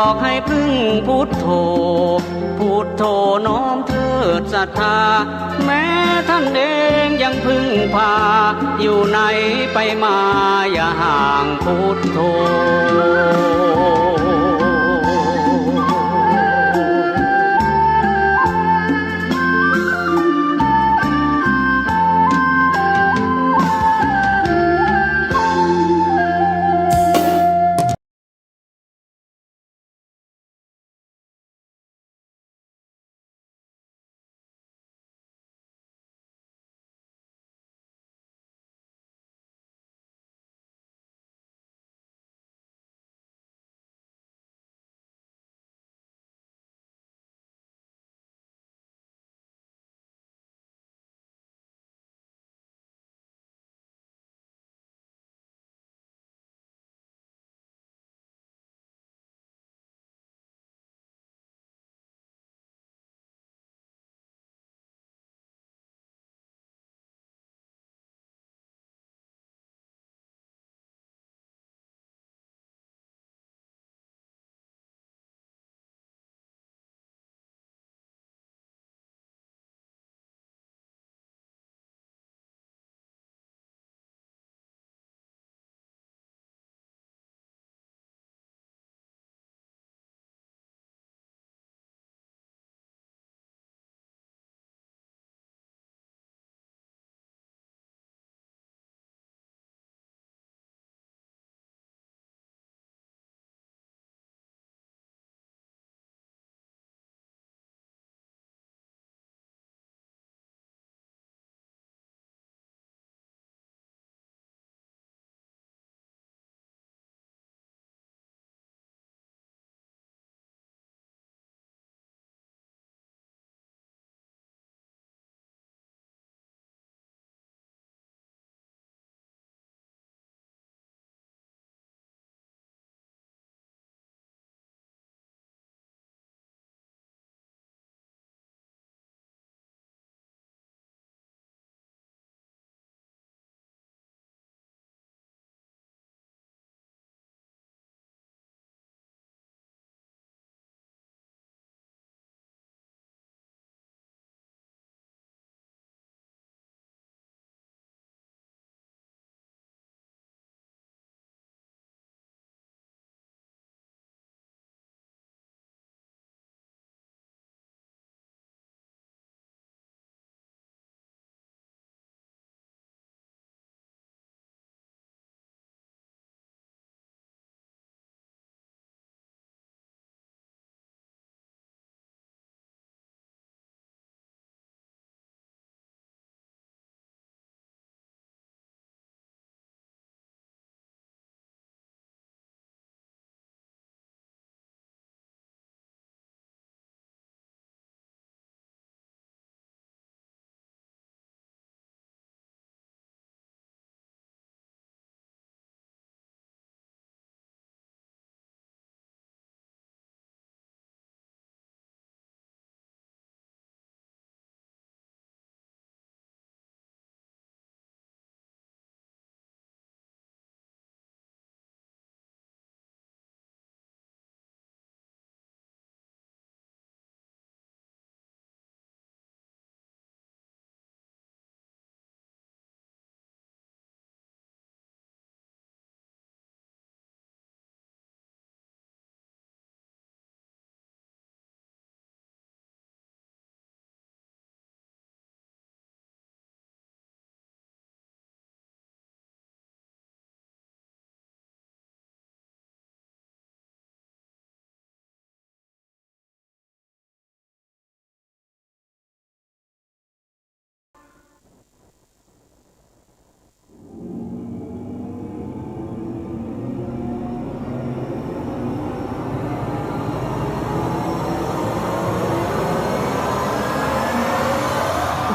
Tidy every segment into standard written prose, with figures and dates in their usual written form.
บอกให้พึ่งพุทโธพุทโธน้อมเถิดศรัทธาแม้ท่านเองยังพึ่งพาอยู่ไหนไปมาอย่าห่างพุทโธ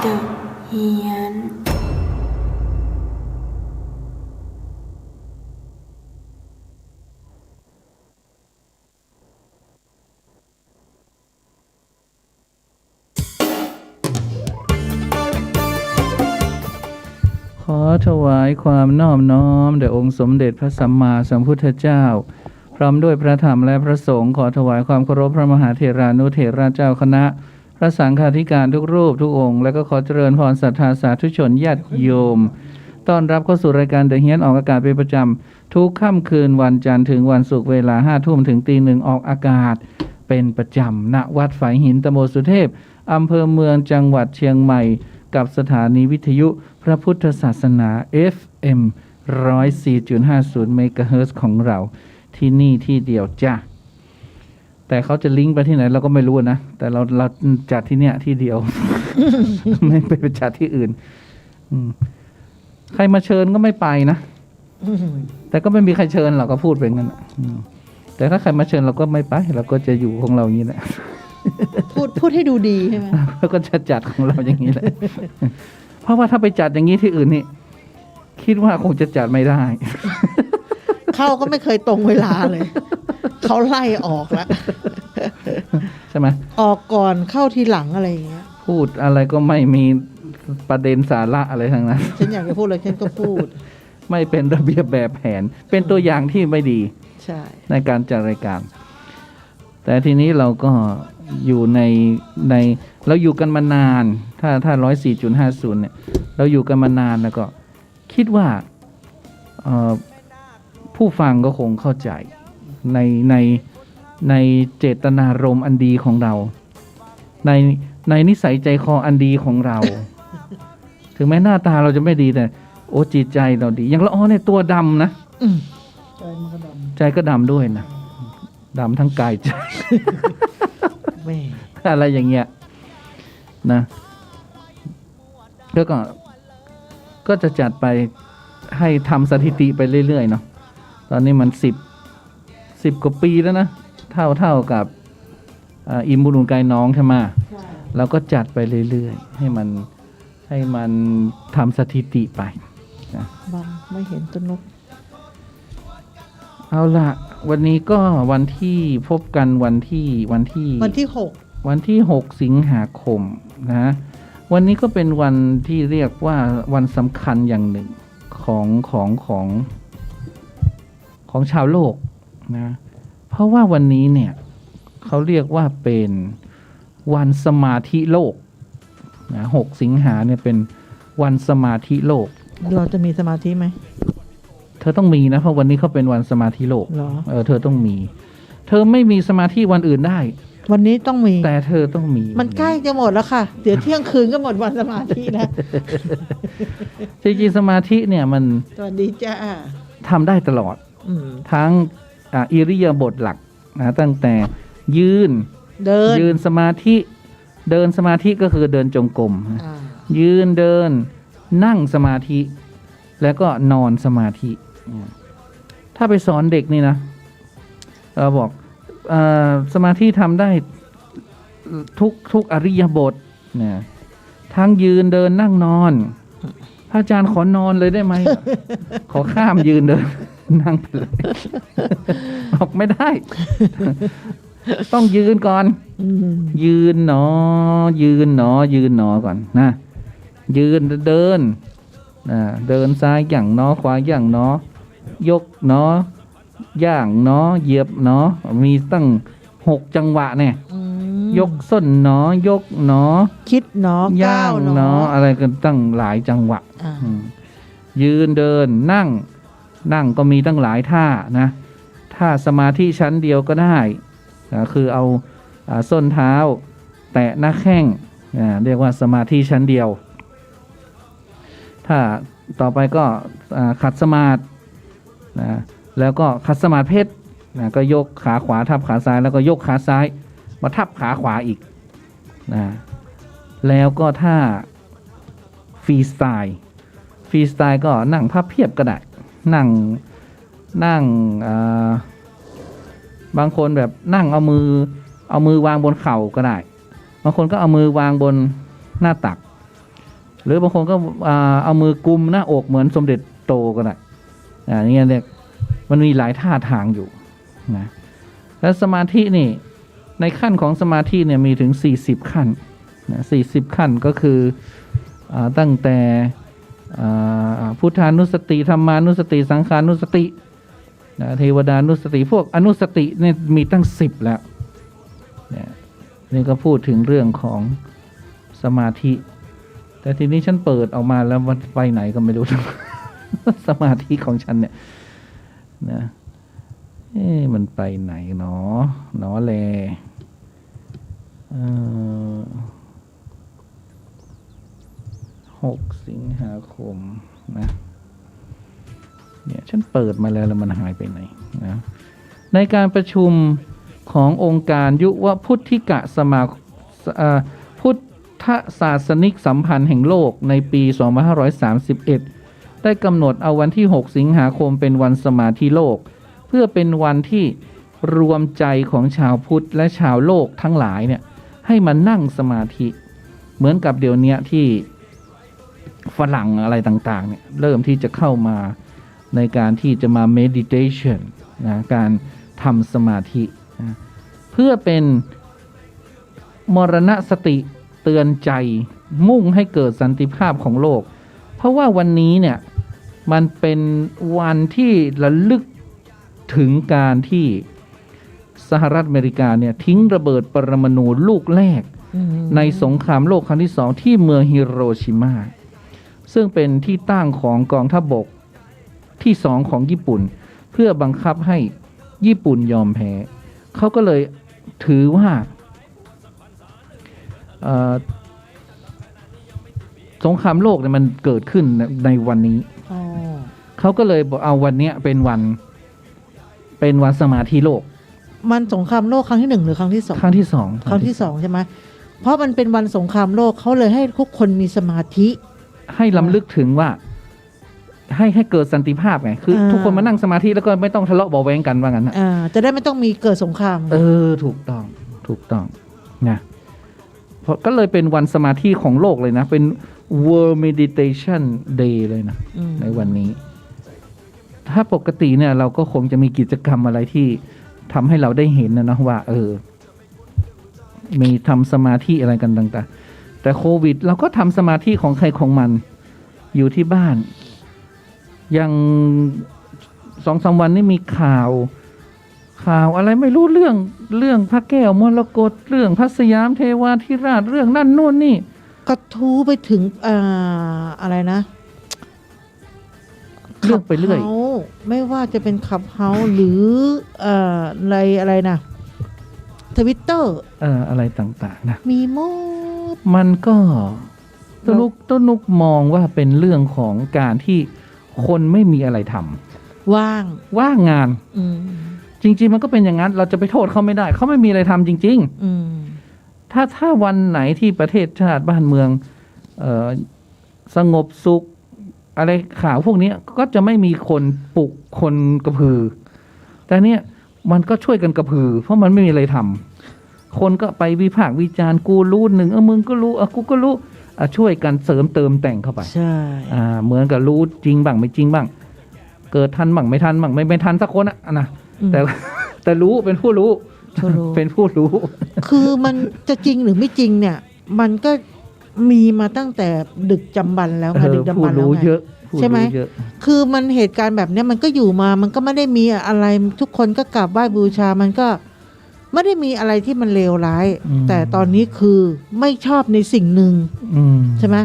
The Hianขอถวายความนอบน้อมแด่องค์สมเด็จพระสัมมาสัมพุทธเจ้า พร้อมด้วยพระธรรมและพระสงฆ์ขอถวายความเคารพพระมหาเถรานุเถระเจ้าคณะพระสังฆาธิการทุกรูปทุกองค์และก็ขอเจริญพรศรัทธาสาธุชนญาติโยมต้อนรับเข้าสู่รายการเดอะเฮียนออกอากาศเป็นประจำทุกค่ำคืนวันจันทร์ถึงวันศุกร์เวลา 5 ทุ่มถึงตี 1ออกอากาศเป็นประจำณวัดฝายหินตำบลสุเทพอำเภอเมืองจังหวัดเชียงใหม่กับสถานีวิทยุพระพุทธศาสนา FM 104.50 เมกะเฮิรตซ์ของเราที่นี่ที่เดียวจ้ะแต่เขาจะลิงก์ไปที่ไหนเราก็ไม่รู้นะแต่เราจัดที่เนี้ยที่เดียว ไม่ไปจัดที่อื่นใครมาเชิญก็ไม่ไปนะแต่ก็ไม่มีใครเชิญเราก็พูดไปงั้นแต่ถ้าใครมาเชิญเราก็ไม่ไปเราก็จะอยู่ของเราอย่างนี้แหละ พูดให้ดูดีใช่ไหม แล้วก็จะจัดของเราอย่างนี้แหละ เพราะว่าถ้าไปจัดอย่างนี้ที่อื่นนี่คิดว่าคงจะจัดไม่ได้ เข้าก็ไม่เคยตรงเวลาเลย เขาไล่ออกแล้ว ใช่ไหม ออกก่อนเข้าทีหลังอะไรอย่างเงี้ย พูดอะไรก็ไม่มีประเด็นสาระอะไรทั้งนั้น ฉันอยากจะพูดอะไรฉันก็พูด ไม่เป็นระเบียบแบบแผน เป็นตัวอย่างที่ไม่ดี ใช่ ในการจัดรายการ แต่ทีนี้เราก็อยู่ในเราอยู่กันมานาน ถ้า 104.50 เนี่ยเราอยู่กันมานานแล้วก็คิดว่าผู้ฟังก็คงเข้าใจในเจตนารมณ์อันดีของเราในนิสัยใจคออันดีของเรา ถึงแม้หน้าตาเราจะไม่ดีแต่โอ้จิตใจเราดีอย่างละอ้อเนี่ยตัวดำนะใจก็ดำด้วยนะดำทั้งกายใจ แม่ อะไรอย่างเงี้ยนะแล้วก็จะจัดไปให้ทำสถิติไปเรื่อยๆเนาะตอนนี้มัน10 กว่าปีแล้วนะเท่ากับอิมบุรุนกายน้องใช่ไหมเราก็จัดไปเรื่อยๆให้มันทำสถิติไปนะ บังไม่เห็นต้นนก เอาล่ะวันนี้ก็วันที่พบกันวันที่ วันที่6 สิงหาคมนะวันนี้ก็เป็นวันที่เรียกว่าวันสำคัญอย่างหนึ่งของชาวโลกนะเพราะว่าวันนี้เนี่ยเขาเรียกว่าเป็นวันสมาธิโลกนะ6 สิงหาเนี่ยเป็นวันสมาธิโลก เราจะมีสมาธิไหม เธอต้องมีนะเพราะวันนี้เขาเป็นวันสมาธิโลก เหรอ เธอต้องมีเธอไม่มีสมาธิวันอื่นได้ วันนี้ต้องมี แต่เธอต้องมี มันใกล้จะหมดแล้วค่ะ เดี๋ยวเที่ยงคืนก็หมดวันสมาธิแล้ว จริงๆสมาธิเนี่ยมัน สวัสดีจ้า ทำได้ตลอด ทั้งอิริยาบถหลักนะตั้งแต่ยืน เดิน สมาธิเดินสมาธิก็คือเดินจงกรม ยืนเดินนั่งสมาธิแล้วก็นอนสมาธิถ้าไปสอนเด็กนี่นะเราบอกสมาธิทำได้ทุกอริยบทนะทั้งยืนเดินนั่งนอนพระอาจารย์ขอนอนเลยได้ไหม ขอข้ามยืนเดิน นั่งไปเลย บอกไม่ได้ ต้องยืนก่อนยืนหนอก่อนนะยืนเดินเดินซ้ายอย่างหนอขวาอย่างหนอยกหนอย่างหนอเหยียบหนอมีตั้ง6 จังหวะเนี่ยยกส้นหนอยกหนอ คิดหนย่าอก้าง ว หนออะไรกันตั้งหลายจังหวะยืนเดินนั่งก็มีตั้งหลายท่านะถ้าสมาธิชั้นเดียวก็ได้คือเอาส้นเท้าแตะหน้าแข้งเรียกว่าสมาธิชั้นเดียวถ้าต่อไปก็ขัดสมาธิแล้วก็ขัดสมาธิเพชรก็ยกขาขวาทับขาซ้ายแล้วก็ยกขาซ้ายมาทับขาขวาอีกแล้วก็ถ้าฟรีสไตล์ก็นั่งพับเพียบก็ได้นั่งบางคนแบบนั่งเอามือวางบนเข่าก็ได้บางคนก็เอามือวางบนหน้าตักหรือบางคนก็เอามือกุมหน้าอกเหมือนสมเด็จโตก็ได้นี่เรียกมันมีหลายท่าทางอยู่นะแล้วสมาธินี่ในขั้นของสมาธิเนี่ยมีถึง40 ขั้นนะ40 ขั้นก็คือตั้งแต่พุทธานุสติธรรมานุสติสังขานุสติ นะเทวดานุสติพวกอนุสติเนี่ยมีตั้ง10แล้วเนี่ยนี่ก็พูดถึงเรื่องของสมาธิแต่ทีนี้ฉันเปิดออกมาแล้วมันไปไหนก็ไม่รู้ สมาธิของฉันเนี่ยนะมันไปไหนหนอแล6 สิงหาคมนะเนี่ยฉันเปิดมาแล้วมันหายไปไหนนะในการประชุมขององค์การยุวพุทธิกะสมาพุทธศาสนิกสัมพันธ์แห่งโลกในปี 2531 ได้กำหนดเอาวันที่ 6 สิงหาคมเป็นวันสมาธิโลกเพื่อเป็นวันที่รวมใจของชาวพุทธและชาวโลกทั้งหลายเนี่ยให้มานั่งสมาธิเหมือนกับเดี๋ยวนี้ที่ฝรั่งอะไรต่างๆเนี่ยเริ่มที่จะเข้ามาในการที่จะมา meditation นะการทำสมาธินะเพื่อเป็นมรณสติเตือนใจมุ่งให้เกิดสันติภาพของโลกเพราะว่าวันนี้เนี่ยมันเป็นวันที่ระลึกถึงการที่สหรัฐอเมริกาเนี่ยทิ้งระเบิดปรมาณูลูกแรกในสงครามโลกครั้งที่ 2ที่เมืองฮิโรชิมาซึ่งเป็นที่ตั้งของกองทัพบกที่ 2ของญี่ปุ่นเพื่อบังคับให้ญี่ปุ่นยอมแพ้เขาก็เลยถือว่าสงครามโลกเนี่ยมันเกิดขึ้นในวันนี้เขาก็เลยบอกเอาวันนี้เป็นวันสมาธิโลกมันสงครามโลกครั้งที่1หรือครั้งที่2ครั้งที่2ใช่ไหมเพราะมันเป็นวันสงครามโลกเขาเลยให้ทุกคนมีสมาธิให้ล้ำลึกถึงว่าให้เกิดสันติภาพไงคือทุกคนมานั่งสมาธิแล้วก็ไม่ต้องทะเลาะเบาแวงกันว่างั้นนะจะได้ไม่ต้องมีเกิดสงครามถูกต้องนะเพราะก็เลยเป็นวันสมาธิของโลกเลยนะเป็น World Meditation Day เลยนะในวันนี้ถ้าปกติเนี่ยเราก็คงจะมีกิจกรรมอะไรที่ทำให้เราได้เห็นนะว่ามีทำสมาธิอะไรกันต่างๆแต่โควิดเราก็ทำสมาธิของใครของมันอยู่ที่บ้านอย่าง 2-3 วันนี้มีข่าวอะไรไม่รู้เรื่องพระแก้วมรกตเรื่องพระสยามเทวาธิราชเรื่องนั่นนู่นนี่กระทู้ไปถึงอะไรนะเลือกไปเรื่อยไม่ว่าจะเป็นขับเฮาหรืออะไรนะTwitter อะไรต่างๆนะมีหมดมันก็ต้นนุกมองว่าเป็นเรื่องของการที่คนไม่มีอะไรทำว่างงานจริงๆมันก็เป็นอย่างนั้นเราจะไปโทษเขาไม่ได้เขาไม่มีอะไรทำจริงๆถ้าวันไหนที่ประเทศชาติบ้านเมืองสงบสุขอะไรข่าวพวกนี้ก็จะไม่มีคนปลุกคนกระพือแต่เนี่ยมันก็ช่วยกันกระพือเพราะมันไม่มีอะไรทำคนก็ไปวิพากษ์วิจารณ์กูรู้หนึ่งมึงก็รู้กูก็รู้ช่วยกันเสริมเติมแต่งเข้าไปใช่เหมือนกับรู้จริงบ้างไม่จริงบ้างเกิดทันบ้างไม่ทันบ้างไม่ทันสักคนนะแต่รู้เป็นผู้รู้เป็นผู้รู้คือมันจะจริงหรือไม่จริงเนี่ยมันก็มีมาตั้งแต่ดึกจำบรรพ์แล้วดึกจำบรรพ์แล้วใช่ไหมคือมันเหตุการณ์แบบนี้มันก็อยู่มามันก็ไม่ได้มีอะไรทุกคนก็กราบไหว้บูชามันก็ไม่ได้มีอะไรที่มันเลวร้ายแต่ตอนนี้คือไม่ชอบในสิ่งหนึ่งใช่ไหม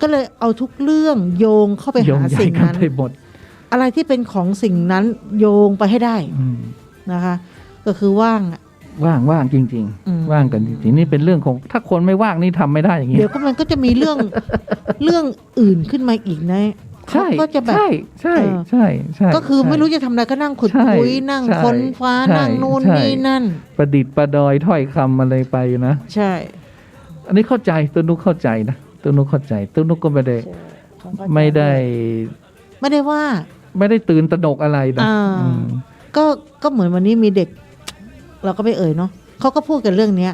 ก็เลยเอาทุกเรื่องโยงเข้าไปหาสิ่งนั้นอะไรที่เป็นของสิ่งนั้นโยงไปให้ได้นะคะก็คือว่างจริงๆว่างกันจริงๆนี่เป็นเรื่องของถ้าคนไม่ว่างนี่ทำไม่ได้อย่างนี้เดี๋ยวก็มันก็จะมีเรื่องอื่นขึ้นมาอีกนะก็จะแบบใช่ก็คือไม่รู้จะทำอะไรก็นั่งขุดคุยนั่งค้นฟ้านั่งนู่นนี่นั่นประดิษฐ์ประดอยถ้อยคำอะไรไปนะใช่อันนี้เข้าใจตัวนุกเข้าใจนะตัวนุกเข้าใจตัวนุกก็ไม่ได้ว่าไม่ได้ตื่นตระหนกอะไรนะก็เหมือนวันนี้มีเด็กเราก็ไม่เอ่ยเนาะเขาก็พูดกันเรื่องเนี้ย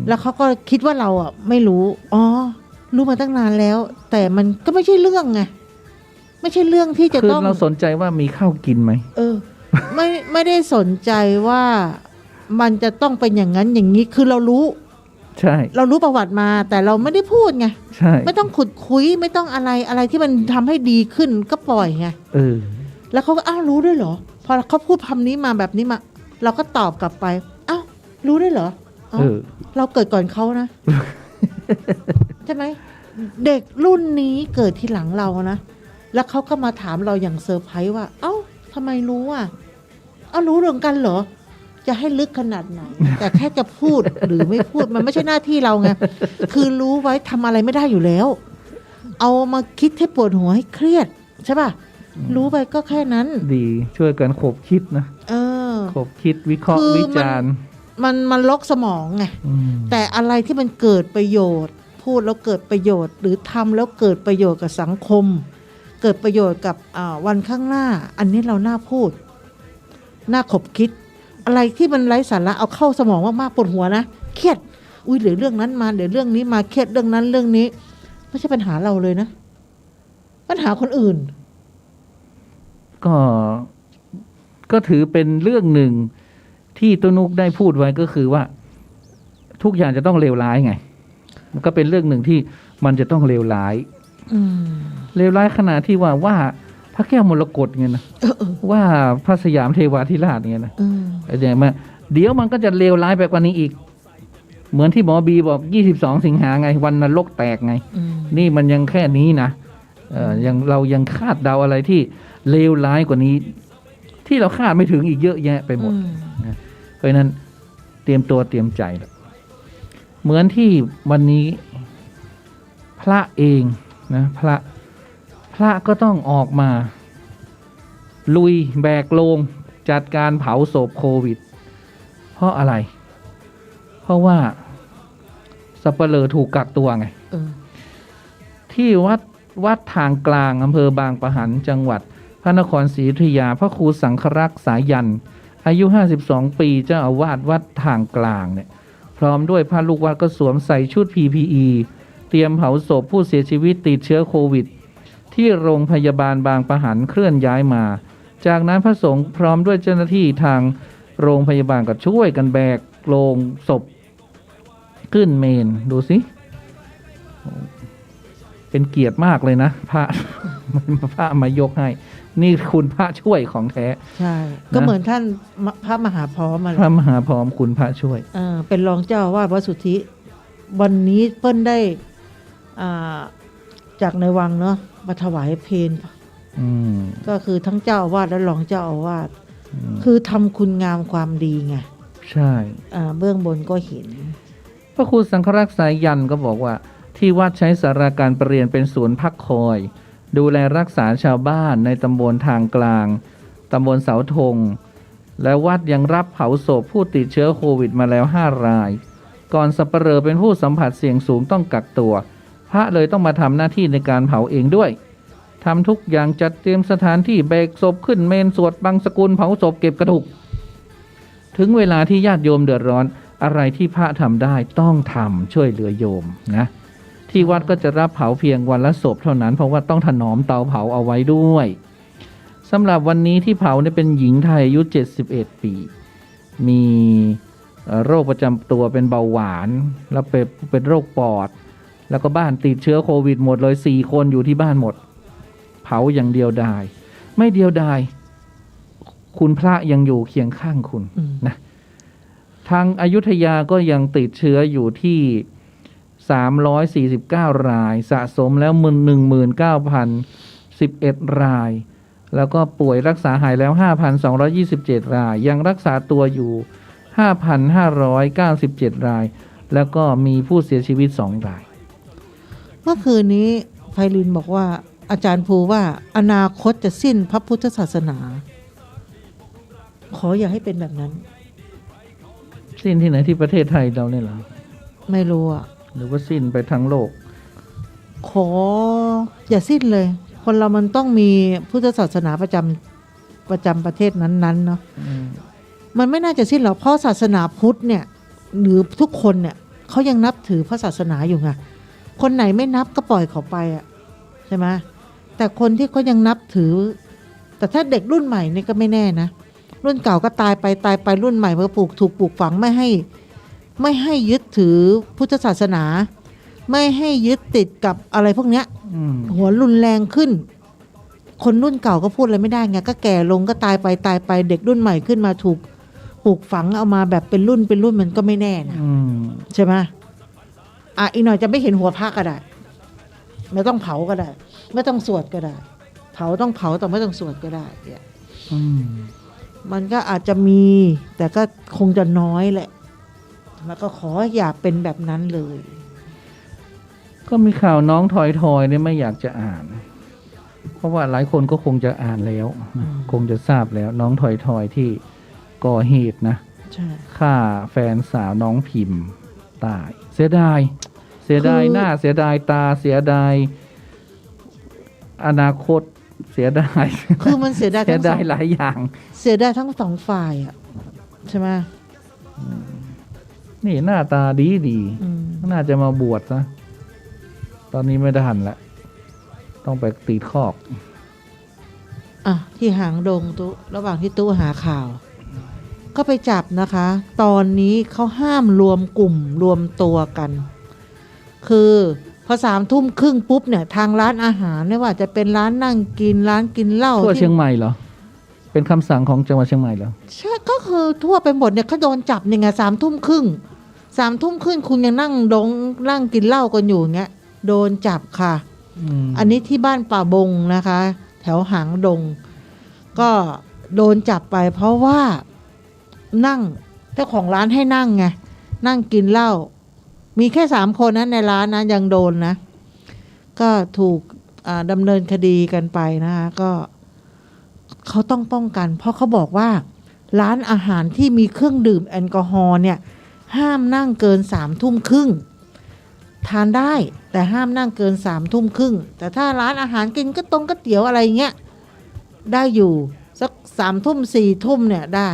แล้วเขาก็คิดว่าเราไม่รู้รู้มาตั้งนานแล้วแต่มันก็ไม่ใช่เรื่องไงไม่ใช่เรื่องที่จะต้องเราสนใจว่ามีข้าวกินไหมไม่ได้สนใจว่ามันจะต้องเป็นอย่างนั้นอย่างนี้คือเรารู้ใช่ เรารู้ประวัติมาแต่เราไม่ได้พูดไงใช่ไม่ต้องขุดคุยไม่ต้องอะไรที่มันทำให้ดีขึ้นก็ปล่อยไงแล้วเขาก็รู้ด้วยเหรอ พอเขาพูดคำนี้มาแบบนี้มา เราก็ตอบกลับไปอ้าวรู้ได้เหรอเราเกิดก่อนเขานะ ใช่ไหมเด็กรุ่นนี้เกิดทีหลังเรานะแล้วเขาก็มาถามเราอย่างเซอร์ไพรส์ว่าเอ้าทำไมรู้อ่ะรู้เรื่องกันเหรอจะให้ลึกขนาดไหน แต่แค่จะพูดหรือไม่พูดมันไม่ใช่หน้าที่เราไงคือรู้ไว้ทำอะไรไม่ได้อยู่แล้วเอามาคิดให้ปวดหัวให้เครียดใช่ป่ะรู้ไปก็แค่นั้นดีช่วยกันขบคิดนะขบคิดวิเคราะห์วิจารณ์มันล็อกสมองไงแต่อะไรที่มันเกิดประโยชน์พูดแล้วเกิดประโยชน์หรือทำแล้วเกิดประโยชน์กับสังคมเกิดประโยชน์กับวันข้างหน้าอันนี้เราน่าพูดน่าขบคิดอะไรที่มันไร้สาระเอาเข้าสมองมากๆปวดหัวนะเครียดอุ้ยเดี๋ยวเรื่องนั้นมาเดี๋ยวเรื่องนี้มาเครียดเรื่องนั้นเรื่องนี้ไม่ใช่ปัญหาเราเลยนะปัญหาคนอื่นก็ถือเป็นเรื่องหนึ่งที่ตัวนุกได้พูดไว้ก็คือว่าทุกอย่างจะต้องเลวร้ายไงมันก็เป็นเรื่องหนึ่งที่มันจะต้องเลวร้ายเลวร้ายขนาดที่ว่าพระแก้วมรกตไงนะว่าพระสยามเทวาธิราชไงนะอย่างมาเดี๋ยวมันก็จะเลวร้ายไปกว่านี้อีกเหมือนที่หมอบีบอก22สิงหาไงวันนรกแตกไงนี่มันยังแค่นี้นะเรายังคาดเดาอะไรที่เลวร้ายกว่านี้ที่เราคาดไม่ถึงอีกเยอะแยะไปหมดนะเพราะนั้นเตรียมตัวเตรียมใจเหมือนที่วันนี้พระเองนะพระก็ต้องออกมาลุยแบกโลงจัดการเผาศพโควิดเพราะอะไรเพราะว่าสัปเหร่อถูกกักตัวไงที่วัดทางกลางอำเภอบางปะหันจังหวัดพระนครศรีอยุธยาพระครูสังฆรักษ์สายันอายุ52ปีเจ้าอาวาสวัดทางกลางเนี่ยพร้อมด้วยพระลูกวัดก็สวมใส่ชุด PPE เตรียมเผาศพผู้เสียชีวิตติดเชื้อโควิดที่โรงพยาบาลบางปะหันเคลื่อนย้ายมาจากนั้นพระสงฆ์พร้อมด้วยเจ้าหน้าที่ทางโรงพยาบาลก็ช่วยกันแบกโลงศพขึ้นเมนดูสิเป็นเกียรติมากเลยนะพระมายกให้นี่คุณพระช่วยของแท้ใช่ก็เหมือนท่านพระมหาพร้อมพระมหาพร้อมคุณพระช่วยเป็นรองเจ้าอาวาสวัดสุทธิวันนี้เพิ่นได้จากในวังเนาะมาถวายเพลก็คือทั้งเจ้าอาวาสและรองเจ้าอาวาสคือทำคุณงามความดีไงใช่เบื้องบนก็เห็นพระครูสังฆรักษ์สายันก็บอกว่าที่วัดใช้ศาลาการประเรียนเป็นศูนย์พักคอยดูแลรักษาชาวบ้านในตำบลทางกลางตำบลเสาธงและวัดยังรับเผาศพผู้ติดเชื้อโควิดมาแล้ว5รายก่อนสัปเหร่อเป็นผู้สัมผัสเสี่ยงสูงต้องกักตัวพระเลยต้องมาทำหน้าที่ในการเผาเองด้วยทำทุกอย่างจัดเตรียมสถานที่แบกศพขึ้นเมนสวดบังสกุลเผาศพเก็บกระดูกถึงเวลาที่ญาติโยมเดือดร้อนอะไรที่พระทำได้ต้องทำช่วยเหลือโยมนะที่วัดก็จะรับเผาเพียงวันละศพเท่านั้นเพราะว่าต้องถนอมเตาเผาเอาไว้ด้วยสำหรับวันนี้ที่เผาเนี่ยเป็นหญิงไทยอายุ71ปีมีโรคประจำตัวเป็นเบาหวานแล้วเป็นโรคปอดแล้วก็บ้านติดเชื้อโควิดหมดเลย4คนอยู่ที่บ้านหมดเผาอย่างเดียวดายไม่เดียวดายคุณพระยังอยู่เคียงข้างคุณนะทางอยุธยาก็ยังติดเชื้ออยู่ที่349รายสะสมแล้ว 19,011 รายแล้วก็ป่วยรักษาหายแล้ว 5,227 รายยังรักษาตัวอยู่ 5,597 รายแล้วก็มีผู้เสียชีวิต2รายเมื่อคืนนี้ไพลินบอกว่าอาจารย์ภูว่าอนาคตจะสิ้นพระพุทธศาสนาขออย่าให้เป็นแบบนั้นสิ้นที่ไหนที่ประเทศไทยเราเนี่ยเหรอไม่รู้อ่ะหรือว่าสิ้นไปทั้งโลกขออย่าสิ้นเลยคนเรามันต้องมีพุทธศาสนาประจำประเทศนั้นๆเนาะมันไม่น่าจะสิ้นหรอกเพราะศาสนาพุทธเนี่ยหรือทุกคนเนี่ยเขายังนับถือพระศาสนาอยู่ไงคนไหนไม่นับก็ปล่อยเขาไปอ่ะใช่ไหมแต่คนที่เขายังนับถือแต่ถ้าเด็กรุ่นใหม่นี่ก็ไม่แน่นะรุ่นเก่าก็ตายไปรุ่นใหม่เพื่อถูกปลูกฝังไม่ให้ยึดถือพุทธศาสนาไม่ให้ยึดติดกับอะไรพวกเนี้ยหัวรุนแรงขึ้น คนรุ่นเก่าก็พูดอะไรไม่ได้ไงก็แก่ลงก็ตายไปเด็กรุ่นใหม่ขึ้นมาถูกปลูกฝังเอามาแบบเป็นรุ่นมันก็ไม่แน่นะใช่ไหมอีกหน่อยจะไม่เห็นหัวพระก็ได้ไม่ต้องเผาก็ได้ไม่ต้องสวดก็ได้เผาต้องเผาแต่ไม่ต้องสวดก็ได้เนี่ยมันก็อาจจะมีแต่ก็คงจะน้อยแหละแล้วก็ขออย่าเป็นแบบนั้นเลยก็มีข่าวน้องทอยเนี่ยไม่อยากจะอ่านเพราะว่าหลายคนก็คงจะอ่านแล้วคงจะทราบแล้วน้องทอยที่ก่อเหตุนะฆ่าแฟนสาวน้องพิมพ์ตายเสียดายหน้าเสียดายตาเสียดายอนาคตเสียดายคือมันเสียดายหลายอย่างเสียดายทั้งสองฝ่ายอ่ะใช่ไหมนี่หน้าตาดีน่าจะมาบวชนะตอนนี้ไม่ได้หันละต้องไปตีคอกที่หางดงตู้ระหว่างที่ตู้หาข่าวก็ไปจับนะคะตอนนี้เขาห้ามรวมกลุ่มรวมตัวกันคือพอ3 ทุ่มครึ่งปุ๊บเนี่ยทางร้านอาหารไม่ว่าจะเป็นร้านนั่งกินร้านกินเหล้าทั่วเชียงใหม่เหรอเป็นคำสั่งของจังหวัดเชียงใหม่เหรอใช่ก็คือทั่วไปหมดเนี่ยเขาโดนจับเนี่ยไง3 ทุ่มครึ่งคุณยังนั่งกินเหล้ากันอยู่เงี้ยโดนจับค่ะอันนี้ที่บ้านป่าบงนะคะแถวหางดงก็โดนจับไปเพราะว่านั่งเจ้าของร้านให้นั่งไงนั่งกินเหล้ามีแค่3 คนนั้นในร้านนะยังโดนนะก็ถูกดำเนินคดีกันไปนะคะก็เขาต้องป้องกันเพราะเขาบอกว่าร้านอาหารที่มีเครื่องดื่มแอลกอฮอล์เนี่ยห้ามนั่งเกิน3 ทุ่มครึ่งทานได้แต่ห้ามนั่งเกิน3 ทุ่มครึ่งแต่ถ้าร้านอาหารกินก็ก๋วยเตี๋ยวอะไรเงี้ยได้อยู่สัก3 ทุ่ม4 ทุ่มเนี่ยได้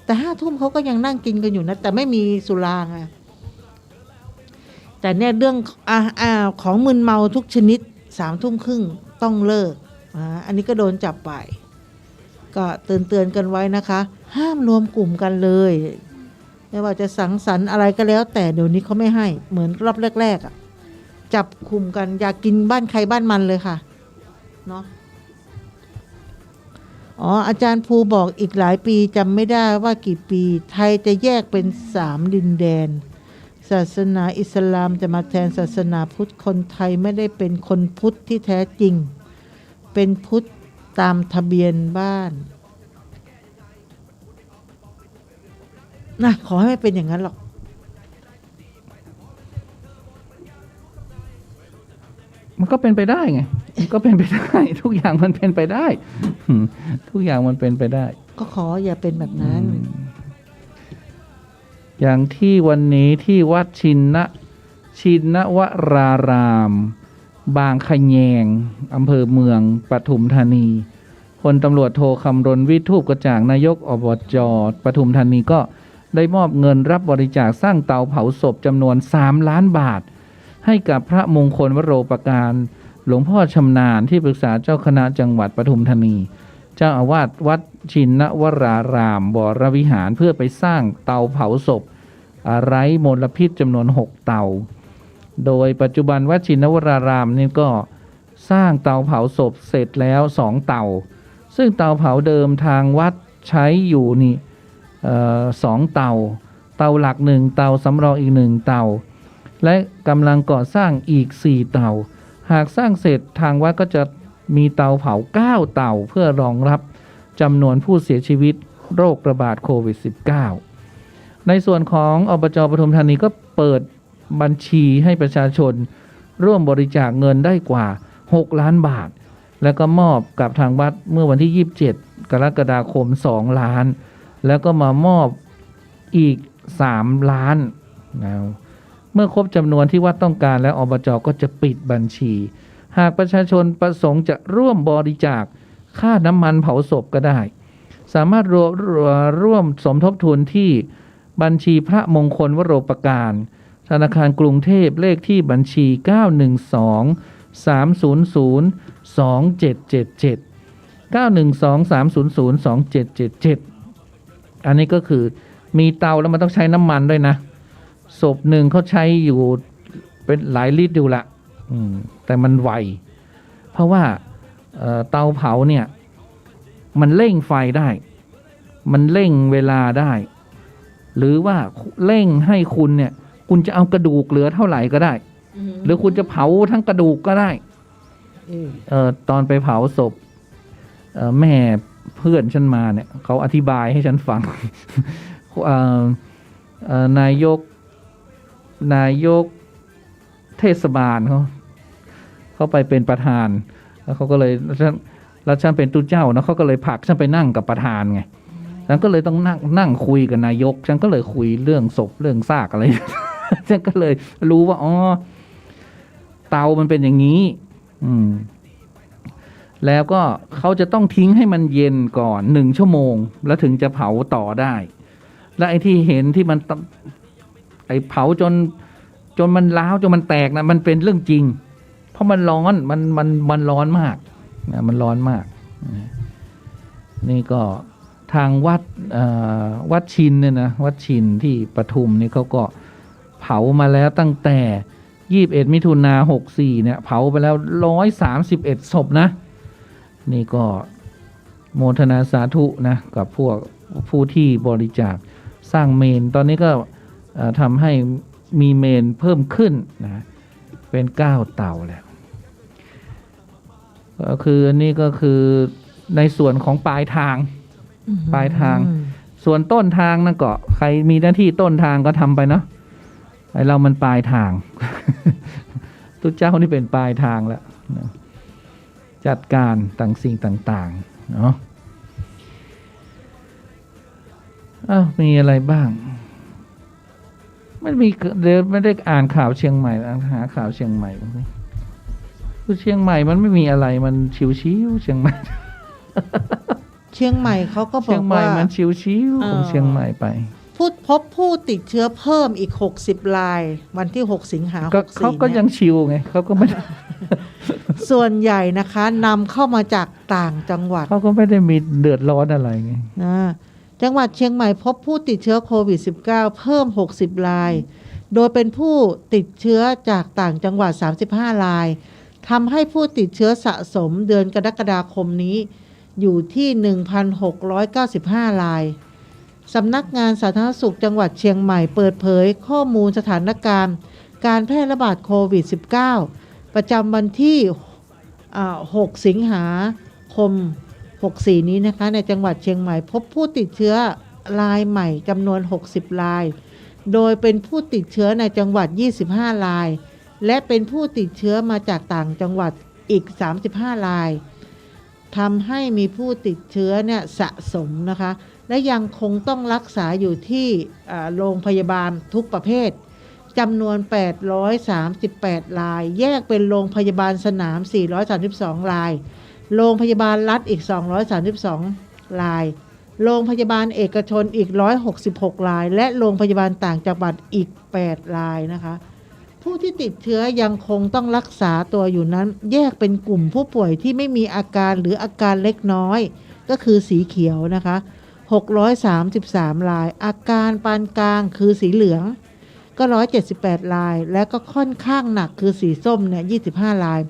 แต่5 ทุ่มเขาก็ยังนั่งกินกันอยู่นะแต่ไม่มีสุราไงแต่เนี่ยเรื่องของมึนเมาทุกชนิด3 ทุ่มครึ่งต้องเลิกอันนี้ก็โดนจับไปก็เตือนกันไว้นะคะห้ามรวมกลุ่มกันเลยไม่ว่าจะสังสรรค์อะไรก็แล้วแต่เดี๋ยวนี้เขาไม่ให้เหมือนรอบแรกๆจับคุมกันอยากกินบ้านใครบ้านมันเลยค่ะเนาะอาจารย์ภูบอกอีกหลายปีจำไม่ได้ว่ากี่ปีไทยจะแยกเป็น3 ดินแดนศาสนาอิสลามจะมาแทนศาสนาพุทธคนไทยไม่ได้เป็นคนพุทธที่แท้จริงเป็นพุทธตามทะเบียนบ้านนะขอให้ไม่เป็นอย่างนั้นหรอกมันก็เป็นไปได้ไงมันก็เป็นไปได้ทุกอย่างมันเป็นไปได้ทุกอย่างมันเป็นไปได้ก็ขออย่าเป็นแบบนั้นอย่างที่วันนี้ที่วัดชินวรารามบางขะแยงอำเภอเมืองปทุมธานีพลตำรวจโทคำรณวิทูปกระจ่างนายกอบจ.ปทุมธานีก็ได้มอบเงินรับบริจาคสร้างเตาเผาศพจำนวน3 ล้านบาทให้กับพระมงคลวโรปการหลวงพ่อชำนาญที่ปรึกษาเจ้าคณะจังหวัดปทุมธานีเจ้าอาวาสวัดชินวรารามวรวิหารเพื่อไปสร้างเตาเผาศพไร้มลพิษจำนวน6 เตาโดยปัจจุบันวัดชินวรารามนี่ก็สร้างเตาเผาศพเสร็จแล้ว2 เตาซึ่งเตาเผาเดิมทางวัดใช้อยู่นี่2 เตาหลัก1 เตาสำรองอีก1 เตาและกำลังก่อสร้างอีก4 เตาหากสร้างเสร็จทางวัดก็จะมีเตาเผา9 เตาเพื่อรองรับจำนวนผู้เสียชีวิตโรคระบาดโควิด -19 ในส่วนของอบจ.ปทุมธานีก็เปิดบัญชีให้ประชาชนร่วมบริจาคเงินได้กว่า6 ล้านบาทแล้วก็มอบกับทางวัดเมื่อวันที่27 กรกฎาคม2 ล้านแล้วก็มามอบอีก3 ล้านนะเมื่อครบจำนวนที่วัดต้องการแล้วอบจ.ก็จะปิดบัญชีหากประชาชนประสงค์จะร่วมบริจาคค่าน้ำมันเผาศพก็ได้สามารถร่วมสมทบทุนที่บัญชีพระมงคลวโรปการธนาคารกรุงเทพเลขที่บัญชี 912-300-2777 912-300-2777 อันนี้ก็คือมีเตาแล้วมันต้องใช้น้ำมันด้วยนะศพหนึ่งเขาใช้อยู่เป็นหลายลิตรอยู่ละแต่มันไวเพราะว่า เตาเผาเนี่ยมันเร่งไฟได้มันเร่งเวลาได้ หรือว่าเร่งให้คุณเนี่ยคุณจะเอากระดูกเหลือเท่าไหร่ก็ได้ หรือคุณจะเผาทั้งกระดูกก็ได้ตอนไปเผาศพแม่เพื่อนฉันมาเนี่ยเขาอธิบายให้ฉันฟัง นายกเทศบาลเขาไปเป็นประธานแล้วเขาก็เลยแล้วฉันเป็นตู้เจ้านะเขาก็เลยผลักฉันไปนั่งกับประธานไงฉันก็เลยต้องนั่งคุยกับนายกฉันก็เลยคุยเรื่องศพเรื่องซากอะไร ฉันก็เลยรู้ว่าอ๋อเตามันเป็นอย่างนี้แล้วก็เขาจะต้องทิ้งให้มันเย็นก่อน1 ชั่วโมงแล้วถึงจะเผาต่อได้และไอ้ที่เห็นที่มันไอ้เผาจนมันร้าวจนมันแตกนะมันเป็นเรื่องจริงเพราะมันร้อนมันร้อนมากนะมันร้อนมากนี่ก็ทางวัดชินเนี่ยนะวัดชินที่ปทุมนี่เขาก็เผามาแล้วตั้งแต่21 มิถุนายน 64เนี่ยเผาไปแล้ว131 ศพนะนี่ก็โมทนาสาธุนะกับพวกผู้ที่บริจาคสร้างเมนตอนนี้ก็ทำให้มีเมนเพิ่มขึ้นนะเป็น9 เตาแล้วก็คืออันนี้ก็คือในส่วนของปลายทางส่วนต้นทางนั่นก็ใครมีหน้าที่ต้นทางก็ทำไปเนาะไอเรามันปลายทาง ตุ๊เจ้านี่เป็นปลายทางแล้วจัดการต่างสิ่งต่างๆเนาะมีอะไรบ้างไม่มีเดี๋ยวไม่ได้อ่านข่าวเชียงใหม่หาข่าวเชียงใหม่คือเชียงใหม่มันไม่มีอะไรมันชิวๆเชียงใหม่ เชียงใหม่เขาก็บอกว่าเชียงใหม่มันชิวๆของเชียงใหม่ไปพบผู้ติดเชื้อเพิ่มอีก60 รายวันที่6 สิงหาคมเขาก็ยังชิวไงเขาก็ไม่ ส่วนใหญ่นะคะนำเข้ามาจากต่างจังหวัดเขาก็ไม่ได้มีเดือดร้อนอะไรไงจังหวัดเชียงใหม่พบผู้ติดเชื้อโควิด -19 เพิ่ม60 รายโดยเป็นผู้ติดเชื้อจากต่างจังหวัด35 รายทำให้ผู้ติดเชื้อสะสมเดือนกรกฎาคมนี้อยู่ที่ 1,695 รายสำนักงานสาธารณสุขจังหวัดเชียงใหม่เปิดเผยข้อมูลสถานการณ์การแพร่ระบาดโควิด -19 ประจำวันที่6 สิงหาคม 64 นี้นะคะในจังหวัดเชียงใหม่พบผู้ติดเชื้อรายใหม่จำนวน60 รายโดยเป็นผู้ติดเชื้อในจังหวัด25 รายและเป็นผู้ติดเชื้อมาจากต่างจังหวัดอีก35 รายทำให้มีผู้ติดเชื้อเนี่ยสะสมนะคะและยังคงต้องรักษาอยู่ที่โรงพยาบาลทุกประเภทจำนวน838 รายแยกเป็นโรงพยาบาลสนาม432 รายโรงพยาบาลรัฐอีก232 รายโรงพยาบาลเอกชนอีก166 รายและโรงพยาบาลต่างจังหวัดอีก8 รายนะคะผู้ที่ติดเชื้อยังคงต้องรักษาตัวอยู่นั้นแยกเป็นกลุ่มผู้ป่วยที่ไม่มีอาการหรืออาการเล็กน้อยก็คือสีเขียวนะคะ633 รายอาการปานกลางคือสีเหลืองก็178 รายและก็ค่อนข้างหนักคือสีส้มเนี่ย25 ราย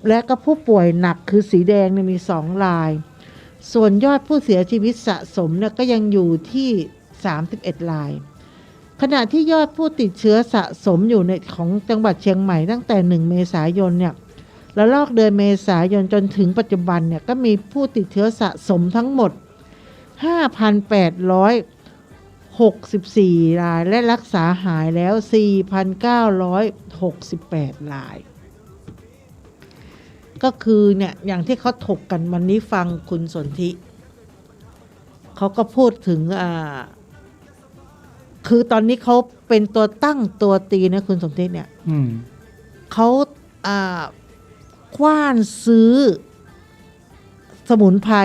และก็ผู้ป่วยหนักคือสีแดงเนี่ยมี2 รายส่วนยอดผู้เสียชีวิตสะสมเนี่ยก็ยังอยู่ที่31 รายขณะที่ยอดผู้ติดเชื้อสะสมอยู่ในของจังหวัดเชียงใหม่ตั้งแต่1 เมษายนเนี่ยแล้วลอกเดือนเมษายนจนถึงปัจจุบันเนี่ยก็มีผู้ติดเชื้อสะสมทั้งหมด 5,864 รายและรักษาหายแล้ว 4,968 รายก็คือเนี่ยอย่างที่เขาถกกันวันนี้ฟังคุณสนธิเขาก็พูดถึงคือตอนนี้เขาเป็นตัวตั้งตัวตีนะคุณสนธิเนี่ยเขาคว้านซื้อสมุนไพร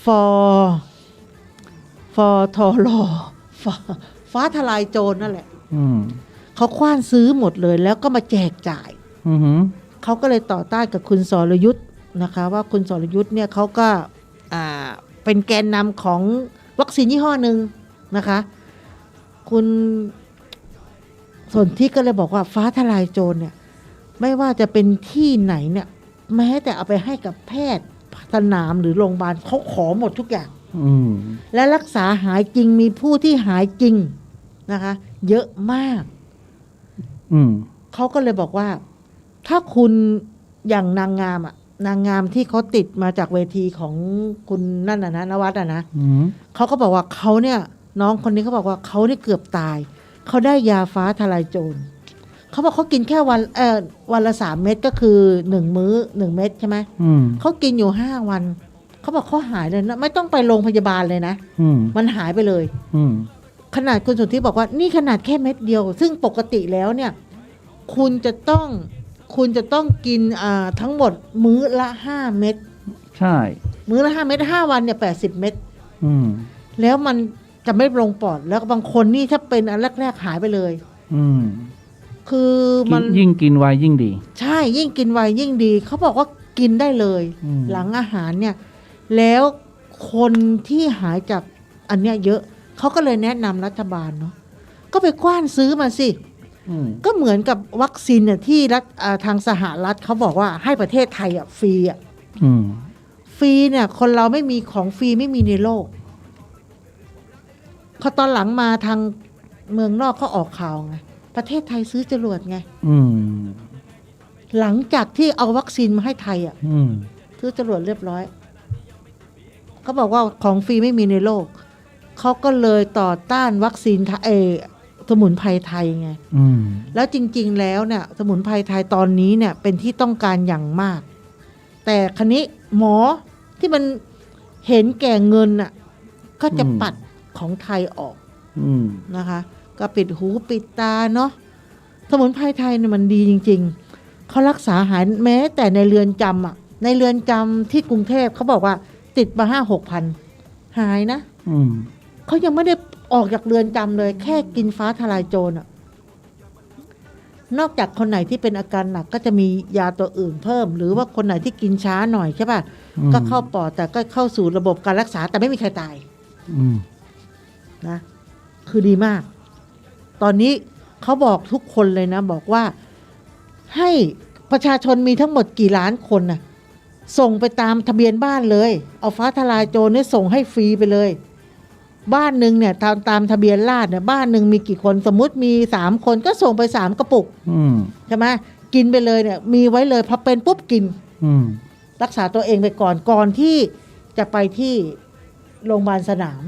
ฟอทอรอฟ้าทลายโจรนั่นแหละเขาคว้านซื้อหมดเลยแล้วก็มาแจกจ่ายเขาก็เลยต่อต้านกับคุณสรยุทธนะคะว่าคุณสรยุทธเนี่ยเขาก็เป็นแกนนำของวัคซีนยี่ห้อหนึ่งนะคะคุณสนธิก็เลยบอกว่าฟ้าทลายโจรเนี่ยไม่ว่าจะเป็นที่ไหนเนี่ย แม้แต่เอาไปให้กับแพทย์สนามหรือโรงพยาบาลเขาขอหมดทุกอย่าง และรักษาหายจริงมีผู้ที่หายจริงนะคะ เยอะมากเขาก็เลยบอกว่าถ้าคุณอย่างนางงามอะนางงามที่เขาติดมาจากเวทีของคุณนั่นนะนวัดนะเขาก็บอกว่าเขาเนี่ยน้องคนนี้เขาบอกว่าเขาได้เกือบตายเขาได้ยาฟ้าทลายโจรเขาบอกเขากินแค่วันละ3 เม็ดก็คือ1 มื้อ1 เม็ดใช่ไหมเขากินอยู่5 วันเขาบอกเขาหายเลยนะไม่ต้องไปโรงพยาบาลเลยนะมันหายไปเลยขนาดคุณสุทธิบอกว่านี่ขนาดแค่เม็ดเดียวซึ่งปกติแล้วเนี่ยคุณจะต้องกินทั้งหมดมื้อละ5 เม็ดใช่มื้อละ5 เม็ด5 วันเนี่ย80 เม็ดแล้วมันจะไม่ลงปอดแล้วบางคนนี่ถ้าเป็นอันแรกๆหายไปเลยคือมันยิ่งกินไวยิ่งดีใช่ยิ่งกินไวยิ่งดีเขาบอกว่ากินได้เลยหลังอาหารเนี่ยแล้วคนที่หายจากอันเนี้ยเยอะเขาก็เลยแนะนำรัฐบาลเนาะก็ไปกว้านซื้อมาสิก็เหมือนกับวัคซีนเนี่ยที่รัฐทางสหรัฐเขาบอกว่าให้ประเทศไทยฟรีฟรีเนี่ยคนเราไม่มีของฟรีไม่มีในโลกเขาตอนหลังมาทางเมืองนอกเขาออกข่าวไงประเทศไทยซื้อจรวดไงหลังจากที่เอาวัคซีนมาให้ไทยซื้อจรวดเรียบร้อยเขาบอกว่าของฟรีไม่มีในโลกเขาก็เลยต่อต้านวัคซีนสมุนไพรไทยไงแล้วจริงๆแล้วเนี่ยสมุนไพรไทยตอนนี้เนี่ยเป็นที่ต้องการอย่างมากแต่คราวนี้หมอที่มันเห็นแก่เงินน่ะก็จะปัดของไทยออกนะคะก็ปิดหูปิดตาเนาะสมุนไพรไทยเนี่ยมันดีจริงๆเขารักษาหายแม้แต่ในเรือนจำในเรือนจำที่กรุงเทพเขาบอกว่าติดมา5-6 พันหายนะเขายังไม่ได้ออกจากเรือนจำเลยแค่กินฟ้าทลายโจรนอกจากคนไหนที่เป็นอาการหนักก็จะมียาตัวอื่นเพิ่มหรือว่าคนไหนที่กินช้าหน่อยใช่ป่ะก็เข้าปอดแต่ก็เข้าสู่ระบบการรักษาแต่ไม่มีใครตายนะคือดีมากตอนนี้เขาบอกทุกคนเลยนะบอกว่าให้ประชาชนมีทั้งหมดกี่ล้านคนน่ะส่งไปตามทะเบียนบ้านเลยเอาฟ้าทลายโจรเนี่ยส่งให้ฟรีไปเลยบ้านหนึ่งเนี่ยตามทะเบียนราษฎร์เนี่ยบ้านหนึ่งมีกี่คนสมมุติมี3 คนก็ส่งไป3 กระปุกใช่ไหมกินไปเลยเนี่ยมีไว้เลยพอเป็นปุ๊บกินรักษาตัวเองไปก่อนที่จะไปที่โรงพยาบาลสนาม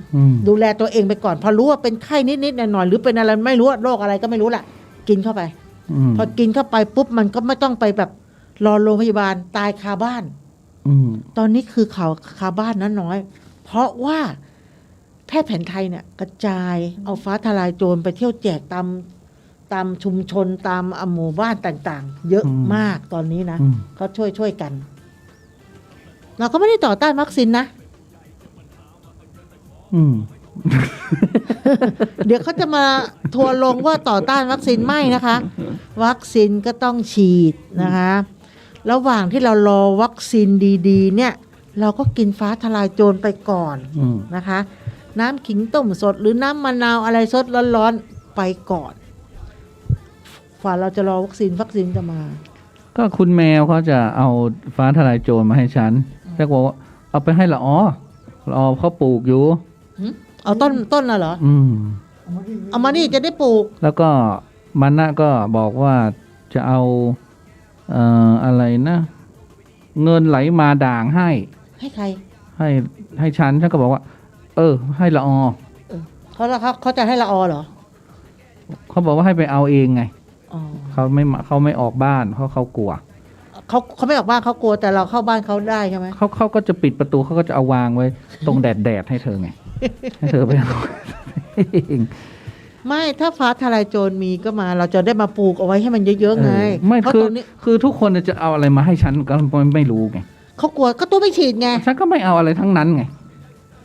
ดูแลตัวเองไปก่อนพอรู้ว่าเป็นไข้นิดๆหน่อยๆหรือเป็นอะไรไม่รู้โรคอะไรก็ไม่รู้แหละกินเข้าไปพอกินเข้าไปปุ๊บมันก็ไม่ต้องไปแบบรอโรงพยาบาลตายคาบ้านตอนนี้คือข่าวคาบ้านนั้นน้อยเพราะว่าแพทย์แผนไทยเนี่ยกระจายเอาฟ้าทลายโจรไปเที่ยวแจกตามชุมชนตามหมู่บ้านต่างๆเยอะมากตอนนี้นะเขาช่วยกันเราก็ไม่ได้ต่อต้านวัคซีนนะเดี๋ยวเขาจะมาทัวร์ลงว่าต่อต้านวัคซีนไม่นะคะวัคซีนก็ต้องฉีดนะคะระหว่างที่เรารอวัคซีนดีๆเนี่ยเราก็กินฟ้าทลายโจรไปก่อนนะคะน้ำขิงต้มสดหรือน้ำมะนาวอะไรสดร้อนๆไปก่อนฝ่าเราจะรอวัคซีนจะมาก็คุณแมวเขาจะเอาฟ้าทลายโจรมาให้ฉันแต่บอกว่าเอาไปให้ละอเขาปลูกอยู่เอาต้นน่ะเหรอเอามานี่จะได้ปลูกแล้วก็มันน่ะก็บอกว่าจะเอาอะไรนะเงินไหลมาด่างให้ใครให้ฉันก็บอกว่าให้ละอเขาจะให้ละอเหรอเขาบอกว่าให้ไปเอาเองไงเขาไม่ออกบ้านเขากลัวเขาไม่ออกบ้านเขากลัวแต่เราเข้าบ้านเขาได้ใช่ไหมเขาก็จะปิดประตูเขาก็จะเอาวางไว้ตรงแดดให้เธอไงให้เธอไปเอาเองไม่ถ้าฟ้าทลายโจรมีก็มาเราจะได้มาปลูกเอาไว้ให้มันเยอะๆไงไม่คือทุกคนจะเอาอะไรมาให้ฉันก็ไม่รู้ไงเขากลัวก็ตัวไม่ฉีดไงฉันก็ไม่เอาอะไรทั้งนั้นไง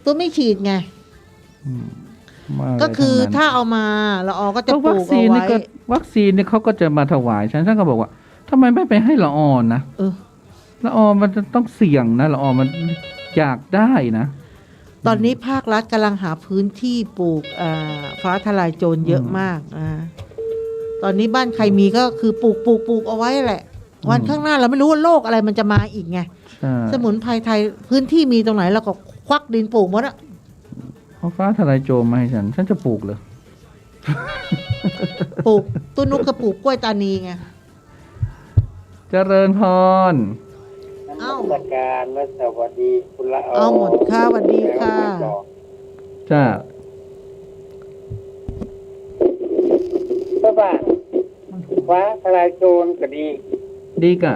ตัวไม่ฉีดไงก็คือถ้าเอามาละอก็จะปลูกเอาไว้วัคซีนเนี่ยเขาก็จะมาถวายฉันก็บอกว่าทำไมไม่ไปให้ละอนะละอมันจะต้องเสี่ยงนะละอมันอยากได้นะตอนนี้ภาครัฐกำลังหาพื้นที่ปลูกฟ้าทลายโจรเยอะมากตอนนี้บ้านใครมีก็คือปลูกเอาไว้แหละ วันข้างหน้าเราไม่รู้ว่าโรคอะไรมันจะมาอีกไง ใช่ สมุนไพรไทยพื้นที่มีตรงไหนเราก็ควักดินปลูกหมดอะ เอาฟ้าทลายโจรมาให้ฉันจะปลูกเลย ปลูกต้นนุกกระปลูกกล้วยตานีไง เจริญพร เอ้า ราชการและสวัสดีคุณละ เอาหมดค่ะสวัสดีค่ะ จ้า เพราะว่าฟ้าทลายโจรก็ดี ดีกะ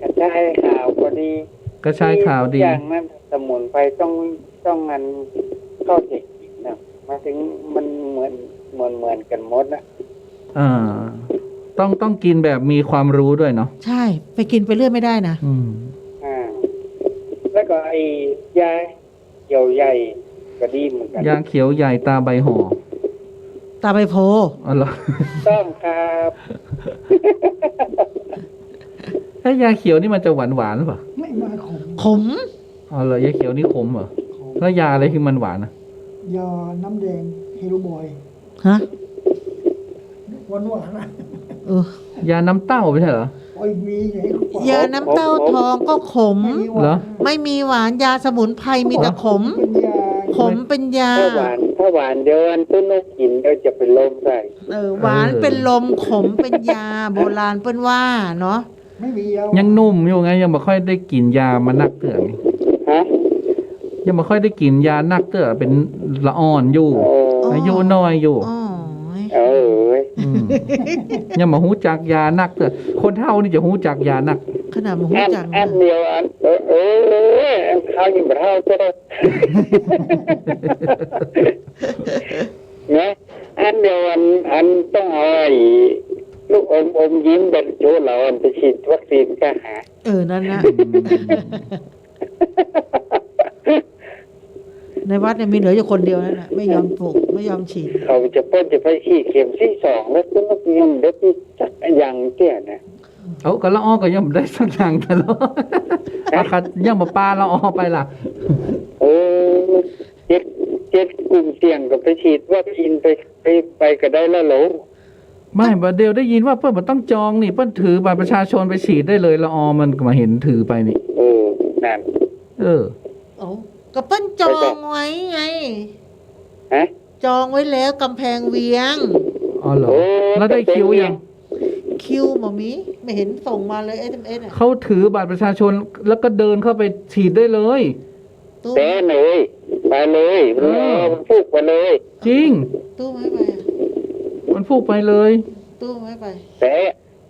กระจายข่าวก็ดี กระชายข่าวดี อย่างนั้นสมุนไพรต้องงันเข้าเด็กนะมาถึงมันเหมือนกันหมดนะ อ่า ต้องกินแบบมีความรู้ด้วยเนาะ ใช่ไปกินไปเรื่อยไม่ได้นะ อืม อ่าแล้วก็ไอ้ยาเกี่ยวใหญ่ก็ดีเหมือนกัน ยาเขียวใหญ่ตาใบห่อ ตาใบโพ อ๋อเหรอ ต้องครับ ถ้ายาเขียวนี่มันจะหวานหรือเปล่า ไม่มาของ ขม อ๋อเหรอยาเขียวนี่ขมเหรอแล้วยาอะไรที่มันหวานอ่ะ ยาน้ำแดงเฮโรบอย ฮะ หวานๆนะ เออย าน้ำเต้าไม่ใช่เหรอ โอ้ยมีไง ยาน้ำเต้าทองก็ขม เหรอ ไม่มีหวานยาสมุนไพรมีแต่ขม เป็นยา ขมเป็นยา ถ้าหวานเดี๋ยวอันต้นนกกินเดี๋ยวจะเป็นลมได้ หวานเป็นลมขมเป็นยาโบราณเปิ้นว่าเนาะ ไม่มีแล้ว ยังนุ่มอยู่ไงยังไม่ค่อยได้กินยามานักเตือน ฮะ ยังไม่ค่อยได้กินยานักเตือนเป็นละอ่อนอยู่ โอ้ อายุน้อยอยู่ อ๋อ เอ้ย อืมยังมาหูจักยานักเตือนคนเท่านี่จะหูจักยานัก ขนาดมันหูจัง อันเดียวอันอันข้าวยิ่งกว่าเท่าก็ได้ นะอันเดียวอันต้องเอาไอ้ลูกอมยิ้มเป็นโจเราอันไปฉีดวัคซีนก็หา นั่นนะในวัดเนี่ยมีเหลืออยู่คนเดียวนั่นแหละไม่ยอมปลูกไม่ยอมฉีด เขาจะเปิ้นจะไปฉีดเข็มที่สองแล้วก็นักเรียนเด็กที่จักอย่างเตี้ยนะ เอาก็ละอ้อก็ยังบ่ได้สักอย่างแต่ละอาคัดยังมาปลาละอ้อไปล่ะ เออเจ็ดกลุ่มเสี่ยงก็ไปฉีดวัคซีนไปก็ได้แล้วเหรอ ไม่บัดเดียวได้ยินว่าเปิ้ลมันต้องจองนี่เปิ้ลถือบัตรประชาชนไปฉีดได้เลยละออมันก็มาเห็นถือไปนี่ นั่น เออ ก็เปิ้นจองไว้ไง ฮะ จองไว้แล้วกำแพงเวียง อ๋อเหรอ โอ้ แล้วได้คิวยัง คิวหมอมีไม่เห็นส่งมาเลย SMS อ่ะ เขาถือบัตรประชาชนแล้วก็เดินเข้าไปฉีดได้เลย ตู้ แต่เลยไปเลยมันพูกไปเลย จริง ตู้ไม่ไปอะ มันพูดไปเลย ตู้ไม่ไป แต่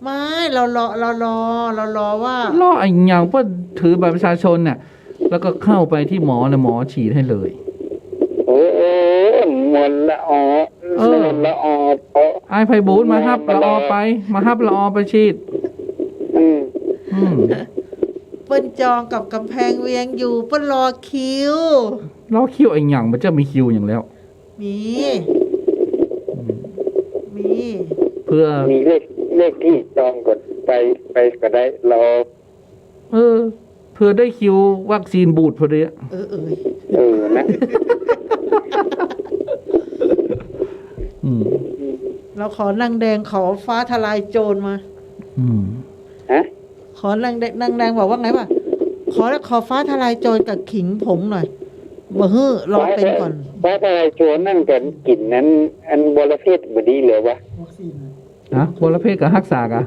ไม่เรารอว่า ล่อไอ้อย่างเปิ้ลถือบัตรประชาชนเนี่ยแล้วก็เข้าไปที่หมอนะหมอฉีดให้เลย โอ้หมดละออหมดละออเพราะ ไอ้ไพบูลย์มาฮับละออไป มาฮับละออไปฉีด อืม เปิ้นจองกับกำแพงเวียงอยู่เปิ้นรอคิว ล้อคิวไอ้อย่างมันจะมีคิวอย่างแล้ว มีมี เพื่อ มีเลขที่จองกดไปก็ได้รอ เพื่อได้คิววัคซีนบูดพอดีอะ นะ อืม เราขอนางแดงขอฟ้าทลายโจรมา อืม ฮะ ขอนางแดงบอกว่าไงวะขอฟ้าทลายโจรกับขิงผงหน่อยบ่ฮื้อรอเป็นก่อน ว่าอะไรโจรนั่นกันกลิ่นนั้น อันบรเพศบดีเหลือวะ วัคซีน นะบรเพศกับฮักษากะ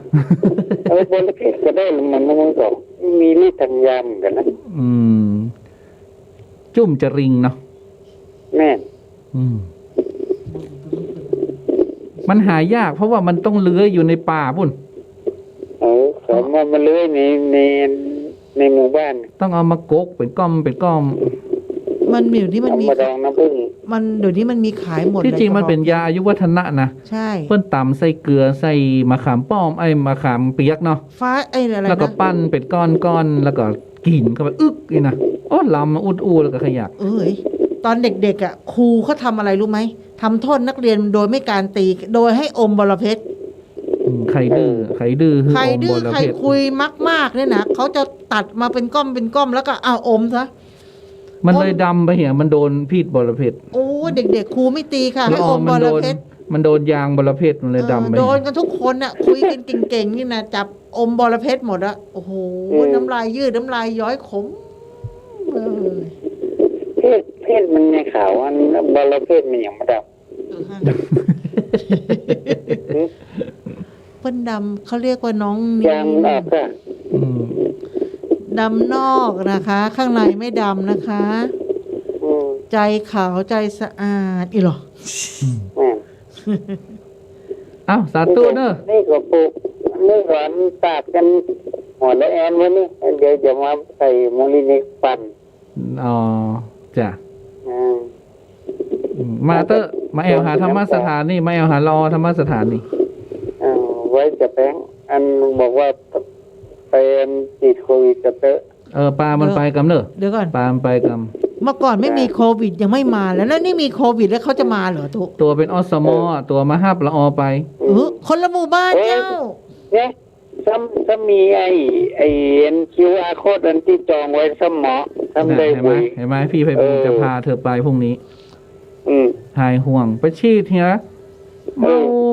บรเพศก็ได้มันก็มีฤทธิ์ทางยาเหมือนกันนะ อืม จุ่มจะริงเนาะ แม่น อืม มันหายากเพราะว่ามันต้องเลื้อยอยู่ในป่าพุ่น เขามาเลื้อยในหมู่บ้าน ต้องเอามากกเป็นก้อมเป็นก้อม มันเดี๋ยวนี้มัน เอา มี มาดองน้ำผึ้ง มันเดี๋ยวนี้มันมีขายหมด ที่จริงมันเป็นยาอายุวัฒนะนะ ใช่ เพิ่นตำใส่เกลือใส่มะขามป้อมไอ้มะขามเปียกเนาะ ฟ้าไอ้อะไร แล้วก็ นะ ปั้นเป็นก้อนๆแล้วก็กินเข้าไปอึกนี่นะโอ้ลำอุดอูแล้วก็ขยัก เอ้ยตอนเด็กๆอ่ะครูเขาทำอะไรรู้ไหมทำโทษนักเรียนโดยไม่การตีโดยให้อมบรเพชร ใครดื้อใครดื้อคือ ใคร อม ดื้ บ อ ร ใคร เพชร คุยมากๆเนี่ยนะเขาจะตัดมาเป็นก้อมแล้วก็เอาอมซะ มันเลยดำไปเหี่ยมันโดนพิษบรเพชร โอ้เด็กๆครูไม่ตีค่ะ ให้ ละอ อ อ ม มั บ น ร โดน เพชร มันโดนยางบรเพชรมันเลยดำไป โดนกันทุกคนอ่ะ คุยกันเก่งๆนี่นะจับอมบรเพชรหมดอะโอ้โหน้ำลายยืดน้ำลายย้อยขมเพศมันในข่าวอันบรเพศมันอย่างมาดับ เปิ้นดำเขาเรียกว่าน้อง ยางออกอะ ดำนอกนะคะ ข้างในไม่ดำนะคะ ใจขาวใจสะอาดอีหรอ แม่น อ้าวสาธุเนอะ นี่ก็ปลูกนี่ก็อันตากกันหัวและแอนไว้นี่เดี๋ยวจะมาใส่โมลินิกปั่น อ๋อจ้ะ อืม มาเตอร์มาแอลหาธรรมสถานนี่มาแอลหารอธรรมสถานนี่ ไว้จะแป้งอันบอกว่าไปติดโควิดจะเตอะ ปลามันไปกำเนอะ เดี๋ยวก่อน ปลามันไปก เมื่อก่อนไม่มีโควิดยังไม่มาแล้วนี่มีโควิดแล้วเขาจะมาเหรอทุก ำตัวเป็นอสมตัวมาฮับละอไป คนละหมู่บ้านเจ้า เนี่ยถ้ามีไอ้ QR โค้ดอันที่จองไว้สมอทำได้ เห็นไหม บุย เห็นไหมพี่ไพบูลย์จะพาเธอไปพรุ่งนี้ หายห่วงไปฉีดเฮีย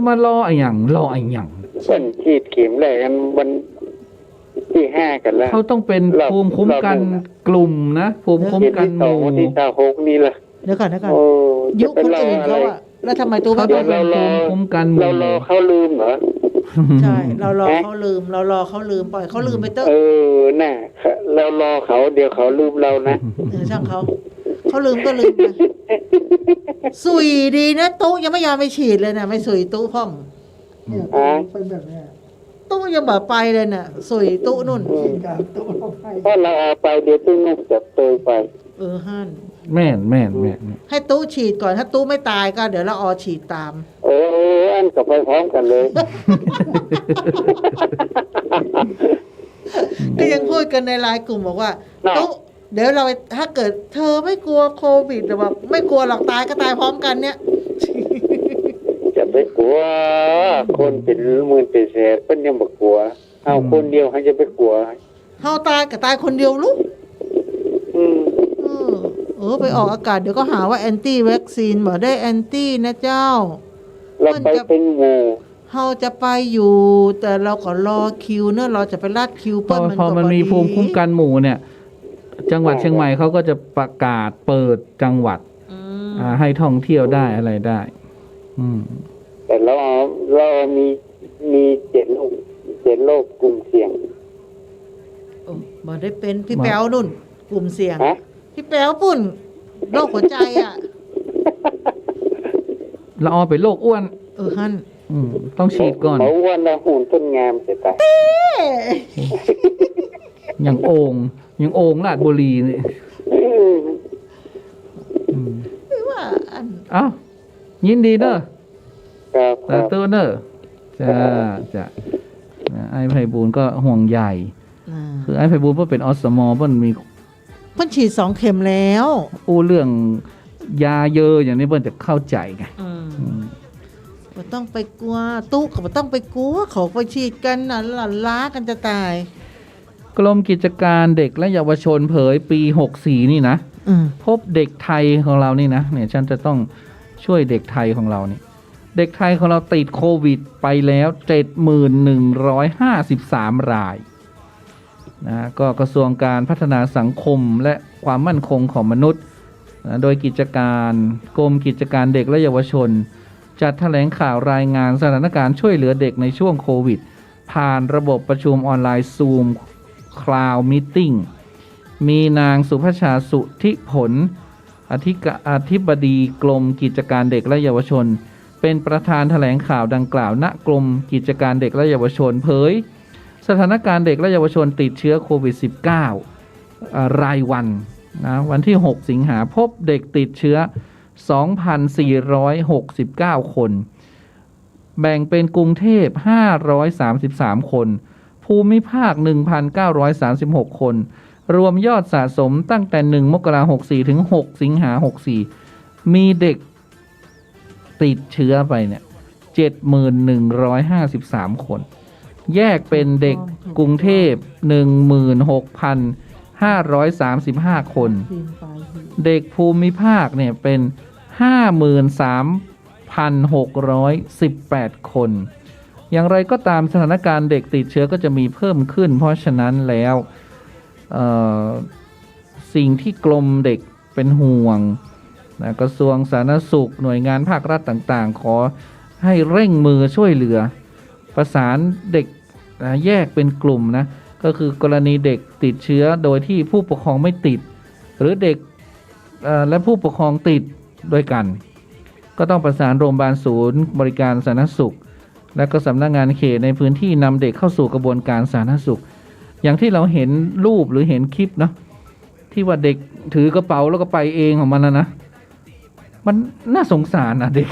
มารอไอ้หยังรอไอ้หยัง เพิ่นฉีดเข็มแรกกันวันที่5กันแล้ว เขาต้องเป็นภูมิคุ้มกันกลุ่มนะภูมิคุ้มกันหมู่ ที่6นี่ล่ะ เดี๋ยวก่อน โอ้ ยุคคนอื่นเขาอะแล้วทำไมตู้ เขา ไม่ ต้ บ อ อง ก เป็นภูมิคุ้มกันหมู่ เรารอเขาลืมเหรอ ใช่เรารอเขาลืมปล่อยเขาลืมไปเตอะ น่ะเรารอเขาเดี๋ยวเขาลืมเรานะ ช่างเขาลืมก็ลืมไปสุยดีนะตู้ยังไม่ยอมไปฉีดเลยนะไม่สุยตู้พ่อง เนี่ยเป็นแบบเนี้ย ตู้ยังแบบไปเลยน่ะสุยตู้นุ่น กินกับตัวเราให้ ถ้าเราเอาไปเดี๋ยวตู้นุ่มจะโตยไป ฮั่น แม่น ให้ตู้ฉีดก่อนถ้าตู้ไม่ตายก็เดี๋ยวเราฉีดตาม อันกับไปพร้อมกันเลย ก็ยังพูดกันในไลน์กลุ่มบอกว่า น่ะ ตู้เดี๋ยวเราถ้าเกิดเธอไม่กลัวโควิดหรือแบบไม่กลัวหรอกตายก็ตายพร้อมกันเนี่ย จะไปกลัว คนเป็นหมื่นเป็นแสนเพิ่นยังบ่กลัว เอาคนเดียวให้จะไปกลัว เฮาตายก็ตายคนเดียวลูก อืม ไปออกอากาศเดี๋ยวก็หาว่าแอนตี้วัคซีนบอกได้แอนตี้นะเจ้า เราไปเป็นหมู่ เฮาจะไปอยู่ แต่เราก็รอคิวเนอะเราจะไปลาดคิว พอมันมีภูมิคุ้มกันหมู่เนี่ย จังหวัดเชียงใหม่เขาก็จะประกาศเปิดจังหวัดให้ท่องเที่ยวได้อะไรได้ แต่เรามี7 โรคกลุ่มเสี่ยง บอกได้เป็นพี่แป๊วนุ่น กลุ่มเสี่ยง ฮะ พี่แป๊วปุ่นโรคหัวใจอ่ะ ละออเป็นโรคอ้วน ฮั่น ต้องฉีดก่อน เขาอ้วนแล้วหุ่นต้นงามเสียตาย อย่างโอ่งลาดบุรีนี่ ไม่ว่าอัน อ้าวยินดีเนอะ ครับ สาธุเนอะจ้ะไอ้ไพบูลย์ก็ห่วงใหญ่ คือไอ้ไพบูลย์เพิ่นเป็นอสมเพิ่นมี เพิ่นฉีด2 เข็มแล้ว อู้เรื่องยาเยอะอย่างนี้เพิ่นจะเข้าใจไง บ่ต้องไปกลัวตู้เขาบ่ต้องไปกลัวเขาไปฉีดกันน่ะล้ากันจะตาย กรมกิจการเด็กและเยาวชนเผยปี64นี่นะพบเด็กไทยของเรานี่นะเนี่ยฉันจะต้องช่วยเด็กไทยของเรานี่เด็กไทยของเราติดโควิดไปแล้ว 71,153 รายนะก็กระทรวงการพัฒนาสังคมและความมั่นคงของมนุษย์นะโดยกิจการกรมกิจการเด็กและเยาวชนจัดแถลงข่าวรายงานสถานการณ์ช่วยเหลือเด็กในช่วงโควิดผ่านระบบประชุมออนไลน์ Zoom Cloud Meeting มีนางสุภชาสุทธิผลอธิบดีกรมกิจการเด็กและเยาวชนเป็นประธานแถลงข่าวดังกล่าวณกรมกิจการเด็กและเยาวชนเผยสถานการณ์เด็กและเยาวชนติดเชื้อโควิด -19 รายวันนะวันที่6สิงหาพบเด็กติดเชื้อ 2,469 คน แบ่งเป็นกรุงเทพ533 คนภูมิภาค 1,936 คนรวมยอดสะสมตั้งแต่1มกราคม64ถึง6สิงหาคม64มีเด็กติดเชื้อไปเนี่ย 71,153 คนแยกเป็นเด็กกรุงเทพ 16,535 คนเด็กภูมิภาคเนี่ยเป็น 1,618 คนอย่างไรก็ตามสถานการณ์เด็กติดเชื้อก็จะมีเพิ่มขึ้นเพราะฉะนั้นแล้วสิ่งที่กรมเด็กเป็นห่วงนะกระทรวงสาธารณสุขหน่วยงานภาครัฐต่างๆขอให้เร่งมือช่วยเหลือประสานเด็กแยกเป็นกลุ่มนะก็คือกรณีเด็กติดเชื้อโดยที่ผู้ปกครองไม่ติดหรือเด็กและผู้ปกครองติดด้วยกันก็ต้องประสานโรงพยาบาลศูนย์บริการสาธารณสุขและก็สำนักงานเขตในพื้นที่นำเด็กเข้าสู่กระบวนการสาธารณสุขอย่างที่เราเห็นรูปหรือเห็นคลิปเนาะที่ว่าเด็กถือกระเป๋าแล้วก็ไปเองของมันนะมันน่าสงสารนะเด็ก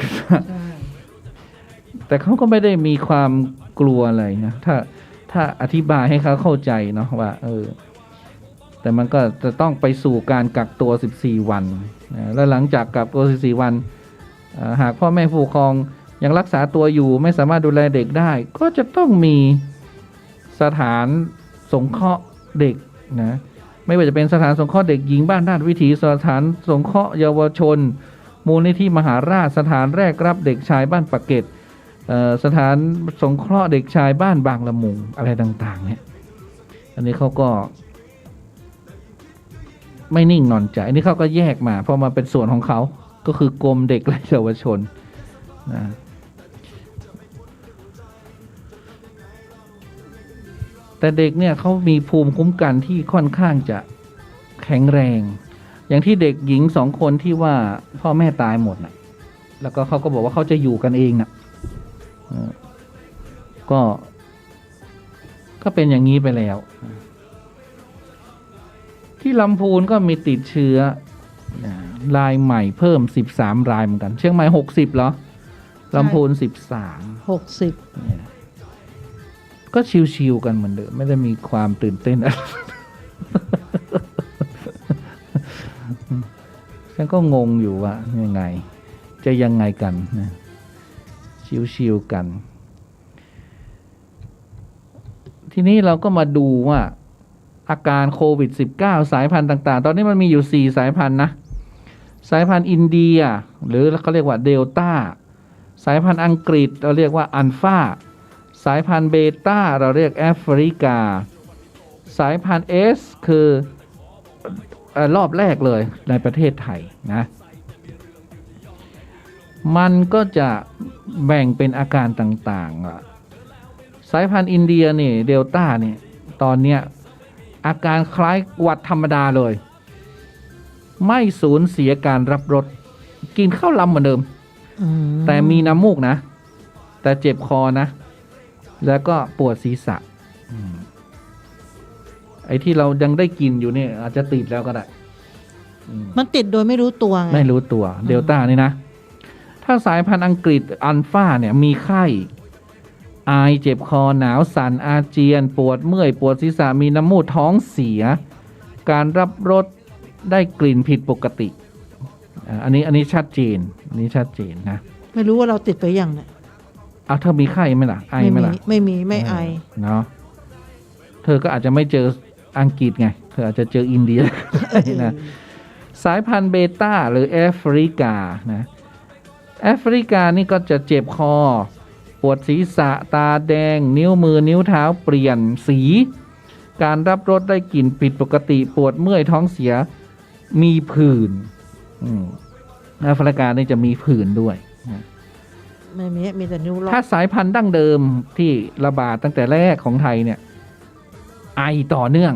แต่เขาก็ไม่ได้มีความกลัวอะไรนะถ้าอธิบายให้เขาเข้าใจเนาะว่าแต่มันก็จะต้องไปสู่การกักตัว14วันแล้วหลังจากกักตัว14วันหากพ่อแม่ผู้ปกครองยังรักษาตัวอยู่ไม่สามารถดูแลเด็กได้ก็จะต้องมีสถานสงเคราะห์เด็กนะไม่ว่าจะเป็นสถานสงเคราะห์เด็กหญิงบ้านราชวิถีสถานสงเคราะห์เยาวชนมูลนิธิมหาราชสถานแรกรับเด็กชายบ้านปากเกร็ดสถานสงเคราะห์เด็กชายบ้านบางละมุงอะไรต่างๆเนี่ยอันนี้เขาก็ไม่นิ่งนอนใจอันนี้เขาก็แยกมาเพราะมาเป็นส่วนของเขาก็คือกรมเด็กและเยาวชนนะแต่เด็กเนี่ยเขามีภูมิคุ้มกันที่ค่อนข้างจะแข็งแรงอย่างที่เด็กหญิง2 คนที่ว่าพ่อแม่ตายหมดนะแล้วก็เขาก็บอกว่าเขาจะอยู่กันเองนะก็เป็นอย่างนี้ไปแล้วที่ลำพูนก็มีติดเชื้อรายใหม่เพิ่ม13 รายเหมือนกันเชียงใหม่60เหรอลำพูน13 ก็ชิวๆกันเหมือนเดิมไม่ได้มีความตื่นเต้นอะไร ฉันก็งงอยู่ว่ายังไงจะยังไงกันนะชิวๆกันทีนี้เราก็มาดูว่าอาการโควิด-19 สายพันธุ์ต่างๆตอนนี้มันมีอยู่4 สายพันธุ์นะสายพันธุ์อินเดียหรือเขาเรียกว่าเดลต้าสายพันธุ์อังกฤษเราเรียกว่าอัลฟาสายพันธุ์เบต้าเราเรียกแอฟริกาสายพันธุ์ S คือรอบแรกเลยในประเทศไทยนะมันก็จะแบ่งเป็นอาการต่างๆสายพันธุ์อินเดียนี่เดลต้านี่ตอนเนี้ยอาการคล้ายหวัดธรรมดาเลยไม่สูญเสียการรับรสกินข้าวลำเหมือนเดิมแต่มีน้ำมูกนะแต่เจ็บคอนะแล้วก็ปวดศีรษะไอ้ที่เรายังได้กินอยู่เนี่ยอาจจะติดแล้วก็ได้มันติดโดยไม่รู้ตัวไงไม่รู้ตัวเดลต้านี่นะถ้าสายพันธุ์อังกฤษอัลฟาเนี่ยมีไข้ไอเจ็บคอหนาวสั่นอาเจียนปวดเมื่อยปวดศีรษะมีน้ำมูกท้องเสียการรับรสได้กลิ่นผิดปกติอันนี้ชัดเจนนะไม่รู้ว่าเราติดไปยังเนี่ยเอาเธอมีไข้ไหมล่ะไอไหมล่ะไม่ไอเนาะเธอก็อาจจะไม่เจออังกฤษไงเธออาจจะเจออินเดียนะสายพันธุ์เบต้าหรือแอฟริกานะแอฟริกานี่ก็จะเจ็บคอปวดศีรษะตาแดงนิ้วมือนิ้วเท้าเปลี่ยนสีการรับรสได้กลิ่นผิดปกติปวดเมื่อยท้องเสียมีผื่นแอฟริกานี่จะมีผื่นด้วยไม่มีแต่นิ้วล็อกถ้าสายพันธุ์ดั้งเดิมที่ระบาดตั้งแต่แรกของไทยเนี่ยไอต่อเนื่อง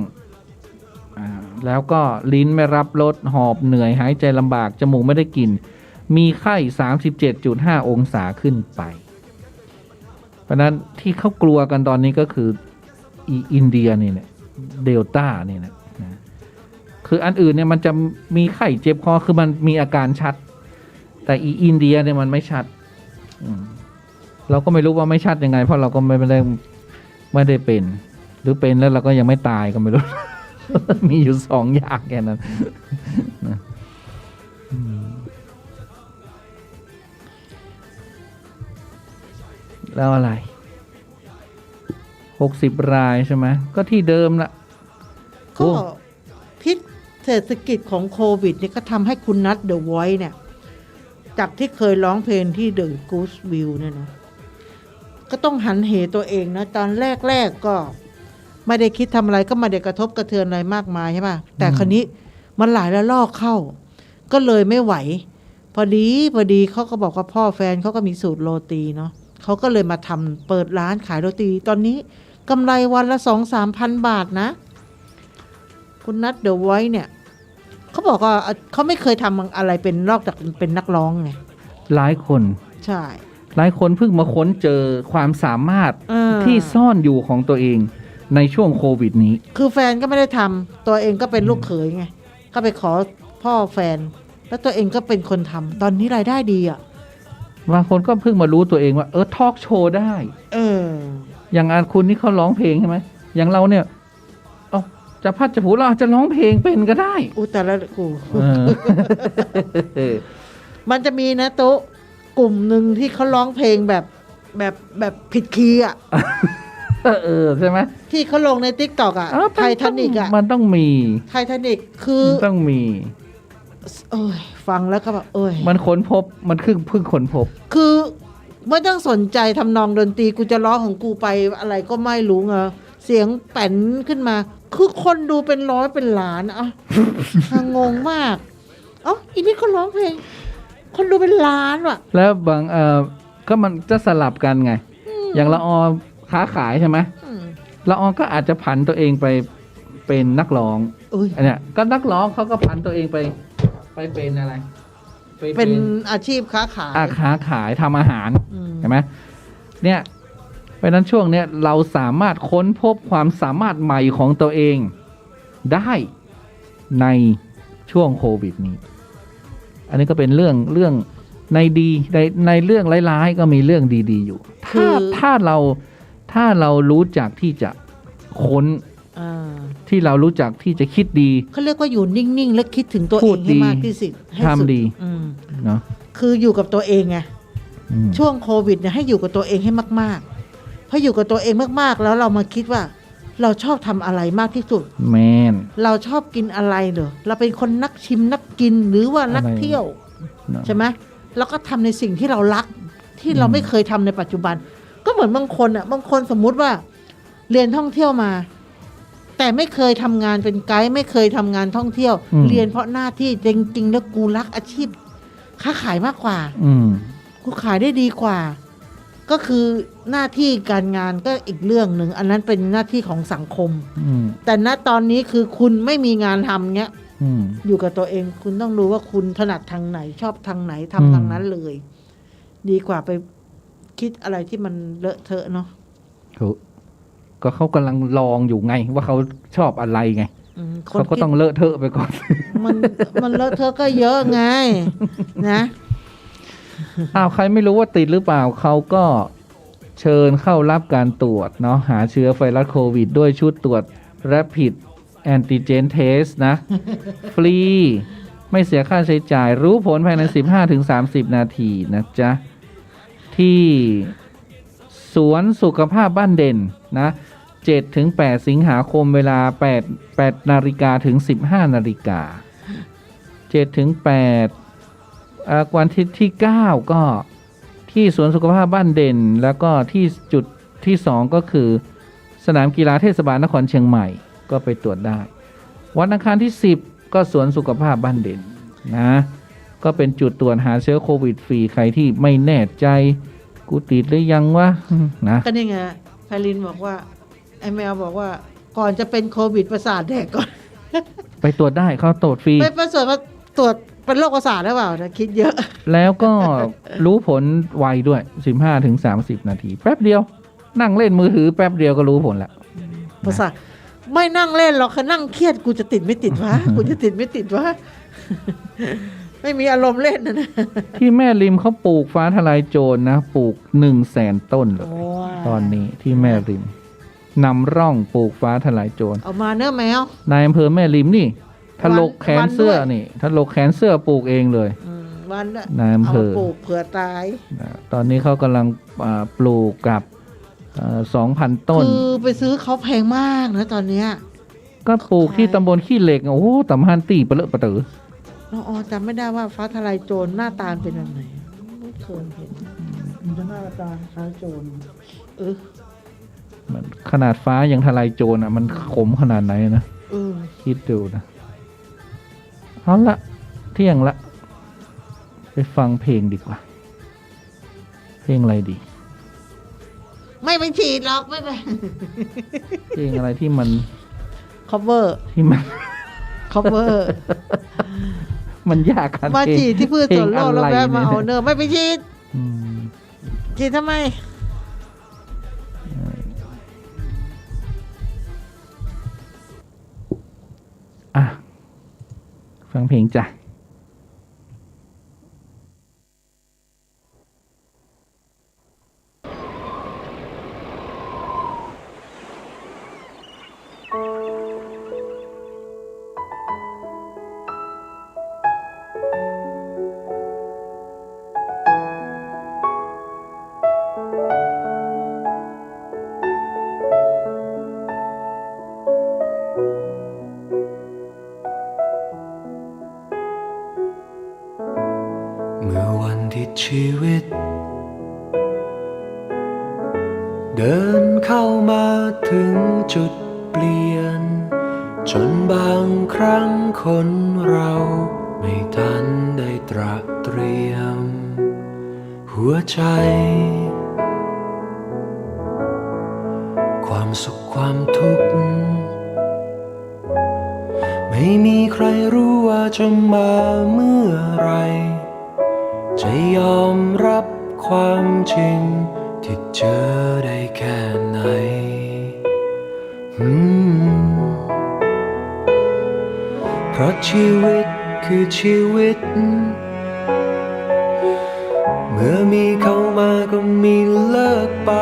แล้วก็ลิ้นไม่รับรสหอบเหนื่อยหายใจลำบากจมูกไม่ได้กลิ่นมีไข้ 37.5 องศาขึ้นไปเพราะนั้นที่เขากลัวกันตอนนี้ก็คืออินเดียนี่แหละเดลต้านี่นะคืออันอื่นเนี่ยมันจะมีไข้เจ็บคอคือมันมีอาการชัดแต่อินเดียเนี่ยมันไม่ชัดเราก็ไม่รู้ว่าไม่ชัดยังไงเพราะเราก็ไม่ได้เป็นหรือเป็นแล้วเราก็ยังไม่ตายก็ไม่รู้ มีอยู่2 อย่างแค่นั้นแล้วอะไร60 รายใช่ไหมก็ที่เดิมละก็พิษเศรษฐกิจของโควิดนี่ก็ทำให้คุณนัทเดอะไวท์เนี่ย จากที่เคยร้องเพลงที่ The Goose View เนี่ยนะก็ต้องหันเหตัวเองนะตอนแรกก็ไม่ได้คิดทำอะไรก็ไม่ได้กระทบกระเทือนอะไรมากมายใช่ป่ะแต่คราวนี้มันหลายระลอกเข้าก็เลยไม่ไหวพอดีเขาก็บอกว่าพ่อแฟนเขาก็มีสูตรโรตีเนาะเขาก็เลยมาทำเปิดร้านขายโรตีตอนนี้กำไรวันละ 2-3 พันบาทนะคุณนัทเดอะไวท์เนี่ยเขาบอกว่าเขาไม่เคยทำอะไรเป็นนอกจากเป็นนักร้องไง หลายคน ใช่ หลายคนเพิ่งมาค้นเจอความสามารถที่ซ่อนอยู่ของตัวเองในช่วงโควิดนี้คือแฟนก็ไม่ได้ทำตัวเองก็เป็นลูกเขยไงก็ไปขอพ่อแฟนแล้วตัวเองก็เป็นคนทำตอนนี้รายได้ดีอ่ะบางคนก็เพิ่งมารู้ตัวเองว่าทอล์กโชว์ได้อย่างอาคุณนี่เขาร้องเพลงใช่ไหมอย่างเราเนี่ยจะพัดจะผูเราจะร้องเพลงเป็นก็ได้แต่ละกูมันจะมีนะโต๊ะกลุ่มหนึ่งที่เขาร้องเพลงแบบผิดคีย์อ่ะใช่ไหมที่เขาลงใน TikTok อ่ะไททานิกอ่ะมันต้องมีไททานิกคือต้องมีฟังแล้วก็แบบมันค้นพบมันเพิ่งค้นพบคือไม่ต้องสนใจทำนองดนตรีกูจะร้องของกูไปอะไรก็ไม่รู้ไงเสียงแป้นขึ้นมาคือคนดูเป็นร้อยเป็นล้านอ่ะ งงมากอีนี่เขาร้องเพลงคนดูเป็นล้านว่ะแล้วบางก็มันจะสลับกันไงอย่างละออค้าขายใช่ไหมละออก็อาจจะผันตัวเองไปเป็นนักร้องอันเนี้ยก็นักร้องเขาก็ผันตัวเองไปเป็นอะไรเป็นอาชีพค้าขายค้าขายทำอาหารเห็นไหมเนี่ยเพราะนั้นช่วงเนี้ยเราสามารถค้นพบความสามารถใหม่ของตัวเองได้ในช่วงโควิดนี้อันนี้ก็เป็นเรื่องในดีในเรื่องร้ายๆก็มีเรื่องดีๆอยู่ถ้าเรารู้จักที่จะค้นที่เรารู้จักที่จะคิดดีเขาเรียกว่าอยู่นิ่งๆและคิดถึงตัวเองให้มากที่สุดทำดีเนาะคืออยู่กับตัวเองไงช่วงโควิดเนี่ยให้อยู่กับตัวเองให้มากๆพออยู่กับตัวเองมากๆแล้วเรามาคิดว่าเราชอบทำอะไรมากที่สุดแมนเราชอบกินอะไรเหรอเราเป็นคนนักชิมนักกินหรือว่านักเที่ยวใช่ไหมเราก็ทำในสิ่งที่เรารักที่เราไม่เคยทำในปัจจุบันก็เหมือนบางคนสมมุติว่าเรียนท่องเที่ยวมาแต่ไม่เคยทำงานเป็นไกด์ไม่เคยทำงานท่องเที่ยวเรียนเพราะหน้าที่จริงๆแล้วกูรักอาชีพค้าขายมากกว่ากูขายได้ดีกว่าก็คือหน้าที่การงานก็อีกเรื่องหนึ่งอันนั้นเป็นหน้าที่ของสังคมแต่ณตอนนี้คือคุณไม่มีงานทำเงี้ยอยู่กับตัวเองคุณต้องรู้ว่าคุณถนัดทางไหนชอบทางไหนทำทางนั้นเลยดีกว่าไปคิดอะไรที่มันเลอะเทอะเนาะก็เขากำลังลองอยู่ไงว่าเขาชอบอะไรไงเขาก็ต้องเลอะเทอะไปก่อนมันเลอะเทอะก็เยอะไงนะใครไม่รู้ว่าติดหรือเปล่าเขาก็เชิญเข้ารับการตรวจเนาะหาเชื้อไวรัสโควิดด้วยชุดตรวจ Rapid Antigen Test นะ ฟรีไม่เสียค่าใช้จ่ายรู้ผลภายใน 15-30 นาทีนะจ๊ะที่สวนสุขภาพบ้านเด่นนะ 7-8 สิงหาคมเวลา8 นาฬิกาถึง 15 นาฬิกา 7-8วันที่ 9 ก็ที่สวนสุขภาพบ้านเด่นแล้วก็ที่จุดที่ 2 ก็คือสนามกีฬาเทศบาลนครเชียงใหม่ก็ไปตรวจได้วันอังคารที่ 10 ก็สวนสุขภาพบ้านเด่นนะก็เป็นจุดตรวจหาเชื้อโควิดฟรีใครที่ไม่แน่ใจกูติดหรือยังวะนะก็นี่ไงไพลินบอกว่าไอแมวบอกว่าก่อนจะเป็นโควิดประสาทแดกก่อนไปตรวจได้เขาตรวจฟรีไปประสาทมาตรวจเป็นโรคประสาทหรือเปล่านะคิดเยอะแล้วก็รู้ผลไวด้วย 15-30 นาทีแป๊บเดียวนั่งเล่นมือถือแป๊บเดียวก็รู้ผลแล้วประสาทไม่นั่งเล่นหรอกคือนั่งเครียดกูจะติดไม่ติดวะกูจะติดไม่ติดวะไม่มีอารมณ์เล่นนะที่แม่ริมเขาปลูกฟ้าทลายโจรนะปลูก 100,000 ต้นเลยตอนนี้ที่แม่ริมนำร่องปลูกฟ้าทลายโจรเอามาเนื้อแมวนายอำเภอแม่ริมนี่ถลกแขนเสื้อนี่ถลกแขนเสื้อปลูกเองเลยวันนายอำเภอปลูกเผื่อตายตอนนี้เขากำลังปลูกกับ 2,000 ต้นคือไปซื้อเขาแพงมากนะตอนนี้ก็ปลูกที่ตำบลขี้เหล็กโอ้โหตำฮันตีเปลือกปะเต๋อ น้องออจำไม่ได้ว่าฟ้าทลายโจรหน้าตาเป็นแบบไหนไม่เคยเห็น มันจะหน้าตาคล้ายโจร เออ มันขนาดฟ้ายังทลายโจรอ่ะ มันขมขนาดไหนนะ เออ คิดดูนะเอาละเที่ยงละ ไปฟังเพลงดีกว่า เพลงอะไรดี ไม่ไปฉีดหรอกไม่ไป เพลงอะไรที่มัน cover ที่มัน cover มันยากกัน มาฉีดที่พืชสวนโลกแล้วแวะมาเอา เน เนอไม่ไปฉีด อืม ฉีดทำไม อ่ะ ฟังเพลงจ้ะ เมื่อวันที่ชีวิต เดินเข้ามาถึงจุดเปลี่ยน จนบางครั้งคนเราไม่ทันได้ตระเตรียม หัวใจ ความสุขความทุกข์ ไม่มีใครรู้ว่าจะมาเมื่อไร จะยอมรับความจริงที่เจอได้แค่ไหน เพราะชีวิตคือชีวิต เมื่อมีเข้ามาก็มีเลิกไป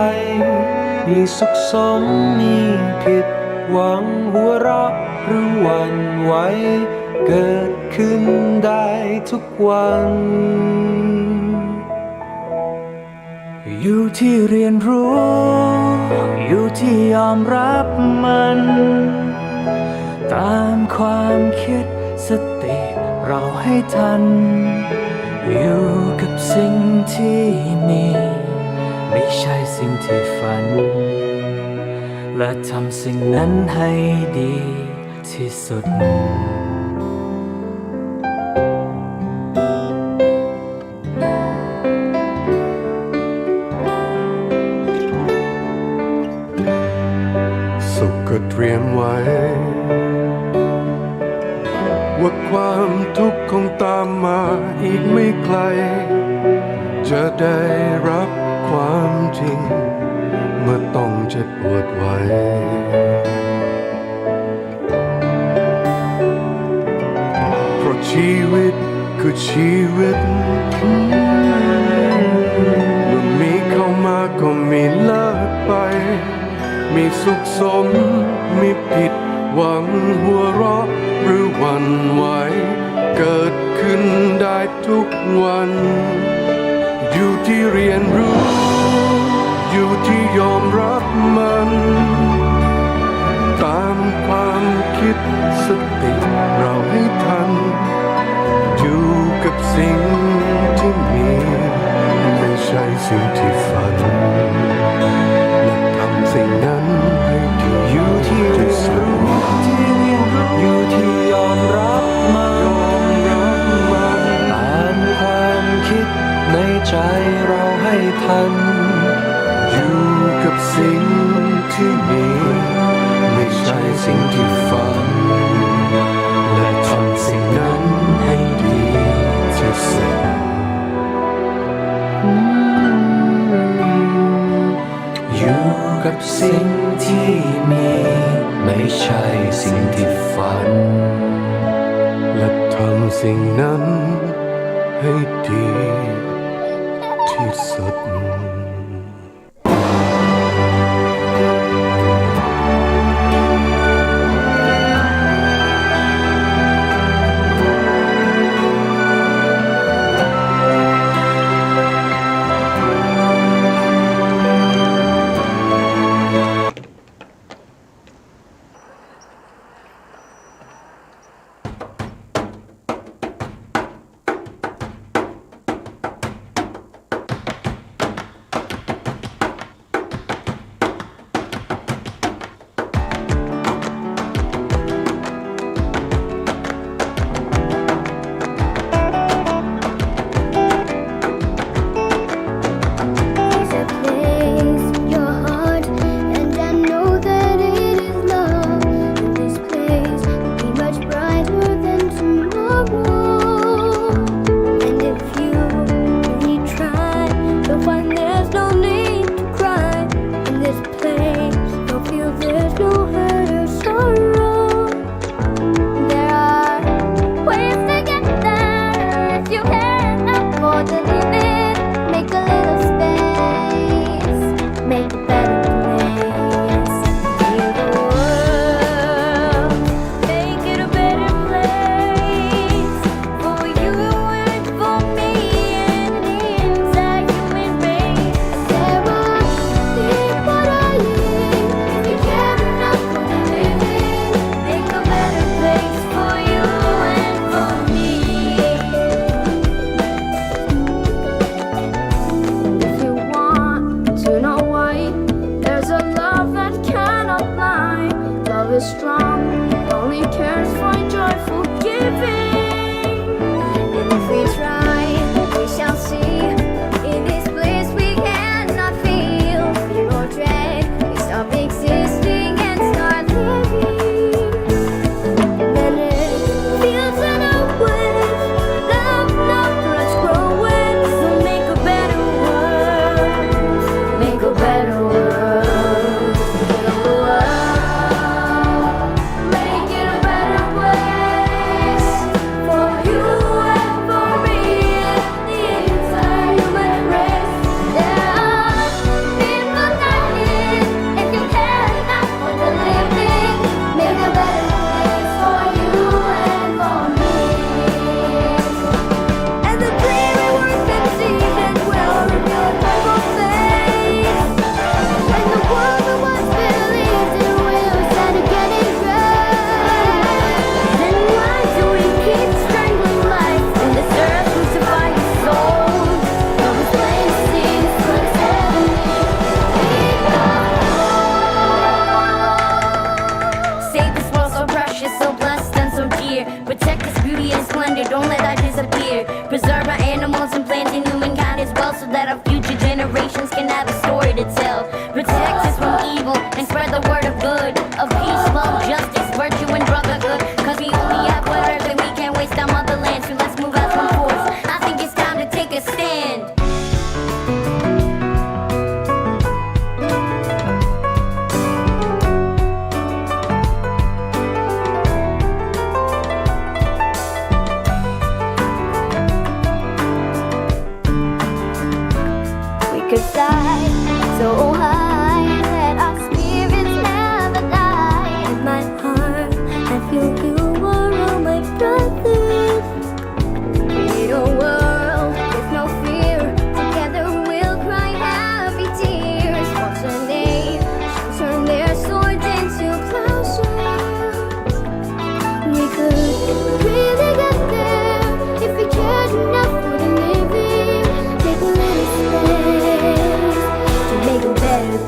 มีสุขสมมีผิดหวังหัวเราะหรือหวั่นไหวเกิดขึ้นได้ทุกวัน อยู่ที่เรียนรู้ อยู่ที่ยอมรับมัน ตามความคิดสติเราให้ทัน อยู่กับสิ่งที่มี ไม่ใช่สิ่งที่ฝัน และทำสิ่งนั้นให้ดีที่สุด สุขก็เตรียมไว้ ว่าความทุกข์คงตามมาอีกไม่ไกล จะได้รับความจริง เมื่อต้องเจ็บปวดไว้ เพราะชีวิตคือชีวิต เมื่อมีเข้ามาก็มีเลิกไป มีสุขสมมีผิดหวังหัวเราะหรือหวั่นไหวเกิดขึ้นได้ทุกวัน อยู่ที่เรียนรู้ อยู่ที่ยอมรับมัน ตามความคิดสติเราให้ทัน อยู่กับสิ่งที่มีไม่ใช่สิ่งที่ฝัน สิ่งนั้นให้ดีอยู่ที่เรียนรู้อยู่ที่ยอมรับมันตามความคิดในใจเราให้ทัน อยู่กับสิ่งที่มีไม่ใช่สิ่งที่ฝัน และทำสิ่งนั้นให้ดีที่สุด อยู่กับสิ่งที่มีไม่ใช่สิ่งที่ฝัน และทำสิ่งนั้นให้ดีที่สุด so high that our spirits never die. In my heart, I feel you are all my brothers. Create a world with no fear. Together we'll cry happy tears. Watch the nations turn their swords into plowshares. We could really get there if we cared enough for the living. Take a little space to make a better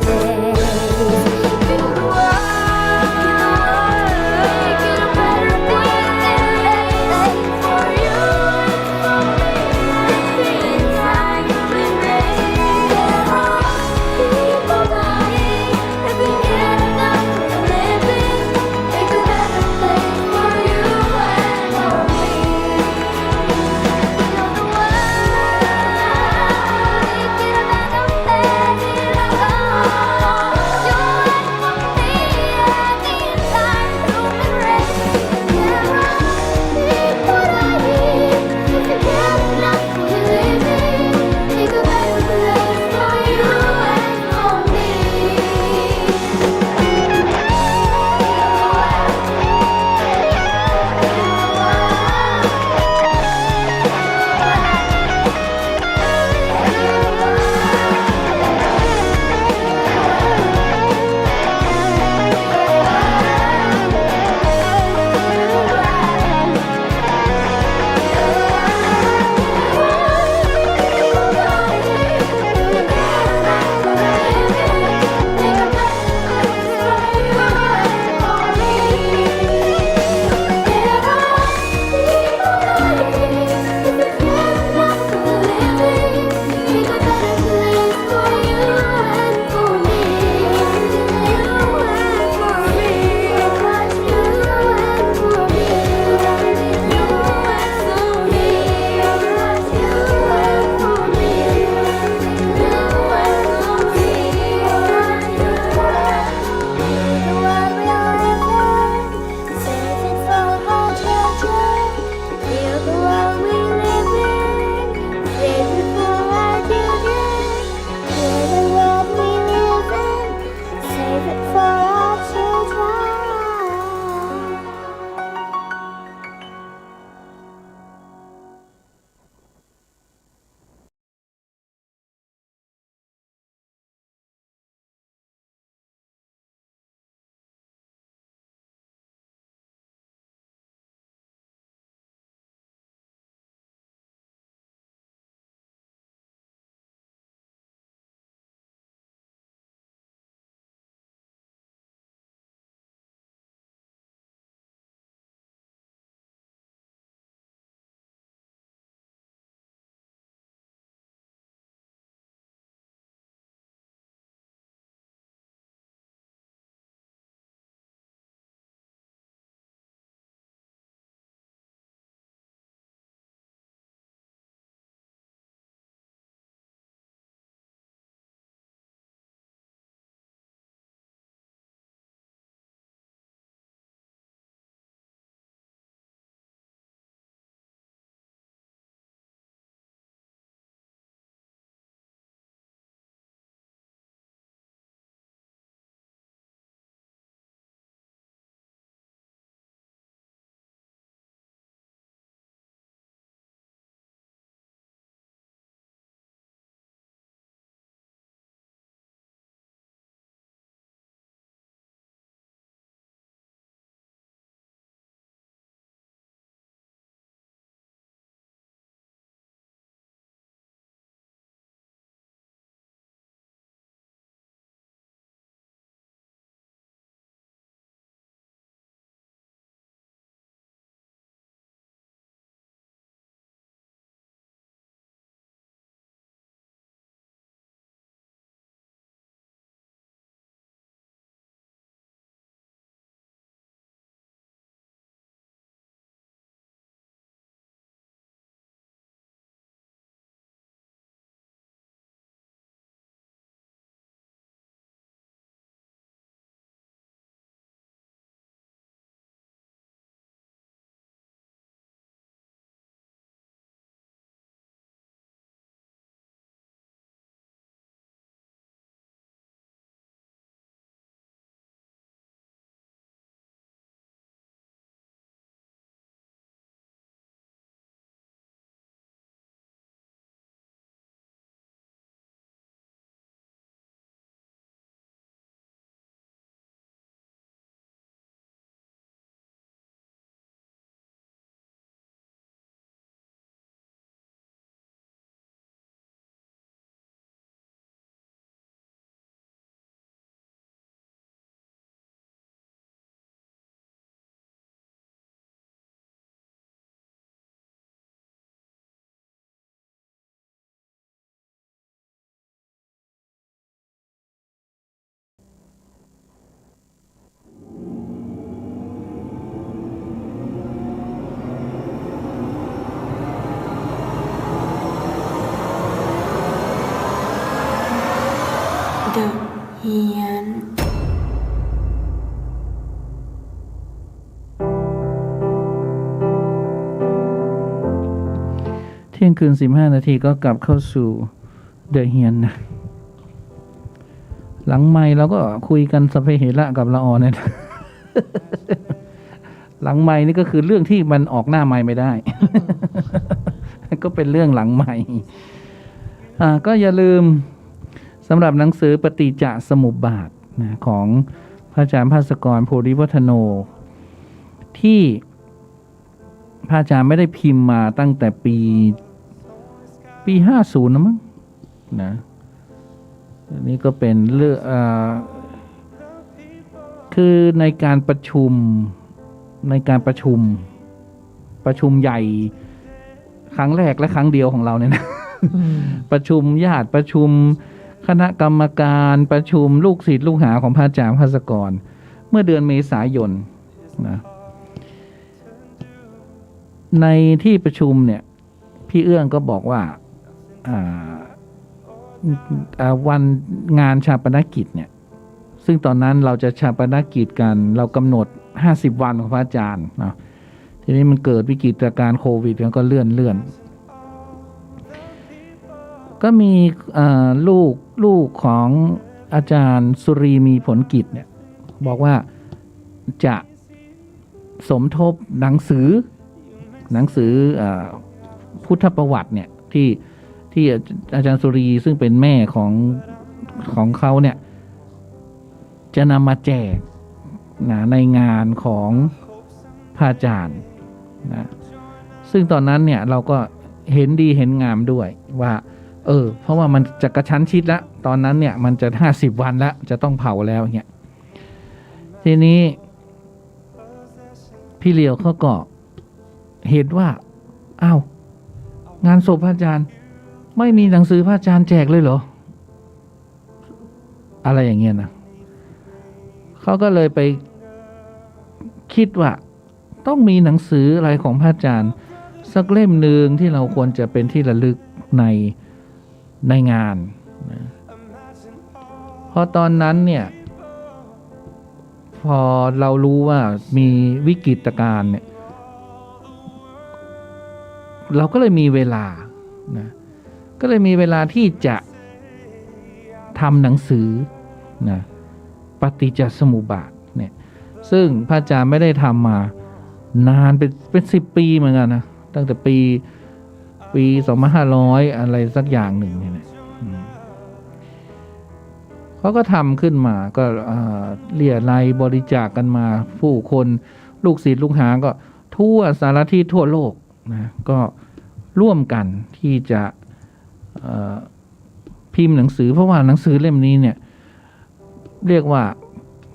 The Hiền. เที่ยงคืน15 นาทีก็กลับเข้าสู่เดอะเฮียนนะหลังไมค์เราก็คุยกันสเปเหระกับละออเนี่ย หลังไมค์นี่ก็คือเรื่องที่มันออกหน้าไมค์ไม่ได้ ก็เป็นเรื่องหลังไมค์ก็อย่าลืมสำหรับหนังสือปฏิจจสมุปบาทนะของพระอาจารย์ภาสกร โพธิวัฒโน ที่พระอาจารย์ไม่ได้พิมพ์มาตั้งแต่ปี50นะมั้งนะอันนี้ก็เป็นเรื่องคือในการประชุมใหญ่ครั้งแรกและครั้งเดียวของเราเนี่ยนะ ประชุมญาติประชุมคณะกรรมการประชุมลูกศิษย์ลูกหาของพระอาจารย์ภาสกรเมื่อเดือนเมษายนนะในที่ประชุมเนี่ยพี่เอื้องก็บอกว่าวันงานชาปนกิจเนี่ยซึ่งตอนนั้นเราจะชาปนกิจกันเรากำหนด50 วันของพระอาจารย์เนาะทีนี้มันเกิดวิกฤตการณ์โควิดแล้วก็เลื่อนก็มีลูกของอาจารย์สุรีมีผลกิจเนี่ยบอกว่าจะสมทบหนังสือพุทธประวัติเนี่ยที่อาจารย์สุรีซึ่งเป็นแม่ของเขาเนี่ยจะนำมาแจกนะในงานของพระอาจารย์นะซึ่งตอนนั้นเนี่ยเราก็เห็นดีเห็นงามด้วยว่าเพราะว่ามันจะกระชั้นชิดแล้วตอนนั้นเนี่ยมันจะ50 วันแล้วจะต้องเผาแล้วอย่างเงี้ยทีนี้พี่เลียวเขาก็เห็นว่าอ้าวงานศพพระอาจารย์ไม่มีหนังสือพระอาจารย์แจกเลยเหรออะไรอย่างเงี้ยนะเขาก็เลยไปคิดว่าต้องมีหนังสืออะไรของพระอาจารย์สักเล่มหนึ่งที่เราควรจะเป็นที่ระลึกในงานนะพอตอนนั้นเนี่ยพอเรารู้ว่ามีวิกฤตการณ์เนี่ยเราก็เลยมีเวลานะก็เลยมีเวลาที่จะทำหนังสือนะปฏิจจสมุปบาทเนี่ยซึ่งพระอาจารย์ไม่ได้ทำมานานเป็น10 ปีเหมือนกันนะตั้งแต่ปี2500อะไรสักอย่างหนึ่งเนี่ยเขาก็ทำขึ้นมาก็เรียรายบริจาคกันมาผู้คนลูกศิษย์ลูกหาก็ทั่วสารทิศทั่วโลกนะก็ร่วมกันที่จะพิมพ์หนังสือเพราะว่าหนังสือเล่มนี้เนี่ยเรียกว่า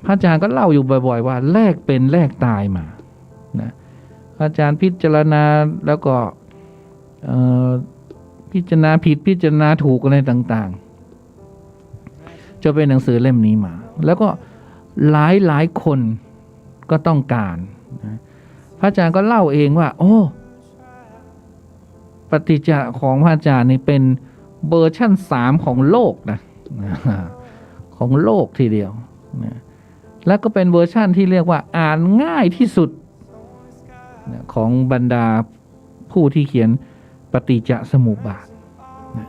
พระอาจารย์ก็เล่าอยู่บ่อยๆว่าแลกเป็นแลกตายมานะพระอาจารย์พิจารณาแล้วก็พิจารณาผิดพิจารณาถูกอะไรต่างๆจะเป็นหนังสือเล่มนี้มาแล้วก็หลายคนก็ต้องการนะพระอาจารย์ก็เล่าเองว่าโอ้ปฏิจจของพระอาจารย์นี่เป็นเวอร์ชั่น3ของโลกนะของโลกทีเดียวนะแล้วก็เป็นเวอร์ชั่นที่เรียกว่าอ่านง่ายที่สุดนะของบรรดาผู้ที่เขียนปฏิจจสมุปบาทนะ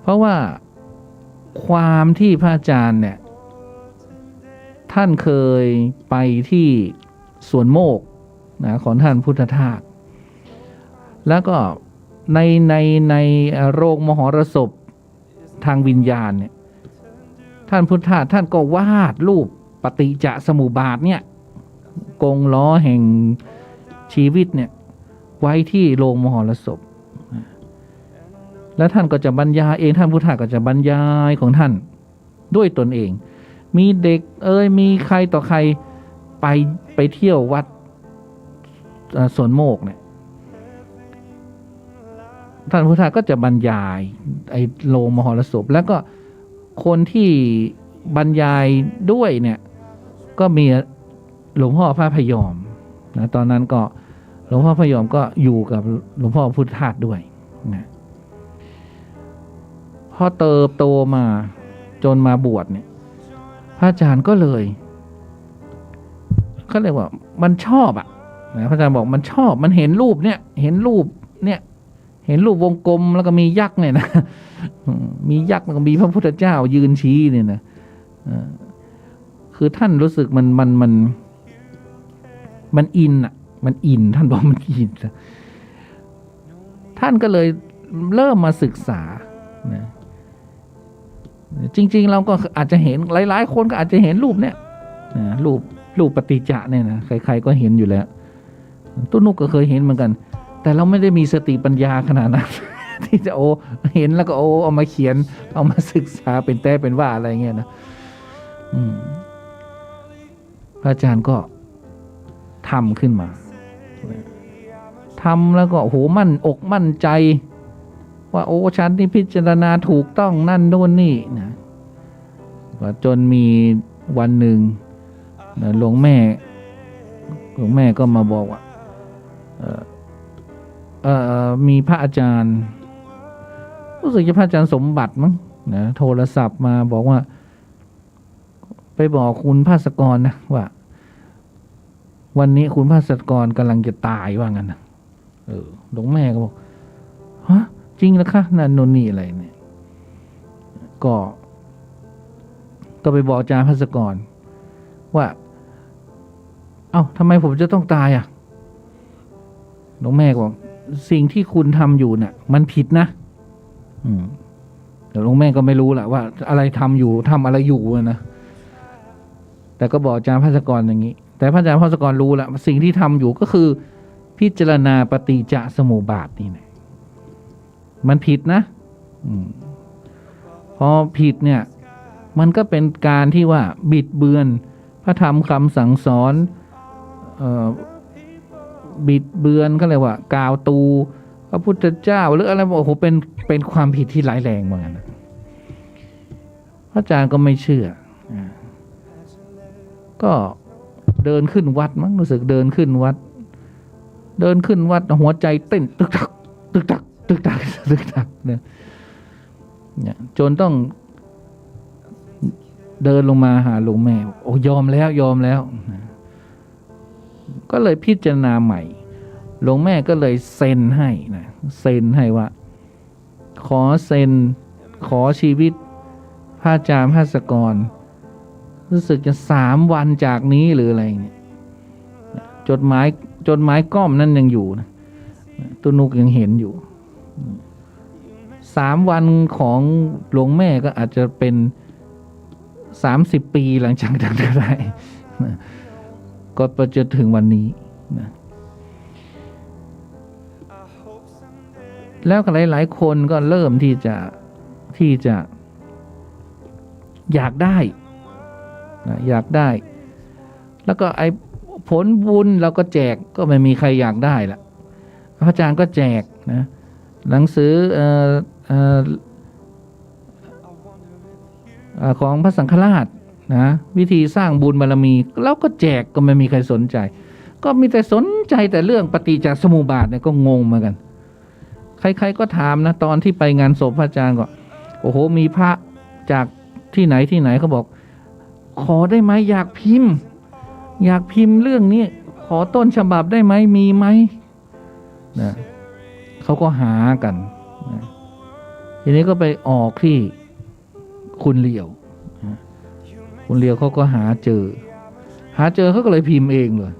เพราะว่าความที่พระอาจารย์เนี่ยท่านเคยไปที่สวนโมกนะของท่านพุทธทาสแล้วก็ในโรงมหรสพทางวิญญาณเนี่ยท่านพุทธทาสท่านก็วาดรูปปฏิจจสมุปบาทเนี่ยกงล้อแห่งชีวิตเนี่ยไว้ที่โรงมหรสพแล้วท่านก็จะบรรยายเองท่านพุทธทาสก็จะบรรยายของท่านด้วยตนเองมีเด็กมีใครต่อใครไปเที่ยววัดสวนโมกเนี่ยท่านพุทธทาสก็จะบรรยายไอ้โรงมหรสพแล้วก็คนที่บรรยายด้วยเนี่ยก็มีหลวงพ่อพระพยอมนะตอนนั้นก็หลวงพ่อพยอมก็อยู่กับหลวงพ่อพุทธทาสด้วยนะพ พอเติบโตมาจนมาบวชเนี่ยพระอาจารย์ก็เลยเขาเรียกว่ามันชอบอ่ะนะพระอาจารย์บอกมันชอบมันเห็นรูปเนี่ยเห็นรูปวงกลมแล้วก็มียักษ์เนี่ยนะมียักษ์แล้วก็มีพระพุทธเจ้ายืนชี้เนี่ยนะคือท่านรู้สึกมันอินอ่ะมันอินท่านบอกมันอินท่านก็เลยเริ่มมาศึกษานะจริงๆเราก็อาจจะเห็นหลายๆคนก็อาจจะเห็นรูปเนี่ยรูปปฏิจจะเนี่ยนะใครๆก็เห็นอยู่แล้วตุ้นุกก็เคยเห็นเหมือนกันแต่เราไม่ได้มีสติปัญญาขนาดนั้น ที่จะเห็นแล้วก็เอามาเขียนเอามาศึกษาเป็นแต่เป็นว่าอะไรเงี้ยนะพระอาจารย์ก็ทำขึ้นมาทำแล้วก็มั่นอกมั่นใจว่าฉันที่พิจารณาถูกต้องนั่นโน่นนี่นะจนมีวันหนึ่งหลวงแม่ก็มาบอกว่ามีพระอาจารย์รู้สึกจะพระอาจารย์สมบัติมั้งนะโทรศัพท์มาบอกว่าไปบอกคุณภาสกรนะว่าวันนี้คุณภาสกรกำลังจะตายว่างั้นนะหลวงแม่ก็บอกฮะจริงแล้วคะนั่นโน่นนี่อะไรเนี่ยก็ไปบอกอาจารย์ภาสกรว่าทำไมผมจะต้องตายอ่ะหลวงแม่บอกสิ่งที่คุณทำอยู่น่ะมันผิดนะแต่หลวงแม่ก็ไม่รู้แหละว่าอะไรทำอะไรอยู่นะแต่ก็บอกอาจารย์ภาสกรอย่างนี้แต่พระอาจารย์ภาสกรรู้แหละสิ่งที่ทำอยู่ก็คือพิจารณาปฏิจจสมุปบาทนี่นะมันผิดนะพอผิดเนี่ยมันก็เป็นการที่ว่าบิดเบือนพระธรรมคำสั่งสอนบิดเบือนก็เรียกว่ากล่าวตูพระพุทธเจ้าหรืออะไรเป็นความผิดที่ร้ายแรงเหมือนกันนะพระอาจารย์ก็ไม่เชื่อก็เดินขึ้นวัดมั้งรู้สึกเดินขึ้นวัดหัวใจเต้นตึกตักตึกตักตึกตักตึกตักเนี่ยจนต้องเดินลงมาหาหลวงแม่ยอมแล้วก็เลยพิจารณาใหม่หลวงแม่ก็เลยเซ็นให้นะเซ็นให้ว่าขอชีวิตพระอาจารย์ภาสกรรู้สึกจะ3 วันจากนี้หรืออะไรเนี่ยจดหมายก้อมนั่นยังอยู่นะตุนุกยังเห็นอยู่3 วันของหลวงแม่ก็อาจจะเป็น30 ปีหลังจากนั้นก็ได้ก็จะถึงวันนี้นะแล้วหลายๆคนก็เริ่มที่จะอยากได้นะอยากได้แล้วก็ผลบุญเราก็แจกก็ไม่มีใครอยากได้ละพระอาจารย์ก็แจกนะหนังสือของพระสังฆราชนะวิธีสร้างบุญบารมีแล้วก็แจกก็ไม่มีใครสนใจก็มีแต่สนใจแต่เรื่องปฏิจจสมุปบาทเนี่ยก็งงเหมือนกันใครๆก็ถามนะตอนที่ไปงานศพพระอาจารย์ก็มีพระจากที่ไหนเขาบอกขอได้ไหมอยากพิมพ์เรื่องนี้ขอต้นฉบับได้ไหมมีไหมนะเขาก็หากันนะทีนี้ก็ไปออกที่คุณเหลียวคุณเหลียวเขาก็หาเจอเขาก็เลยพิมพ์เองเลย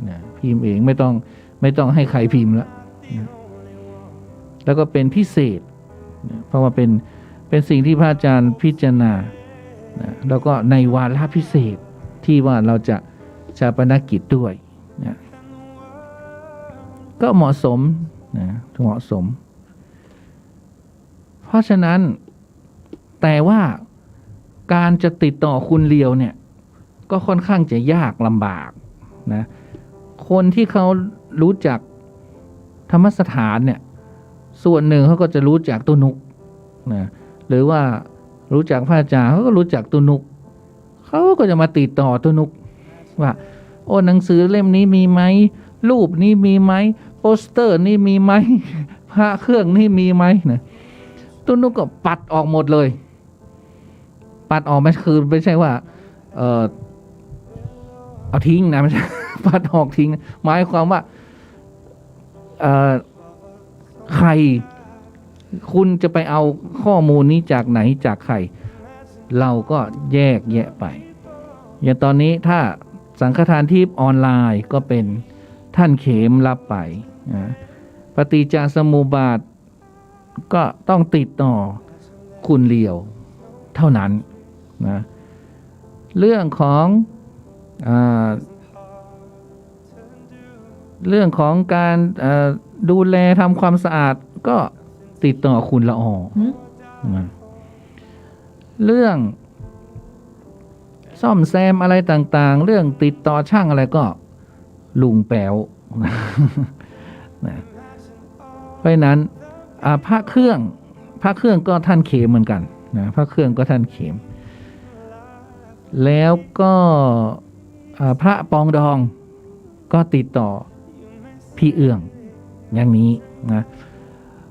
นะพิมพ์เองไม่ต้องให้ใครพิมพ์แล้วนะแล้วก็เป็นพิเศษนะเพราะว่าเป็นสิ่งที่พระอาจารย์พิจารณานะแล้วก็ในวาระพิเศษที่ว่าเราจะฌาปนกิจด้วยนะก็เหมาะสมนะเหมาะสมเพราะฉะนั้นแต่ว่าการจะติดต่อคุณเลียวเนี่ยก็ค่อนข้างจะยากลำบากนะคนที่เขารู้จักธรรมสถานเนี่ยส่วนหนึ่งเขาก็จะรู้จักตุนุกนะหรือว่ารู้จักพระอาจารย์เขาก็รู้จักตุนุกเขาก็จะมาติดต่อตุนุกว่าหนังสือเล่มนี้มีไหมรูปนี้มีไหมโปสเตอร์นี่มีไหมพระเครื่องนี่มีไหมนะ ตุ้นุกก็ปัดออกหมดเลย ปัดออกไม่คือไม่ใช่ว่าเอาทิ้งนะไม่ใช่ ปัดออกทิ้งหมายความว่าใครคุณจะไปเอาข้อมูลนี้จากไหนจากใครเราก็แยกแยะไปอย่างตอนนี้ถ้าสังฆทานทิพย์ออนไลน์ก็เป็นท่านเขมรับไปปฏิจจสมุปบาทก็ต้องติดต่อคุณเลียวเท่านั้นนะเรื่องของการดูแลทำความสะอาดก็ติดต่อคุณละออนะเรื่องซ่อมแซมอะไรต่างๆเรื่องติดต่อช่างอะไรก็ลุงแป๋วนะเพราะนั้นพระเครื่องก็ท่านเขมเหมือนกันนะพระเครื่องก็ท่านเขมแล้วก็พระปองดองก็ติดต่อพี่เอื้องอย่างนี้นะ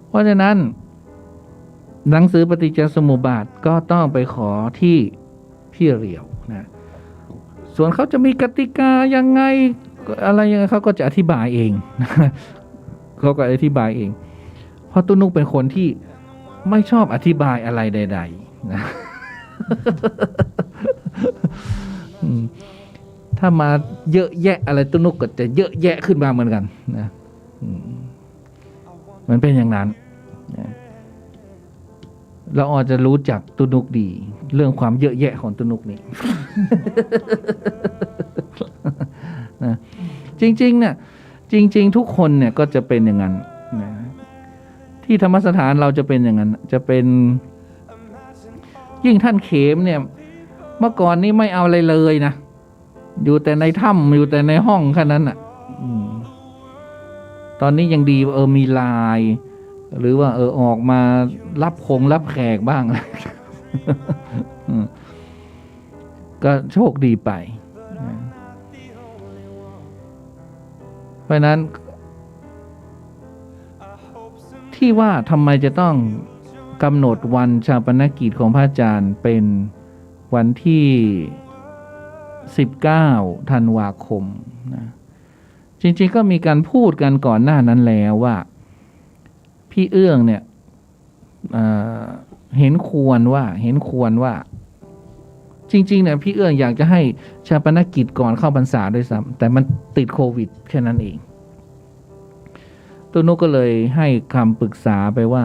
เพราะฉะนั้นหนังสือปฏิจจสมุปบาทก็ต้องไปขอที่พี่เรียวนะส่วนเขาจะมีกติกายังไงอะไรยังไงเขาก็จะอธิบายเองนะเขาก็อธิบายเองเพราะตุ้นุกเป็นคนที่ไม่ชอบอธิบายอะไรใดๆนะถ้ามาเยอะแยะอะไรตุ้นุกก็จะเยอะแยะขึ้นมาเหมือนกันนะมันเป็นอย่างนั้นเราอาจจะรู้จักตุ้นุกดีเรื่องความเยอะแยะของตุ้นุกนี่ นะจริงๆเนี่ยจริงๆทุกคนเนี่ยก็จะเป็นอย่างนั้นนะที่ธรรมสถานเราจะเป็นอย่างนั้นจะเป็นยิ่งท่านเขมเนี่ยเมื่อก่อนนี้ไม่เอาอะไรเลยนะอยู่แต่ในถ้ำอยู่แต่ในห้องแค่นั้นอ่ะตอนนี้ยังดีมีไลน์หรือว่าออกมารับแขกบ้าง ก็โชคดีไปเพราะนั้นที่ว่าทำไมจะต้องกำหนดวันชาปนกิจของพระอาจารย์เป็นวันที่19ธันวาคมนะจริงๆก็มีการพูดกันก่อนหน้านั้นแล้วว่าพี่เอื้องเนี่ยเห็นควรว่าจริงๆเนี่ยพี่เอื้องอยากจะให้ชาปนกิจก่อนเข้าพรรษาด้วยซ้ำแต่มันติดโควิดแค่นั้นเองตัวนุกก็เลยให้คำปรึกษาไปว่า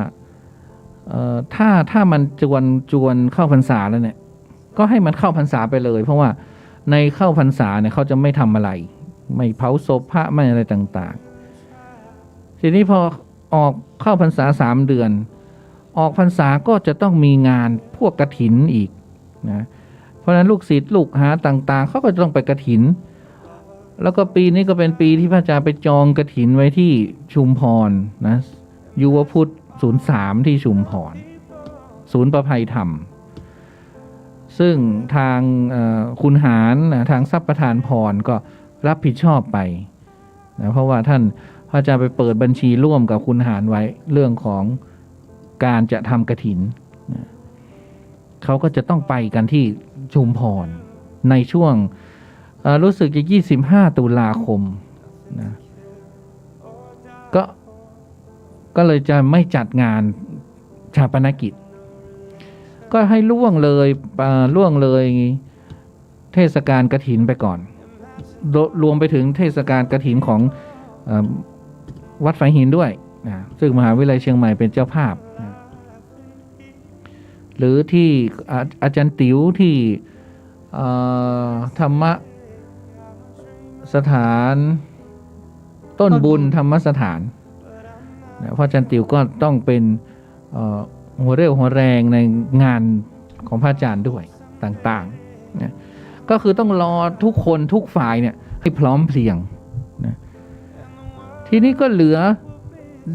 ถ้ามันจวนเข้าพรรษาแล้วเนี่ยก็ให้มันเข้าพรรษาไปเลยเพราะว่าในเข้าพรรษาเนี่ยเขาจะไม่ทำอะไรไม่เผาศพพระไม่อะไรต่างๆทีนี้พอออกเข้าพรรษา3 เดือนออกพรรษาก็จะต้องมีงานพวกกฐินอีกนะเพราะฉะนั้นลูกศิษย์ลูกหาต่างๆเขาก็จะต้องไปกฐินแล้วก็ปีนี้ก็เป็นปีที่พระอาจารย์ไปจองกฐินไว้ที่ชุมพรนะยุวพุทธ03ที่ชุมพรศูนย์ประภัยธรรมซึ่งทางคุณหารทางทรัพย์ประทานพรก็รับผิดชอบไปนะเพราะว่าท่านพระอาจารย์ไปเปิดบัญชีร่วมกับคุณหารไว้เรื่องของการจะทำกฐินนะเขาก็จะต้องไปกันที่ชุมพรในช่วงรู้สึกจะ25ตุลาคมนะก็เลยจะไม่จัดงานชาปนกิจก็ให้ล่วงเลยเทศกาลกฐินไปก่อนรวมไปถึงเทศกาลกฐินของวัดฝายหินด้วยนะซึ่งมหาวิทยาลัยเชียงใหม่เป็นเจ้าภาพนะหรือที่อาจารย์ติ๋วที่ธรรมสถานต้นบุญธรรมสถานนะเพราะอาจารย์ติ๋วก็ต้องเป็นหัวเรี่ยวหัวแรงในงานของพระอาจารย์ด้วยต่างๆนะก็คือต้องรอทุกคนทุกฝ่ายเนี่ยให้พร้อมเพรียงนะทีนี้ก็เหลือ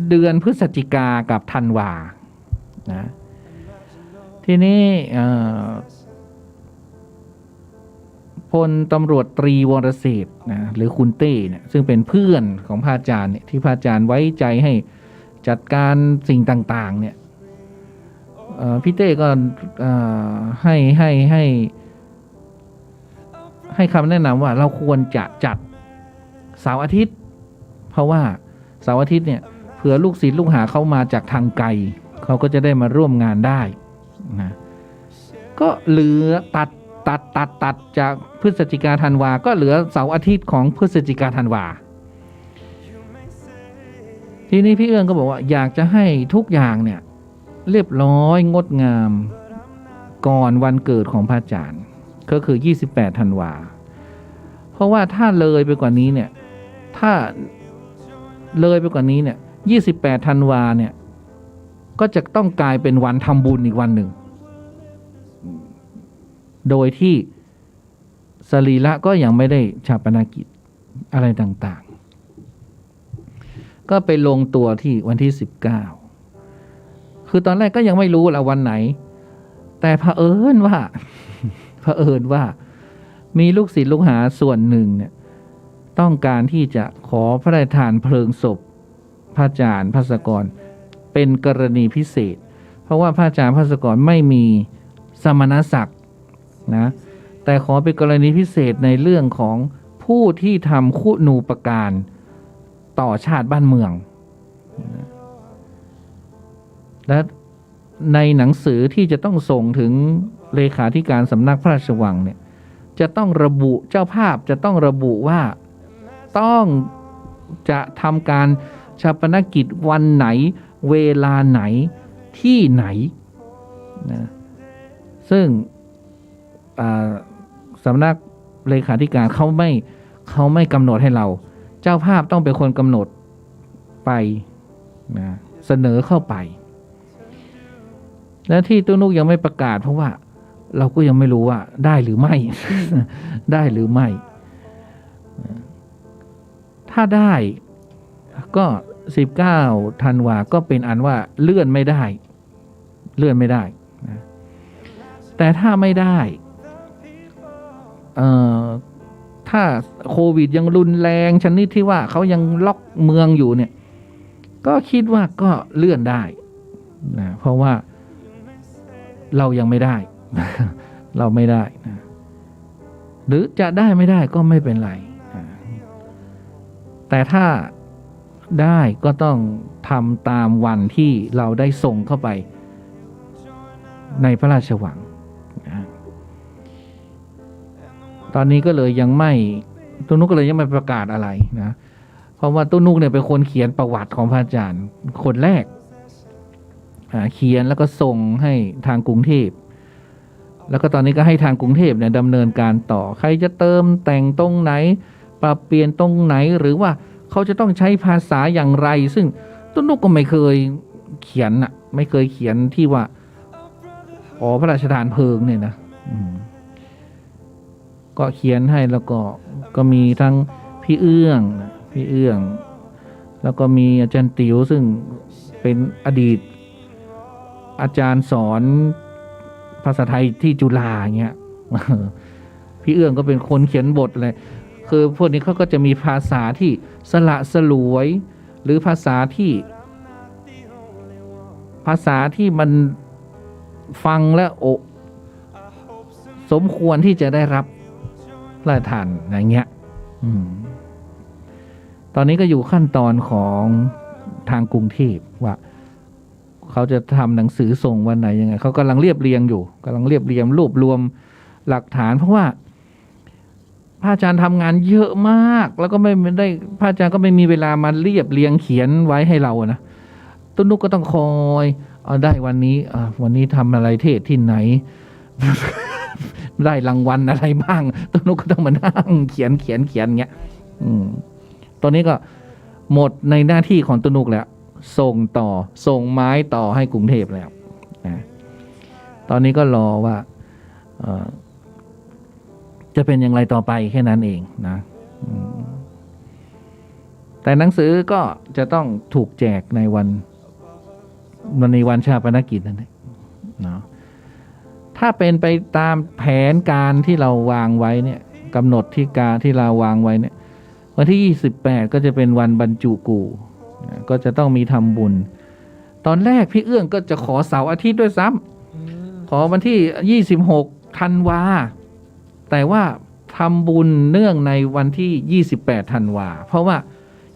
เดือนพฤศจิกากับธันวานะทีนี้พลตำรวจตรีวรเศรษฐ์นะหรือคุณเต้เนี่ยซึ่งเป็นเพื่อนของพระอาจารย์เนี่ยที่พระอาจารย์ไว้ใจให้จัดการสิ่งต่างๆเนี่ย พี่เต้ก็ให้คำแนะนำว่าเราควรจะจัดเสาร์อาทิตย์เพราะว่าเสาร์อาทิตย์เนี่ยเผื่อลูกศิษย์ลูกหาเข้ามาจากทางไกลเขาก็จะได้มาร่วมงานได้นะก็เหลือตัดจากพฤศจิกาธันวาก็เหลือเสาร์อาทิตย์ของพฤศจิกาธันวาทีนี้พี่เอื้องก็บอกว่าอยากจะให้ทุกอย่างเนี่ยเรียบร้อยงดงามก่อนวันเกิดของพระอาจารย์ก็คือ28ธันวาเพราะว่าถ้าเลยไปกว่านี้เนี่ย28ธันวาเนี่ยก็จะต้องกลายเป็นวันทำบุญอีกวันหนึ่งโดยที่สรีระก็ยังไม่ได้ชาปนกิจอะไรต่างๆก็ไปลงตัวที่วันที่19คือตอนแรกก็ยังไม่รู้ละวันไหนแต่เผอิญว่ามีลูกศิษย์ลูกหาส่วนหนึ่งเนี่ยต้องการที่จะขอพระราชทานเพลิงศพพระอาจารย์ภัสกรเป็นกรณีพิเศษเพราะว่าพระอาจารย์ภัสกรไม่มีสมณศักดิ์นะแต่ขอเป็นกรณีพิเศษในเรื่องของผู้ที่ทำคุณูปการต่อชาติบ้านเมืองและในหนังสือที่จะต้องส่งถึงเลขาธิการสำนักพระราชวังเนี่ยจะต้องระบุเจ้าภาพจะต้องระบุว่าต้องจะทำการชาปนกิจวันไหนเวลาไหนที่ไหนนะซึ่งสำนักเลขาธิการเขาไม่กำหนดให้เราเจ้าภาพต้องเป็นคนกำหนดไปนะเสนอเข้าไปและที่ตู้นุกยังไม่ประกาศเพราะว่าเราก็ยังไม่รู้ว่าได้หรือไม่ ได้หรือไม่ถ้าได้ก็19ธันวาก็เป็นอันว่าเลื่อนไม่ได้นะแต่ถ้าไม่ได้ถ้าโควิดยังรุนแรงชนิดที่ว่าเขายังล็อกเมืองอยู่เนี่ยก็คิดว่าก็เลื่อนได้นะเพราะว่าเรายังไม่ได้ เราไม่ได้นะหรือจะได้ไม่ได้ก็ไม่เป็นไรนะแต่ถ้าได้ก็ต้องทำตามวันที่เราได้ส่งเข้าไปในพระราชวังนะตอนนี้ก็เลยยังไม่ตุ้นุกก็เลยยังไม่ประกาศอะไรนะเพราะว่าตุ้นุกเนี่ยเป็นคนเขียนประวัติของพระอาจารย์คนแรกเขียนแล้วก็ส่งให้ทางกรุงเทพแล้วก็ตอนนี้ก็ให้ทางกรุงเทพเนี่ยดำเนินการต่อใครจะเติมแต่งตรงไหนปรับเปลี่ยนตรงไหนหรือว่าเขาจะต้องใช้ภาษาอย่างไรซึ่งตุ้นุกก็ไม่เคยเขียนไม่เคยเขียนที่ว่าพระราชทานเพลิงเนี่ยนะก็เขียนให้แล้วก็มีทั้งพี่เอื้องแล้วก็มีอาจารย์ติ๋วซึ่งเป็นอดีตอาจารย์สอนภาษาไทยที่จุฬาเงี้ย พี่เอื้องก็เป็นคนเขียนบทเลยคือพวกนี้เขาก็จะมีภาษาที่สละสลวยหรือภาษาที่มันฟังแล้วสมควรที่จะได้รับพระราชทานอย่างเงี้ยตอนนี้ก็อยู่ขั้นตอนของทางกรุงเทพว่าเขาจะทำหนังสือส่งวันไหนยังไงเขากำลังเรียบเรียงรวบรวมหลักฐานเพราะว่าพระอาจารย์ทำงานเยอะมากแล้วก็ไม่ได้พระอาจารย์ก็ไม่มีเวลามาเรียบเรียงเขียนไว้ให้เรานะตุ้นุกก็ต้องคอยได้วันนี้ทำอะไรเทศที่ไหน ได้รางวัลอะไรบ้างตุ้นุกก็ต้องมานั่งเขียนเงี้ยตอนนี้ก็หมดในหน้าที่ของตุ้นุกแล้วส่งไม้ต่อให้กรุงเทพแล้วนะตอนนี้ก็รอว่าจะเป็นอย่างไรต่อไปแค่นั้นเองนะแต่หนังสือก็จะต้องถูกแจกในวันชาปนกิจนั่นเองเนาะถ้าเป็นไปตามแผนการที่เราวางไว้เนี่ยกำหนดที่เราวางไว้เนี่ยวันที่28ก็จะเป็นวันบรรจุกูก็จะต้องมีทำบุญ ตอนแรกพี่เอื้องก็จะขอเสาร์อาทิตย์ด้วยซ้ำขอวันที่26ธันวาแต่ว่าทำบุญเนื่องในวันที่28ธันวาเพราะว่า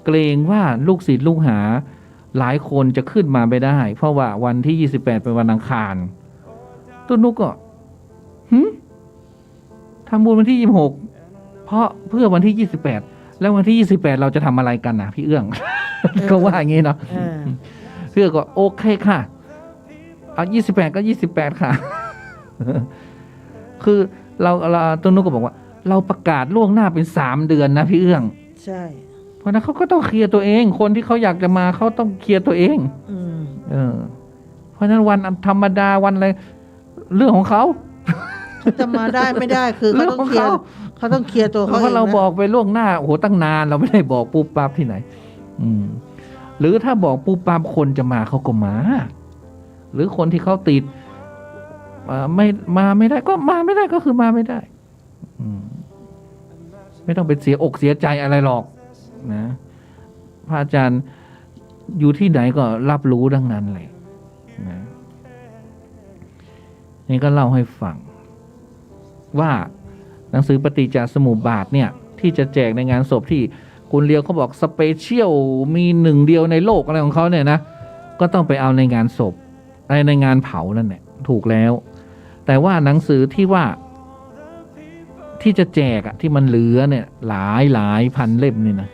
เกรงว่าลูกศิษย์ลูกหาหลายคนจะขึ้นมาไม่ได้เพราะว่าวันที่28เป็นวันอังคารต้นนุกก็ทำบุญวันที่26เพราะเพื่อวันที่28แล้ววันที่28เราจะทำอะไรกันนะพี่เอื้อง ก็ว่าอย่างงี้เนาะเพื่อก็โอเคค่ะเอา28ก็28ค่ะ คือเราต้นนุกก็บอกว่าเราประกาศล่วงหน้าเป็น3เดือนนะพี่เอื้องใช่เพราะนั้นเขาก็ต้องเคลียร์ตัวเองคนที่เขาอยากจะมาเขาต้องเคลียร์ตัวเองเพราะนั้นวันธรรมดาวันอะไรเรื่องของเขาจะมาได้ไม่ได้คือเขาต้องเคลียร์ตัวเขาเพราะเราบอกไปล่วงหน้าโอ้โหตั้งนานเราไม่ได้บอกปุ๊บปั๊บที่ไหนหรือถ้าบอกปุ๊บปั๊บคนจะมาเขาก็มาหรือคนที่เขาติดไม่มาไม่ได้ก็มาไม่ได้ก็คือมาไม่ได้ไม่ต้องไปเสียอกเสียใจอะไรหรอกนะพระอาจารย์อยู่ที่ไหนก็รับรู้ดังนั้นเลยนะนี่ก็เล่าให้ฟังว่าหนังสือปฏิจจสมุปบาทเนี่ยที่จะแจกในงานศพที่คุณเลียวเขาบอกสเปเชียลมีหนึ่งเดียวในโลกอะไรของเขาเนี่ยนะก็ต้องไปเอาในงานศพในงานเผานั่นแหละถูกแล้วแต่ว่าหนังสือที่ว่าที่จะแจกอะที่มันเหลือเนี่ยหลายพันเล่มนี่นะ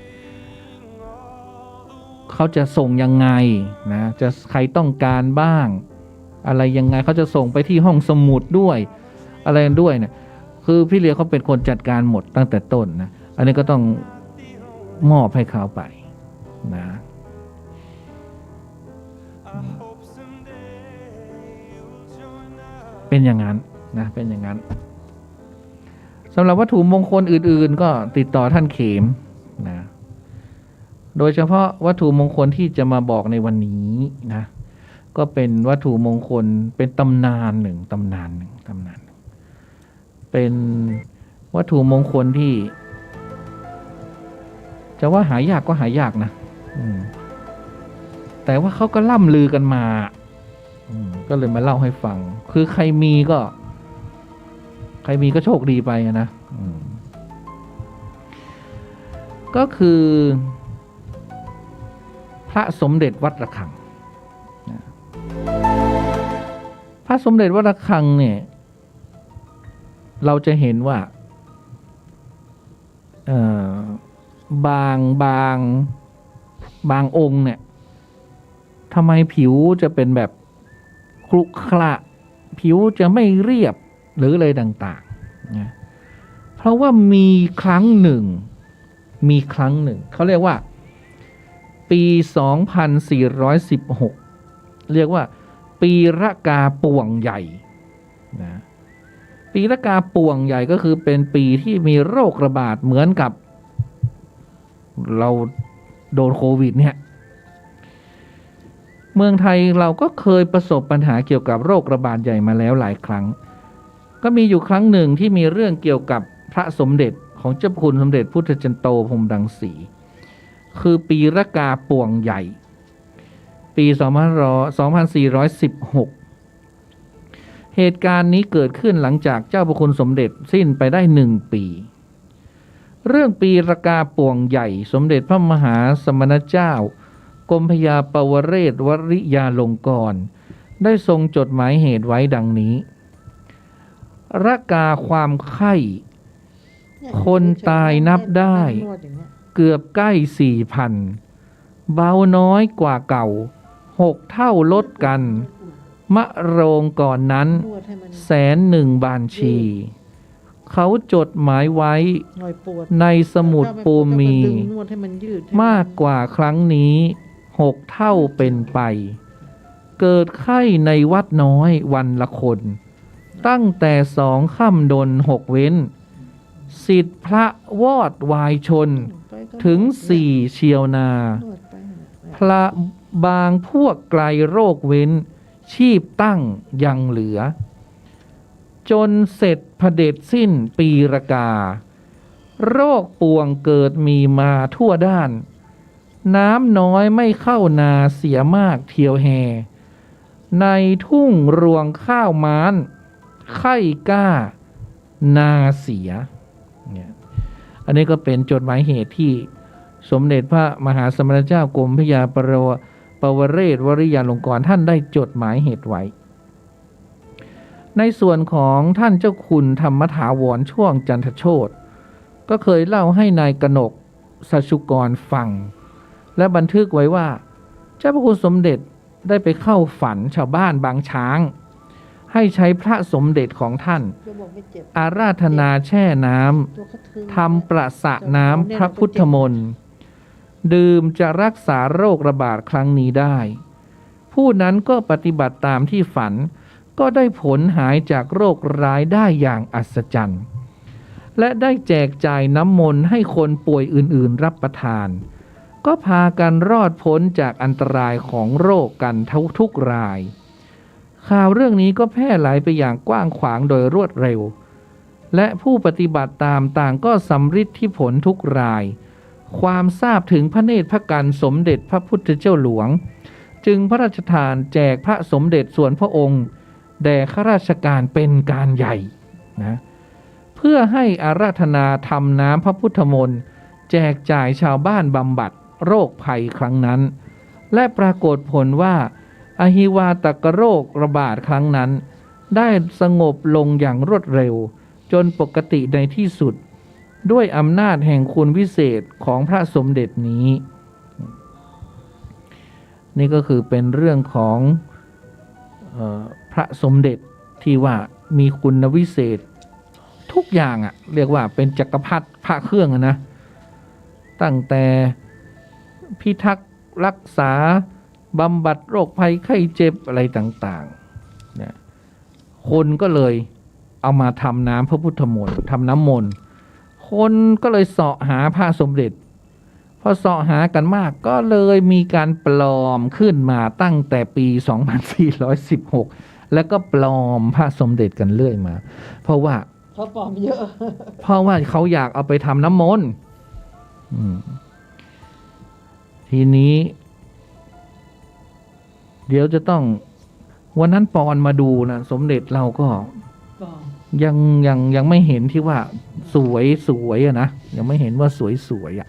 เขาจะส่งยังไงนะจะใครต้องการบ้างอะไรยังไงเขาจะส่งไปที่ห้องสมุดด้วยอะไรด้วยเนี่ยคือพี่เลียเขาเป็นคนจัดการหมดตั้งแต่ต้นนะอันนี้ก็ต้องมอบให้เขาไปนะเป็นอย่างนั้นนะเป็นอย่างนั้นสำหรับวัตถุมงคลอื่นๆก็ติดต่อท่านเขมนะโดยเฉพาะวัตถุมงคลที่จะมาบอกในวันนี้นะก็เป็นวัตถุมงคลเป็นตำนานหนึ่งเป็นวัตถุมงคลที่จะว่าหายากก็หายากนะแต่ว่าเขาก็ล่ำลือกันมาก็เลยมาเล่าให้ฟังคือใครมีก็โชคดีไปนะก็คือพระสมเด็จวัดระฆังพระสมเด็จวัดระฆังเนี่ยเราจะเห็นว่าบางองค์เนี่ยทำไมผิวจะเป็นแบบครุขระผิวจะไม่เรียบหรืออะไรต่างๆนะเพราะว่ามีครั้งหนึ่งเขาเรียกว่าปี2416เรียกว่าปีระกาป่วงใหญ่นะปีระกาป่วงใหญ่ก็คือเป็นปีที่มีโรคระบาดเหมือนกับเราโดนโควิดเนี่ยเมืองไทยเราก็เคยประสบปัญหาเกี่ยวกับโรคระบาดใหญ่มาแล้วหลายครั้งก็มีอยู่ครั้งหนึ่งที่มีเรื่องเกี่ยวกับพระสมเด็จของเจ้าคุณสมเด็จพุทธจารย์โตพรหมรังสีคือปีระกาป่วงใหญ่ปี2416เหตุการณ์นี้เกิดขึ้นหลังจากเจ้าพระคุณสมเด็จสิ้นไปได้1 ปีเรื่องปีระกาป่วงใหญ่สมเด็จพระมหาสมณเจ้ากรมพยาปวเรศวริยาลงกรณ์ได้ทรงจดหมายเหตุไว้ดังนี้ระกาความไข้คนตายนับได้เกือบใกล้ 4,000 เบาน้อยกว่าเก่า6 เท่าลดกันมะโรงก่อนนั้น100,000 บานชีเขาจดหมายไว้ในสมุดปูมีมากกว่าครั้งนี้6 เท่าเป็นไปเกิดไข้ในวัดน้อยวันละคนตั้งแต่2 ค่ำดน6 เว้นสิทธิพระวอดวายชนถึง4 เชียวนาพระบางพวกไกลโรคเว้นชีพตั้งยังเหลือจนเสร็จเผด็จสิ้นปีระกาโรคป่วงเกิดมีมาทั่วด้าน น้ำน้อยไม่เข้านาเสียมากเที่ยวแห่ในทุ่งรวงข้าวม้านไข่กล้านาเสียเนี่ยอันนี้ก็เป็นจดหมายเหตุที่สมเด็จพระมหาสมณเจ้ากรมพระยาปวเรศวริยาลงกรณ์ท่านได้จดหมายเหตุไว้ในส่วนของท่านเจ้าคุณธรรมถาวรช่วงจันทโชตก็เคยเล่าให้นายกนกสัชุกรฟังและบันทึกไว้ว่าเจ้าพระคุณสมเด็จได้ไปเข้าฝันชาวบ้านบางช้างให้ใช้พระสมเด็จของท่านอาราธนาแช่น้ำทำประสะน้ำพระพุทธมนต์ดื่มจะรักษาโรคระบาดครั้งนี้ได้ผู้นั้นก็ปฏิบัติตามที่ฝันก็ได้ผลหายจากโรคร้ายได้อย่างอัศจรรย์และได้แจกจ่ายน้ำมนต์ให้คนป่วยอื่นๆรับประทานก็พากันรอดพ้นจากอันตรายของโรคกันทุกรายข่าวเรื่องนี้ก็แพร่หลายไปอย่างกว้างขวางโดยรวดเร็วและผู้ปฏิบัติตามต่างก็สำฤทธิผลทุกรายความทราบถึงพระเนตรพระกันสมเด็จพระพุทธเจ้าหลวงจึงพระราชทานแจกพระสมเด็จส่วนพระองค์แด่ข้าราชการเป็นการใหญ่นะเพื่อให้อาราธนาทำน้ำพระพุทธมนต์แจกจ่ายชาวบ้านบำบัดโรคภัยครั้งนั้นและปรากฏผลว่าอหิวาตกโรคระบาดครั้งนั้นได้สงบลงอย่างรวดเร็วจนปกติในที่สุดด้วยอำนาจแห่งคุณวิเศษของพระสมเด็จนี้นี่ก็คือเป็นเรื่องของพระสมเด็จที่ว่ามีคุณวิเศษทุกอย่างอะเรียกว่าเป็นจักรพรรดิพระเครื่องนะตั้งแต่พิทักษ์รักษาบำบัดโรคภัยไข้เจ็บอะไรต่างๆเนี่ยคนก็เลยเอามาทำน้ำพระพุทธมนต์ทำน้ำมนต์คนก็เลยเสาะหาพระสมเด็จพอเสาะหากันมากก็เลยมีการปลอมขึ้นมาตั้งแต่ปี 2416 แล้วก็ปลอมพระสมเด็จกันเรื่อยมาเพราะว่าเขาปลอมเยอะเพราะว่าเขาอยากเอาไปทำน้ำมนต์ทีนี้เดี๋ยวจะต้องวันนั้นปอนมาดูนะสมเด็จเราก็ยังไม่เห็นที่ว่าสวยอะนะยังไม่เห็นว่าสวยอะ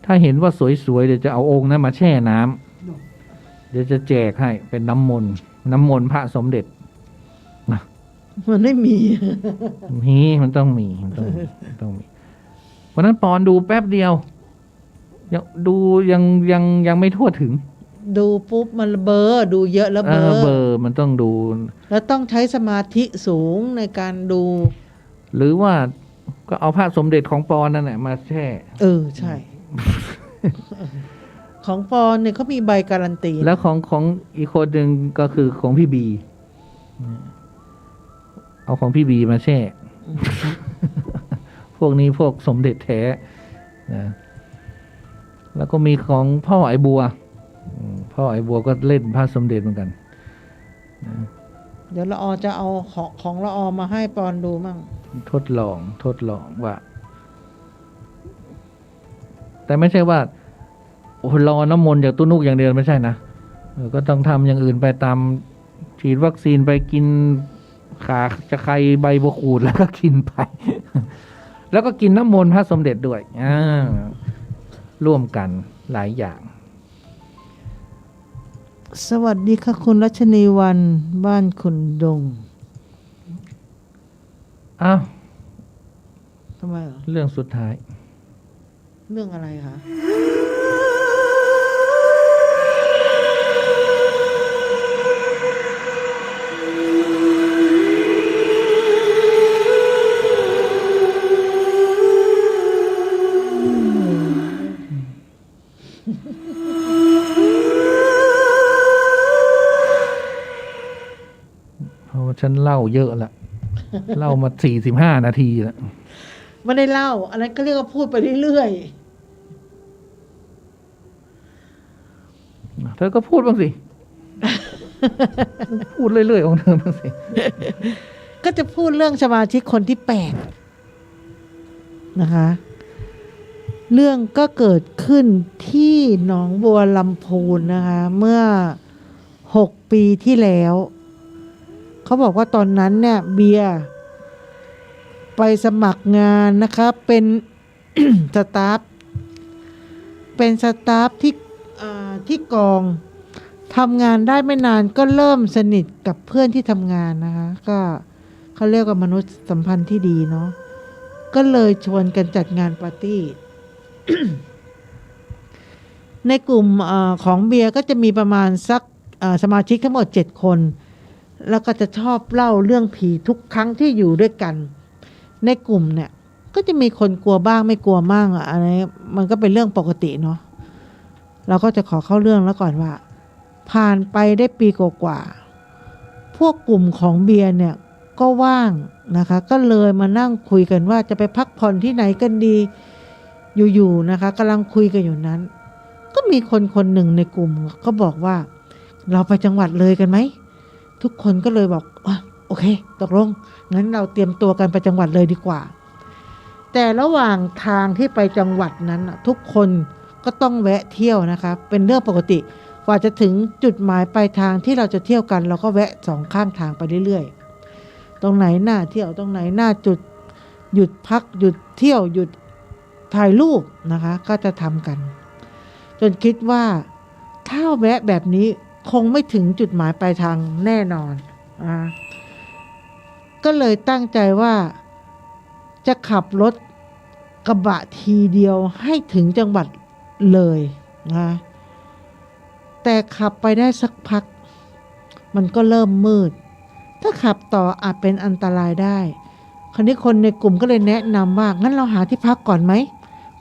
ถ้าเห็นว่าสวยเดี๋ยวจะเอาองค์นั้นมาแช่น้ำเดี๋ยวจะแจกให้เป็นน้ำมนต์พระสมเด็จนะมันไม่มีมันต้องมีวันนั้นปอนดูแป๊บเดียวดูยังไม่ทั่วถึงดูปุ๊บมันเบอร์ดูเยอะแล้วเบอร์มันต้องดูแล้วต้องใช้สมาธิสูงในการดูหรือว่าก็เอาพระสมเด็จของปอนนั่นแหละมาแช่ใช่ ของปอนเนี่ยเขามีใบการันตีแล้วของอีกคนหนึ่งก็คือของพี่บีเอาของพี่บีมาแช่ พวกนี้พวกสมเด็จแท้นะแล้วก็มีของพ่อไอ้บัวก็เล่นพระสมเด็จเหมือนกันเดี๋ยวละอจะเอาของละอมาให้ปอนดูมั่งทดลองว่าแต่ไม่ใช่ว่ารอน้ำมนต์จากตุ้นุกอย่างเดียวไม่ใช่นะก็ต้องทำอย่างอื่นไปตามฉีดวัคซีนไปกินขาจะใครใบบัวขูดแล้วก็กินไป แล้วก็กินน้ำมนต์พระสมเด็จด้วยร่วมกันหลายอย่างสวัสดีค่ะคุณรัชนีวันบ้านคุณดงทำไมเรื่องสุดท้ายเรื่องอะไรคะฉันเล่าเยอะละ เล่ามา45 นาทีแล้วไม่ได้เล่าอันนั้นก็เรียกว่าพูดไปเรื่อยๆเธอก็พูดบ้างสิ พูดเรื่อยๆของเธอบ้างสิ ก็จะพูดเรื่องสมาชิกคนที่8นะคะ เรื่องก็เกิดขึ้นที่หนองบัวลำพูนนะคะเมื่อ6 ปีที่แล้วเขาบอกว่าตอนนั้นเนี่ยเบียร์ไปสมัครงานนะคะเป็น สตาฟที่กองทำงานได้ไม่นานก็เริ่มสนิทกับเพื่อนที่ทำงานนะคะก็เขาเรียกว่ามนุษยสัมพันธ์ที่ดีเนาะก็เลยชวนกันจัดงานปาร์ตี้ ในกลุ่มของเบียร์ก็จะมีประมาณสักสมาชิกทั้งหมด7 คนแล้วก็จะชอบเล่าเรื่องผีทุกครั้งที่อยู่ด้วยกันในกลุ่มเนี่ยก็จะมีคนกลัวบ้างไม่กลัวบ้างอะไรมันก็เป็นเรื่องปกติเนาะเราก็จะขอเข้าเรื่องแล้วก่อนว่าผ่านไปได้ปีกว่าๆพวกกลุ่มของเบียร์เนี่ยก็ว่างนะคะก็เลยมานั่งคุยกันว่าจะไปพักผ่อนที่ไหนกันดีอยู่ๆนะคะกำลังคุยกันอยู่นั้นก็มีคนหนึ่งในกลุ่มก็บอกว่าเราไปจังหวัดเลยกันไหมทุกคนก็เลยบอกโอเคตกลงงั้นเราเตรียมตัวกันไปจังหวัดเลยดีกว่าแต่ระหว่างทางที่ไปจังหวัดนั้นทุกคนก็ต้องแวะเที่ยวนะคะเป็นเรื่องปกติกว่าจะถึงจุดหมายปลายทางที่เราจะเที่ยวกันเราก็แวะ2 ข้างทางไปเรื่อยๆตรงไหนน่าเที่ยวตรงไหนน่าจุดหยุดพักหยุดเที่ยวหยุดถ่ายรูปนะคะก็จะทำกันจนคิดว่าถ้าแวะแบบนี้คงไม่ถึงจุดหมายปลายทางแน่นอนก็เลยตั้งใจว่าจะขับรถกระบะทีเดียวให้ถึงจังหวัดเลยนะแต่ขับไปได้สักพักมันก็เริ่มมืดถ้าขับต่ออาจเป็นอันตรายได้คราวนี้คนในกลุ่มก็เลยแนะนำว่างั้นเราหาที่พักก่อนไหม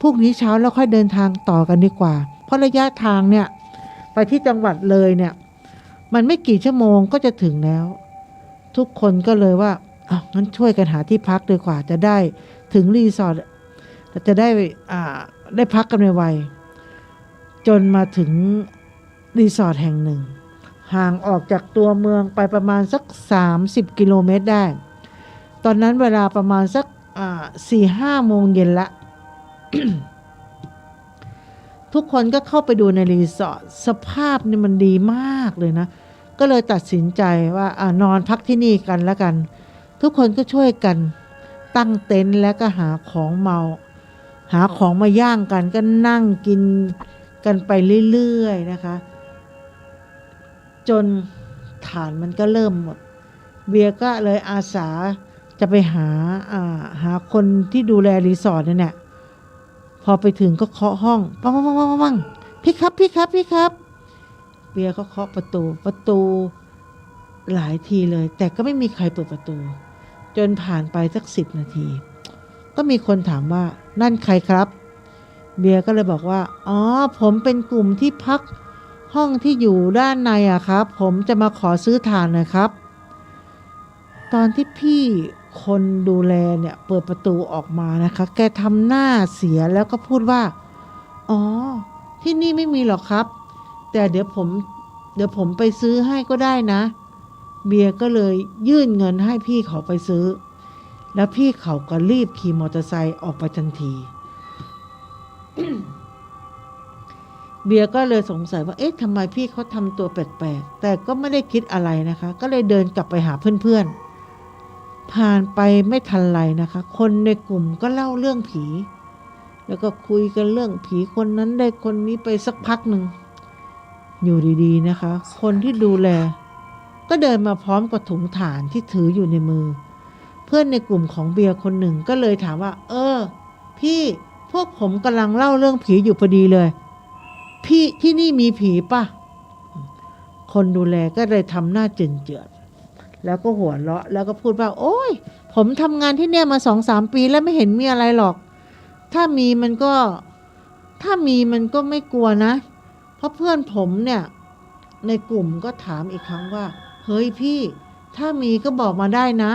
พรุ่งนี้เช้าเราค่อยเดินทางต่อกันดีกว่าเพราะระยะทางเนี่ยไปที่จังหวัดเลยเนี่ยมันไม่กี่ชั่วโมงก็จะถึงแล้วทุกคนก็เลยว่างั้นช่วยกันหาที่พักดีกว่าจะได้ถึงรีสอร์ทจะได้พักกันไวๆจนมาถึงรีสอร์ทแห่งหนึ่งห่างออกจากตัวเมืองไปประมาณสัก30 กิโลเมตรได้ตอนนั้นเวลาประมาณสัก4-5 โมงเย็นละ ทุกคนก็เข้าไปดูในรีสอร์ทสภาพนี่มันดีมากเลยนะก็เลยตัดสินใจว่านอนพักที่นี่กันแล้วกันทุกคนก็ช่วยกันตั้งเต็นท์แล้วก็หาของมาย่างกันก็นั่งกินกันไปเรื่อยๆนะคะจนฐานมันก็เริ่มหมดเบียร์ก็เลยอาสาจะไปหาคนที่ดูแลรีสอร์ทเนี่ยพอไปถึงก็เคาะห้องปังพี่ครับเบียร์ก็เคาะประตูหลายทีเลยแต่ก็ไม่มีใครเปิดประตูจนผ่านไปสัก10 นาทีก็มีคนถามว่านั่นใครครับเบียร์ก็เลยบอกว่าผมเป็นกลุ่มที่พักห้องที่อยู่ด้านในครับผมจะมาขอซื้อถ่านหน่อยครับตอนที่พี่คนดูแลเนี่ยเปิดประตูออกมานะคะแกทำหน้าเสียแล้วก็พูดว่าที่นี่ไม่มีหรอกครับแต่เดี๋ยวผมไปซื้อให้ก็ได้นะเบียร์ก็เลยยื่นเงินให้พี่เขาไปซื้อแล้วพี่เขาก็รีบขี่มอเตอร์ไซค์ออกไปทันที เบียร์ก็เลยสงสัยว่าทำไมพี่เขาทำตัวแปลกๆแต่ก็ไม่ได้คิดอะไรนะคะก็เลยเดินกลับไปหาเพื่อนๆผ่านไปไม่ทันไรนะคะคนในกลุ่มก็เล่าเรื่องผีแล้วก็คุยกันเรื่องผีคนนั้นได้คนนี้ไปสักพักหนึ่งอยู่ดีๆนะคะคนที่ดูแลก็เดินมาพร้อมกับถุงถ่านที่ถืออยู่ในมือเพื่อนในกลุ่มของเบียร์คนหนึ่งก็เลยถามว่าพี่พวกผมกำลังเล่าเรื่องผีอยู่พอดีเลยพี่ที่นี่มีผีป่ะคนดูแลก็เลยทำหน้าเจือนๆแล้วก็หัวเราะแล้วก็พูดว่าโอ้ยผมทำงานที่เนี่ยมา 2-3 ปีแล้วไม่เห็นมีอะไรหรอกถ้ามีมันก็ไม่กลัวนะเพราะเพื่อนผมเนี่ยในกลุ่มก็ถามอีกครั้งว่าเฮ้ยพี่ถ้ามีก็บอกมาได้นะ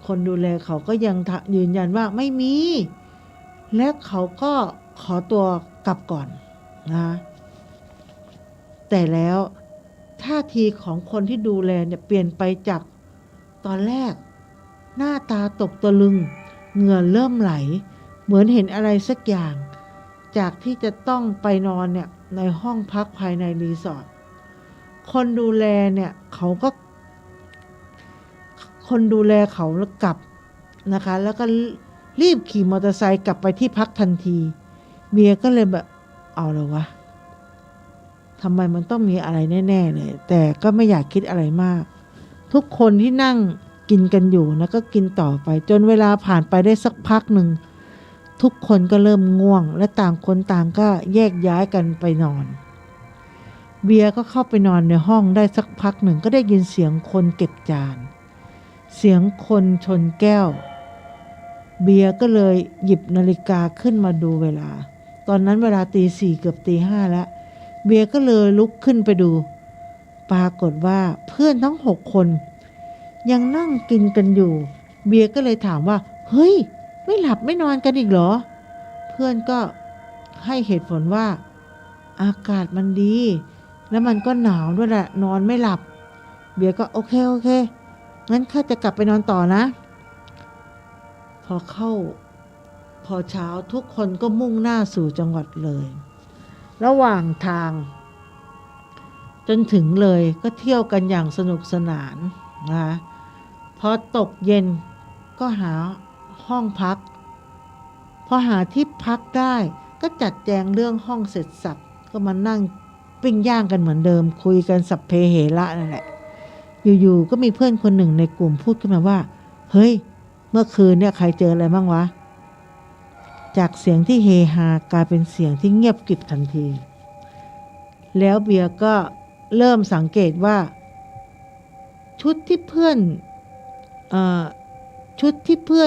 คนดูแลเขาก็ยังยืนยันว่าไม่มีและเขาก็ขอตัวกลับก่อนนะแต่แล้วท่าทีของคนที่ดูแลเนี่ยเปลี่ยนไปจากตอนแรกหน้าตาตกตะลึงเหงื่อเริ่มไหลเหมือนเห็นอะไรสักอย่าง จากที่จะต้องไปนอนเนี่ยในห้องพักภายในรีสอร์ทคนดูแลเนี่ยคนดูแลเขาแล้วกลับนะคะแล้วก็รีบขี่มอเตอร์ไซค์กลับไปที่พักทันทีเบียร์ก็เลยแบบเอาเลยวะทำไมมันต้องมีอะไรแน่ๆเลยแต่ก็ไม่อยากคิดอะไรมากทุกคนที่นั่งกินกันอยู่นะก็กินต่อไปจนเวลาผ่านไปได้สักพักหนึ่งทุกคนก็เริ่มง่วงและต่างคนต่างก็แยกย้ายกันไปนอนเบียร์ก็เข้าไปนอนในห้องได้สักพักหนึ่งก็ได้ยินเสียงคนเก็บจานเสียงคนชนแก้วเบียร์ก็เลยหยิบนาฬิกาขึ้นมาดูเวลาตอนนั้นเวลาตี 4เกือบตี 5แล้วเบียร์ก็เลยลุกขึ้นไปดูปรากฏว่าเพื่อนทั้ง6คนยังนั่งกินกันอยู่เบียร์ก็เลยถามว่าเฮ้ยไม่หลับไม่นอนกันอีกเหรอเพื่อนก็ให้เหตุผลว่าอากาศมันดีแล้วมันก็หนาวด้วยแหละนอนไม่หลับเบียร์ก็โอเคงั้นข้าจะกลับไปนอนต่อนะพอเช้าทุกคนก็มุ่งหน้าสู่จังหวัดเลยระหว่างทางจนถึงเลยก็เที่ยวกันอย่างสนุกสนานนะพอตกเย็นก็หาห้องพักพอหาที่พักได้ก็จัดแจงเรื่องห้องเสร็จสับก็มานั่งปิ้งย่างกันเหมือนเดิมคุยกันสัพเพเหระนั่นแหละอยู่ๆก็มีเพื่อนคนหนึ่งในกลุ่มพูดขึ้นมาว่าเฮ้ยเมื่อคืนเนี่ยใครเจออะไรบ้างวะจากเสียงที่เฮฮากลายเป็นเสียงที่เงียบกริบทันทีแล้วเบียร์ก็เริ่มสังเกตว่าชุดที่เพื่อ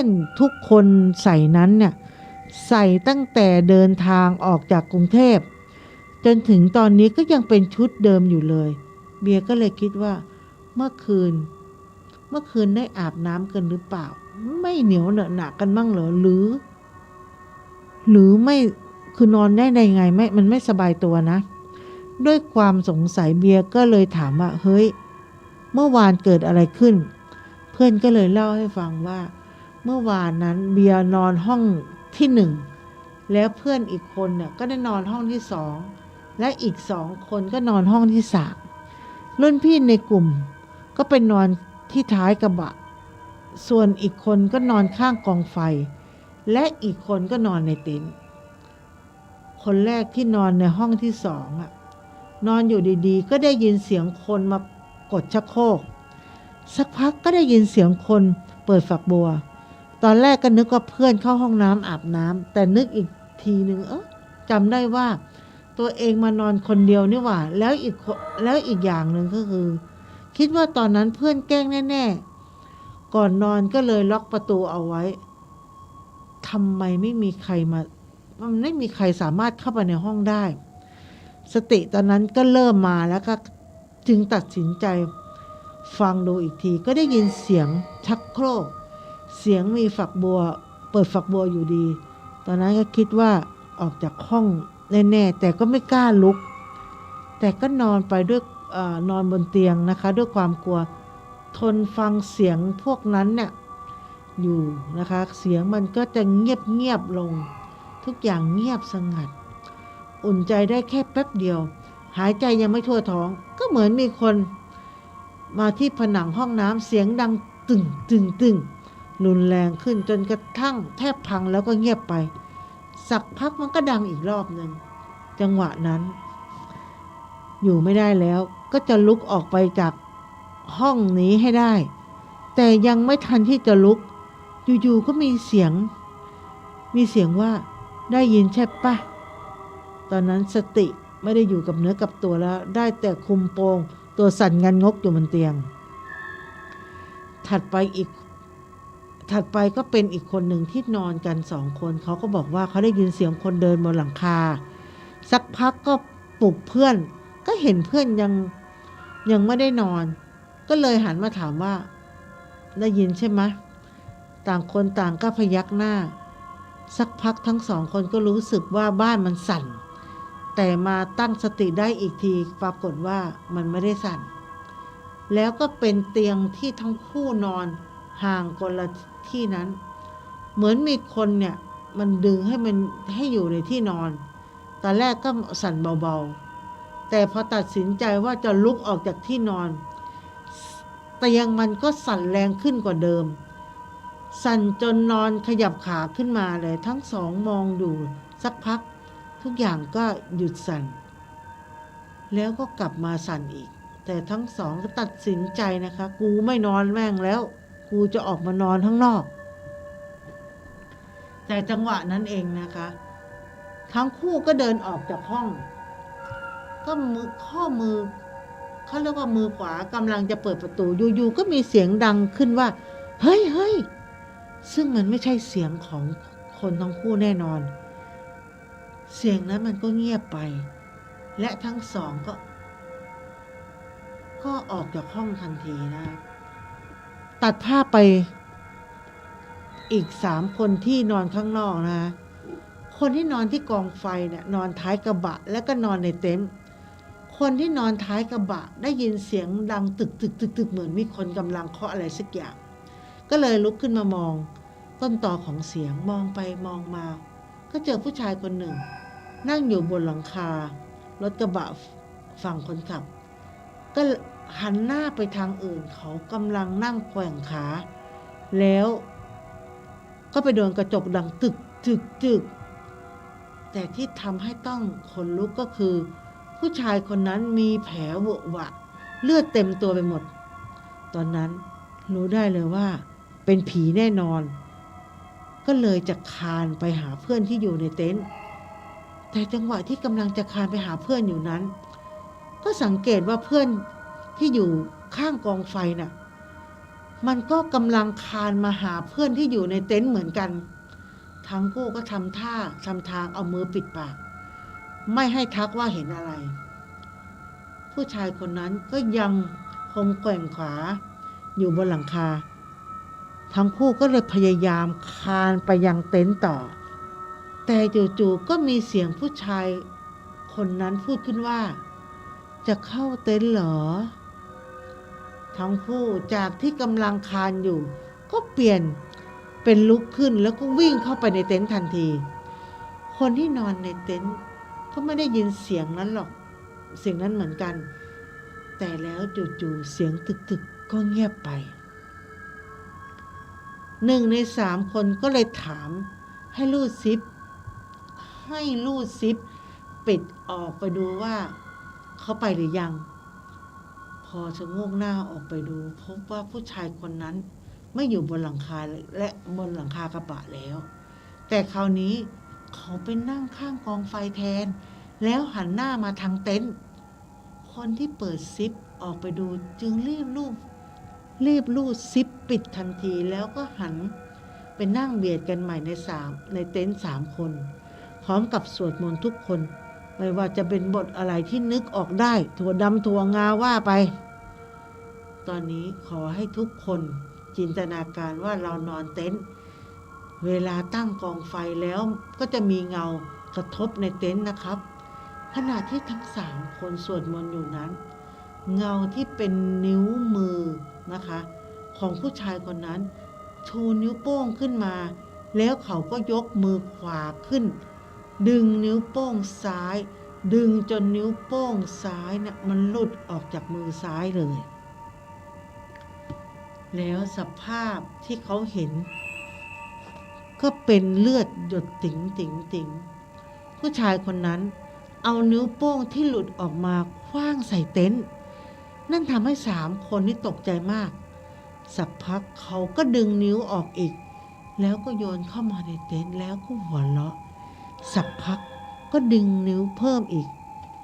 นทุกคนใส่นั้นเนี่ยใส่ตั้งแต่เดินทางออกจากกรุงเทพจนถึงตอนนี้ก็ยังเป็นชุดเดิมอยู่เลยเบียร์ก็เลยคิดว่าเมื่อคืนได้อาบน้ำกันหรือเปล่าไม่เหนียวเหนอะหนักกันบ้างเหรอหรือไม่คือนอนได้ไงไม่มันไม่สบายตัวนะด้วยความสงสัยเบียร์ก็เลยถามว่าเฮ้ยเมื่อวานเกิดอะไรขึ้นเพื่อนก็เลยเล่าให้ฟังว่าเมื่อวานนั้นเบียร์นอนห้องที่1แล้วเพื่อนอีกคนเนี่ยก็ได้นอนห้องที่2และอีก2คนก็นอนห้องที่3รุ่นพี่ในกลุ่มก็ไปนอนที่ท้ายกระบะส่วนอีกคนก็นอนข้างกองไฟและอีกคนก็นอนในเต็นท์คนแรกที่นอนในห้องที่2นอนอยู่ดีๆก็ได้ยินเสียงคนมากดชักโครกสักพักก็ได้ยินเสียงคนเปิดฝักบัวตอนแรกก็นึกว่าเพื่อนเข้าห้องน้ำอาบน้ำแต่นึกอีกทีนึงจำได้ว่าตัวเองมานอนคนเดียวนี่หว่าแล้วอีกอย่างหนึ่งก็คือคิดว่าตอนนั้นเพื่อนแกล้งแน่ๆก่อนนอนก็เลยล็อกประตูเอาไว้ทำไมไม่มีใครสามารถเข้าไปในห้องได้สติตอนนั้นก็เริ่มมาแล้วก็จึงตัดสินใจฟังดูอีกทีก็ได้ยินเสียงชักโครกเสียงมีฝักบัวเปิดฝักบัวอยู่ดีตอนนั้นก็คิดว่าออกจากห้องแน่ๆแต่ก็ไม่กล้าลุกแต่ก็นอนไปด้วยนอนบนเตียงนะคะด้วยความกลัวทนฟังเสียงพวกนั้นเนี่ยอยู่นะคะเสียงมันก็จะเงียบลงทุกอย่างเงียบสงัดอุ่นใจได้แค่แป๊บเดียวหายใจยังไม่ทั่วท้องก็เหมือนมีคนมาที่ผนังห้องน้ำเสียงดังตึงรุนแรงขึ้นจนกระทั่งแทบพังแล้วก็เงียบไปสักพักมันก็ดังอีกรอบหนึ่งจังหวะนั้นอยู่ไม่ได้แล้วก็จะลุกออกไปจากห้องนี้ให้ได้แต่ยังไม่ทันที่จะลุกอยู่ๆก็มีเสียงว่าได้ยินใช่ปะตอนนั้นสติไม่ได้อยู่กับเนื้อกับตัวแล้วได้แต่คุมโปงตัวสั่นงันงกอยู่บนเตียงถัดไปก็เป็นอีกคนหนึ่งที่นอนกัน2คนเขาก็บอกว่าเขาได้ยินเสียงคนเดินบนหลังคาสักพักก็ปลุกเพื่อนก็เห็นเพื่อนยังไม่ได้นอนก็เลยหันมาถามว่าได้ยินใช่ไหมต่างคนต่างก็พยักหน้าสักพักทั้ง2คนก็รู้สึกว่าบ้านมันสั่นแต่มาตั้งสติได้อีกทีปรากฏว่ามันไม่ได้สั่นแล้วก็เป็นเตียงที่ทั้งคู่นอนห่างคนละที่นั้นเหมือนมีคนเนี่ยมันดึงให้อยู่ในที่นอน ตอนแรกก็สั่นเบาๆแต่พอตัดสินใจว่าจะลุกออกจากที่นอนเตียงมันก็สั่นแรงขึ้นกว่าเดิมสั่นจนนอนขยับขาขึ้นมาเลยทั้งสองมองดูสักพักทุกอย่างก็หยุดสั่นแล้วก็กลับมาสั่นอีกแต่ทั้งสองก็ตัดสินใจนะคะกูไม่นอนแม่งแล้วกูจะออกมานอนข้างนอกแต่จังหวะนั้นเองนะคะทั้งคู่ก็เดินออกจากห้องก็ข้อมือเขาเรียกว่ามือขวากำลังจะเปิดประตูอยู่ๆก็มีเสียงดังขึ้นว่าเฮ้ยเฮ้ยซึ่งมันไม่ใช่เสียงของคนทั้งคู่แน่นอนเสียงนั้นมันก็เงียบไปและทั้งสองก็ออกจากห้องทันทีนะตัดภาพไปอีก3 คนที่นอนข้างนอกนะคนที่นอนที่กองไฟเนี่ยนอนท้ายกระบะและก็นอนในเต็นท์คนที่นอนท้ายกระบะได้ยินเสียงดังตึกตึกตึกตึกเหมือนมีคนกำลังเคาะอะไรสักอย่างก็เลยลุกขึ้นมามองต้นตอของเสียงมองไปมองมาก็เจอผู้ชายคนหนึ่งนั่งอยู่บนหลังคารถกระบะฝั่งคนขับก็หันหน้าไปทางอื่นเขากำลังนั่งแกว่งขาแล้วก็ไปโดนกระจกดังตึกตึกตึกแต่ที่ทำให้ต้องขนลุกก็คือผู้ชายคนนั้นมีแผลเวอะหวะเลือดเต็มตัวไปหมดตอนนั้นรู้ได้เลยว่าเป็นผีแน่นอนก็เลยจะคลานไปหาเพื่อนที่อยู่ในเต็นท์แต่จังหวะที่กำลังจะคลานไปหาเพื่อนอยู่นั้นก็สังเกตว่าเพื่อนที่อยู่ข้างกองไฟน่ะมันก็กำลังคลานมาหาเพื่อนที่อยู่ในเต็นท์เหมือนกันทั้งคู่ก็ทำทางเอามือปิดปากไม่ให้ทักว่าเห็นอะไรผู้ชายคนนั้นก็ยังคงแกว่งขาอยู่บนหลังคาทั้งคู่ก็เลยพยายามคลานไปยังเต็นท์ต่อแต่จู่ๆก็มีเสียงผู้ชายคนนั้นพูดขึ้นว่าจะเข้าเต็นท์เหรอทั้งคู่จากที่กำลังคลานอยู่ก็เปลี่ยนเป็นลุกขึ้นแล้วก็วิ่งเข้าไปในเต็นท์ทันทีคนที่นอนในเต็นท์ก็ไม่ได้ยินเสียงนั้นหรอกเสียงนั้นเหมือนกันแต่แล้วจู่ๆเสียงตึกๆก็เงียบไป1 ใน 3 คนก็เลยถามให้ลูดซิปปิดออกไปดูว่าเขาไปหรือยังพอชะโงกหน้าออกไปดูพบว่าผู้ชายคนนั้นไม่อยู่บนหลังคาและบนหลังคากระบะแล้วแต่คราวนี้เขาไปนั่งข้างกองไฟแทนแล้วหันหน้ามาทางเต็นท์คนที่เปิดซิปออกไปดูจึงรีบลูดซิปปิดทันทีแล้วก็หันไปนั่งเบียดกันใหม่ในเต็นท์3 คนพร้อมกับสวดมนต์ทุกคนไม่ว่าจะเป็นบทอะไรที่นึกออกได้ถั่วดำถั่วงาว่าไปตอนนี้ขอให้ทุกคนจินตนาการว่าเรานอนเต็นท์เวลาตั้งกองไฟแล้วก็จะมีเงากระทบในเต็นท์นะครับขณะที่ทั้ง3 คนสวดมนต์อยู่นั้นเงาที่เป็นนิ้วมือนะคะของผู้ชายคนนั้นชูนิ้วโป้งขึ้นมาแล้วเขาก็ยกมือขวาขึ้นดึงนิ้วโป้งซ้ายดึงจนนิ้วโป้งซ้ายนะมันหลุดออกจากมือซ้ายเลยแล้วสภาพที่เขาเห็นก็เป็นเลือดหยดติ๋งผู้ชายคนนั้นเอานิ้วโป้งที่หลุดออกมาขว้างใส่เต็นท์นั่นทำให้3 คนนี่ตกใจมากสักพักเขาก็ดึงนิ้วออกอีกแล้วก็โยนเข้ามาในเต็นท์แล้วก็หัวเราะสักพักก็ดึงนิ้วเพิ่มอีก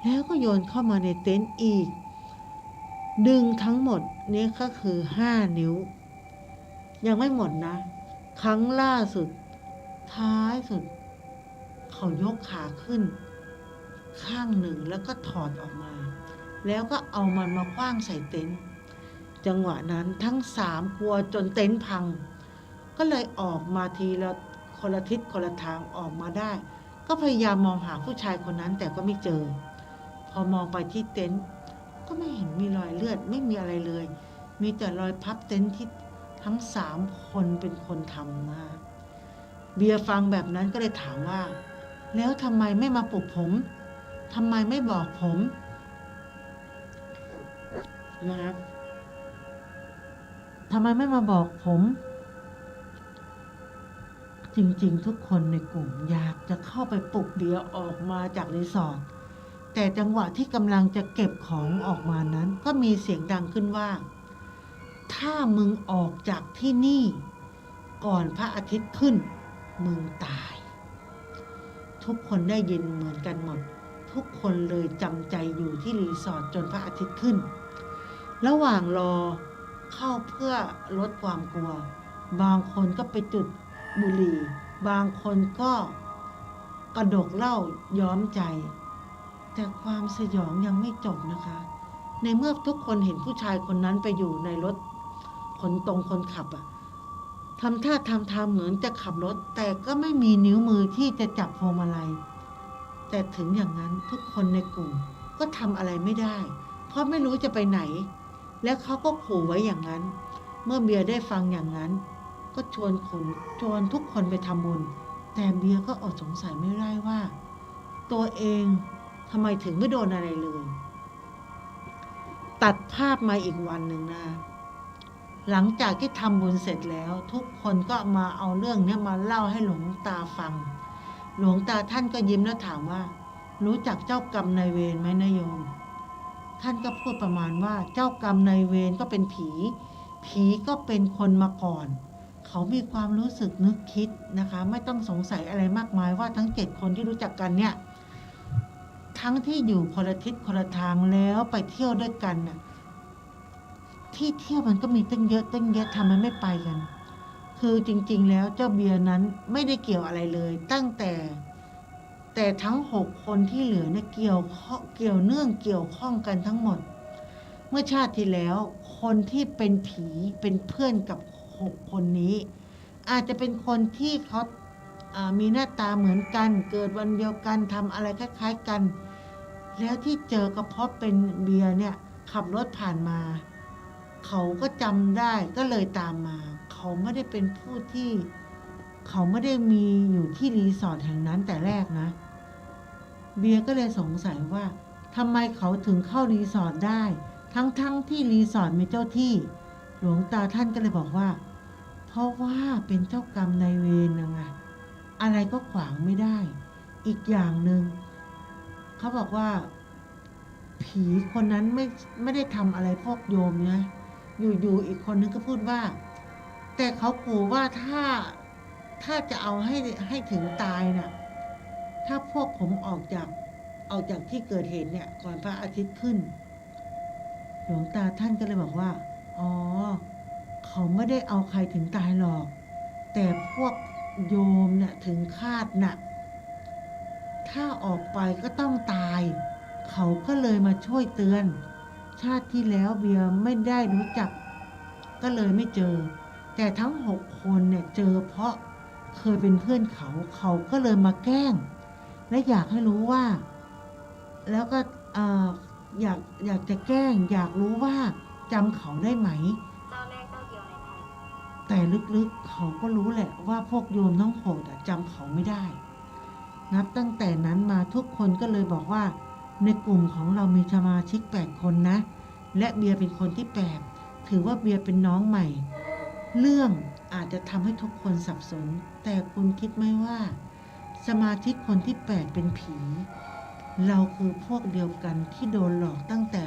แล้วก็โยนเข้ามาในเต็นท์อีกดึงทั้งหมดนี้ก็คือ5 นิ้วยังไม่หมดนะครั้งล่าสุดท้ายสุดเขายกขาขึ้นข้างหนึ่งแล้วก็ถอดออกมาแล้วก็เอามันมาขว้างใส่เต็นท์จังหวะนั้นทั้ง3กลัวจนเต็นท์พังก็เลยออกมาทีละคนละทิศคนละทางออกมาได้ก็พยายามมองหาผู้ชายคนนั้นแต่ก็ไม่เจอพอมองไปที่เต็นท์ก็ไม่เห็นมีรอยเลือดไม่มีอะไรเลยมีแต่รอยพับเต็นท์ที่ทั้ง3 คนเป็นคนทำมาเบียร์ฟังแบบนั้นก็เลยถามว่า แล้วทำไมไม่มาปลุกผมทำไมไม่บอกผมนะครับทำไมไม่มาบอกผมจริงๆทุกคนในกลุ่มอยากจะเข้าไปปลุกเบียร์ออกมาจากรีสอร์ทแต่จังหวะที่กำลังจะเก็บของออกมานั้นก็มีเสียงดังขึ้นว่าถ้ามึงออกจากที่นี่ก่อนพระอาทิตย์ขึ้นมึงตายทุกคนได้ยินเหมือนกันหมดทุกคนเลยจำใจอยู่ที่รีสอร์ทจนพระอาทิตย์ขึ้นระหว่างรอเข้าเพื่อลดความกลัวบางคนก็ไปจุดบุหรี่บางคนก็กระดกเหล้าย้อมใจแต่ความสยองยังไม่จบนะคะในเมื่อทุกคนเห็นผู้ชายคนนั้นไปอยู่ในรถคนขับทำท่าทำทางเหมือนจะขับรถแต่ก็ไม่มีนิ้วมือที่จะจับพวงมาลัยแต่ถึงอย่างนั้นทุกคนในกลุ่มก็ทำอะไรไม่ได้เพราะไม่รู้จะไปไหนแล้วเขาก็ขู่ไว้อย่างนั้นเมื่อเบียร์ได้ฟังอย่างนั้นก็ชวนทุกคนไปทำบุญแต่เบียร์ก็อดสงสัยไม่ได้ว่าตัวเองทำไมถึงไม่โดนอะไรเลยตัดภาพมาอีกวันหนึ่งนะหลังจากที่ทำบุญเสร็จแล้วทุกคนก็มาเอาเรื่องนี้มาเล่าให้หลวงตาฟังหลวงตาท่านก็ยิ้มแล้วถามว่ารู้จักเจ้ากรรมนายเวรไหมนะโยมท่านก็พูดประมาณว่าเจ้ากรรมนายเวรก็เป็นผีก็เป็นคนมาก่อนเขามีความรู้สึกนึกคิดนะคะไม่ต้องสงสัยอะไรมากมายว่าทั้ง7คนที่รู้จักกันเนี่ยทั้งที่อยู่คนละทิศคนละทางแล้วไปเที่ยวด้วยกันน่ะที่เที่ยวมันก็มีตั้งเยอะทำไมไม่ไปกันคือจริงๆแล้วเจ้าเบียร์นั้นไม่ได้เกี่ยวอะไรเลยตั้งแต่ทั้ง6คนที่เหลือเนี่ยเกี่ยวข้องกันทั้งหมดเมื่อชาติที่แล้วคนที่เป็นผีเป็นเพื่อนกับ6คนนี้อาจจะเป็นคนที่เขามีหน้าตาเหมือนกันเกิดวันเดียวกันทำอะไรคล้ายๆกันแล้วที่เจอก็เพราะเป็นเบียร์เนี่ยขับรถผ่านมาเขาก็จำได้ก็เลยตามมาเขาไม่ได้เป็นผู้ที่เขาไม่ได้มีอยู่ที่รีสอร์ทแห่งนั้นแต่แรกนะเบียร์ก็เลยสงสัยว่าทำไมเขาถึงเข้ารีสอร์ทได้ทั้งที่รีสอร์ทมีเจ้าที่หลวงตาท่านก็เลยบอกว่าเพราะว่าเป็นเจ้ากรรมนายเวรนะไงอะไรก็ขวางไม่ได้อีกอย่างหนึ่งเขาบอกว่าผีคนนั้นไม่ได้ทำอะไรพวกโยมนะอยู่อีกคนนึงก็พูดว่าแต่เขาขู่ว่าถ้าจะเอาให้ถึงตายน่ะถ้าพวกผมออกจากที่เกิดเหตุเนี่ยก่อนพระอาทิตย์ขึ้นหลวงตาท่านก็เลยบอกว่าอ๋อเขาไม่ได้เอาใครถึงตายหรอกแต่พวกโยมเนี่ยถึงคาดหนักถ้าออกไปก็ต้องตายเขาก็เลยมาช่วยเตือนชาติที่แล้วเบียร์ไม่ได้รู้จักก็เลยไม่เจอแต่ทั้ง6คนเนี่ยเจอเพราะเคยเป็นเพื่อนเขาก็เลยมาแกล้งและอยากให้รู้ว่าแล้วก็อยากจะแกล้งอยากรู้ว่าจำเขาได้ไหมแต่ลึกๆเขาก็รู้แหละว่าพวกโยมทั้ง6จำเขาไม่ได้นับตั้งแต่นั้นมาทุกคนก็เลยบอกว่าในกลุ่มของเรามีสมาชิก8คนนะและเบียร์เป็นคนที่8ถือว่าเบียร์เป็นน้องใหม่เรื่องอาจจะทำให้ทุกคนสับสนแต่คุณคิดไหมว่าสมาชิกคนที่8เป็นผีเราคือพวกเดียวกันที่โดนหลอกตั้งแต่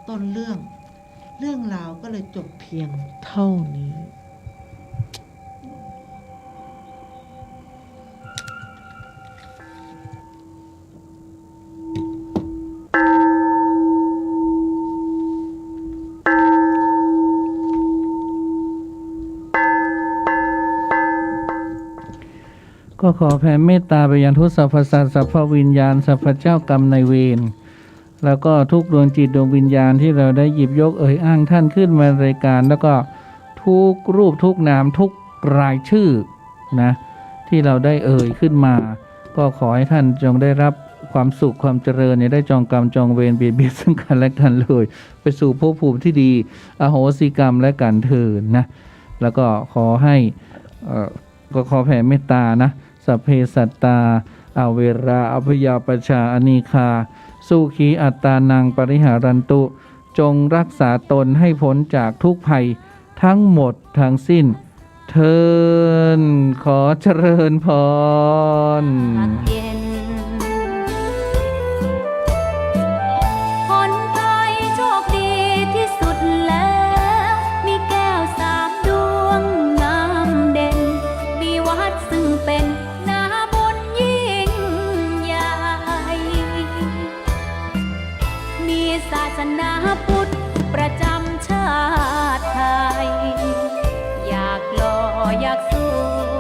ต้นเรื่องราวก็เลยจบเพียงเท่านี้ ก็ขอแผ่เมตตาไปยังทุกสรรพสัตว์สรรพวิญญาณสรรพเจ้ากรรมนายเวรแล้วก็ทุกดวงจิตดวงวิญญาณที่เราได้หยิบยกเอ่ยอ้างท่านขึ้นมารายการแล้วก็ทุกรูปทุกนามทุกรายชื่อนะที่เราได้เอ่ยขึ้นมาก็ขอให้ท่านจงได้รับความสุขความเจริญได้จองกรรมจองเวรเบียดเบียนซึ่งกันและกันเลยไปสู่ภพภูมิที่ดีอโหสิกรรมและกันเถิดนะแล้วก็ขอให้ก็ขอแผ่เมตตานะส สัพเพสัตตาอเวราอภยาปชาอนีคาสุขีอัตตานังปริหารันตุจงรักษาตนให้พ้นจากทุกภัยทั้งหมดทั้งสิ้นเทินขอเจริญพรเย็นคนไทยโชคดีที่สุดแล้วมีแก้ว3 ดวงงามเด่นมีวัดซึ่งเป็นนาบุญยิ่งใหญ่มีศาสนาพุทธประจำชาติไทยอยากหล่ออยากส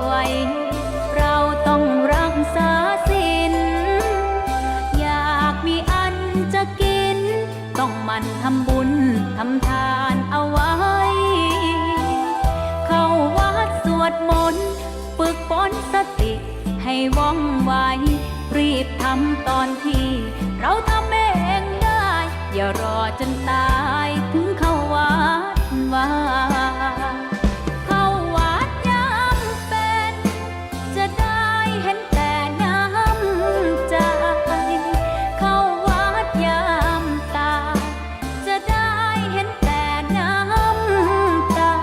วยเราต้องรักษาศีลอยากมีอันจะกินต้องหมั่นทำบุญทำทานเอาไว้เข้าวัดสวดมนต์ฝึกฝนสติให้ว่องไวรีบทำตอนที่เราทำเองได้อย่ารอจนตายถึงเข้าวัดว่าเข้าวัดยามเป็นจะได้เห็นแต่น้ำใจเข้าวัดยามตายจะได้เห็นแต่น้ำตา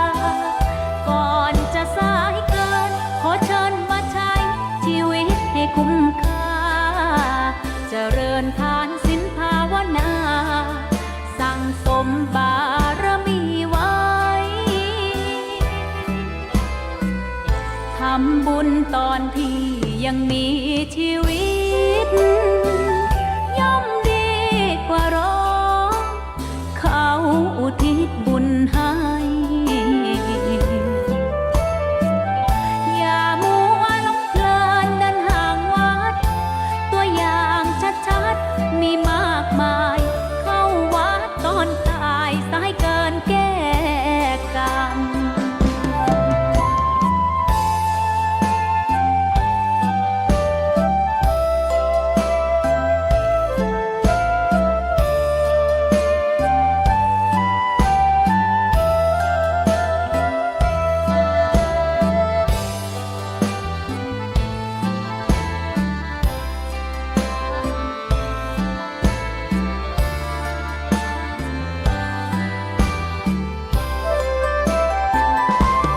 ก่อนจะสายเกินขอเชิญมาใช้ชีวิตให้คุ้มค่าเจริญทานศีลภาวนาสั่งสมบารมีไว้ทำบุญตอนที่ยังมีชีวิตย่อมดีกว่ารอเขาอุทิศบุญให้อย่ามัวหลงเพลินเดินห่างวัดตัวอย่างชัดๆมีมากมายเข้าวัดตอนตายสายเกินแก้กรรม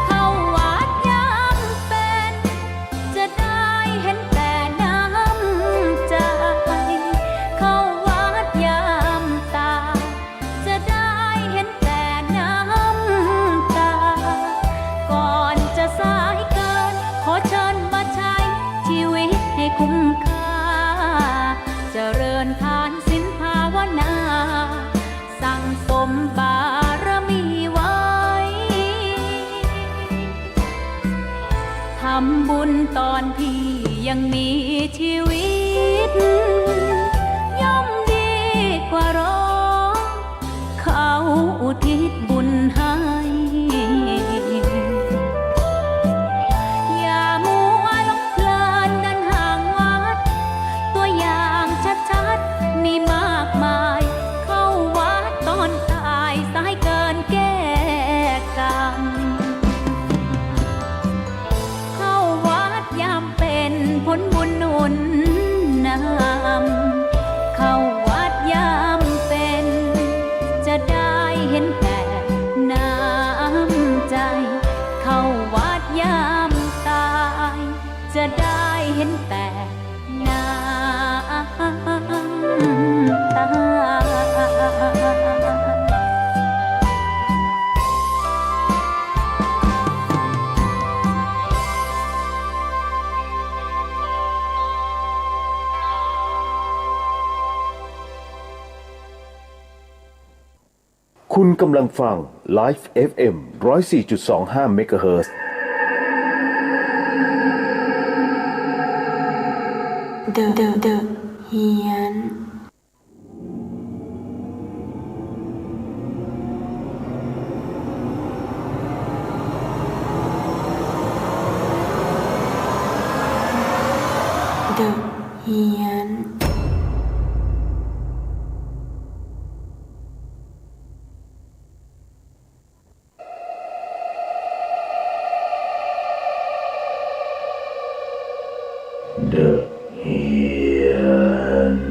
เข้าวัดยามเป็นจะได้เห็นแต่น้ำใจเข้าวัดยามตายจะได้เห็นแต่น้ำตาก่อนจะสายเกินขอเชิญมาใช้ชีวิตให้คุ้มค่าเจริญทานศีลภาวนาสั่งสมบารมีไว้ทำบุญตอนที่ยังมีชีวิตย่อมดีกว่ารอเขาอุทิศบุญให้อย่ามัวหลงเพลินเดินห่างวัดตัวอย่างชัดๆมีมากมายเข้าวัดตอนตายสายเกินแก้กรรมเข้าวัดยามเป็นผลบุญหนุนนำเข้าวัดยามเป็นจะได้เห็นแต่น้ำใจเข้าวัดยามตายจะได้เห็นแต่น้ำตา คุณกำลังฟัง Live FM 104.25 MHz The Hiền The Hiền The Hien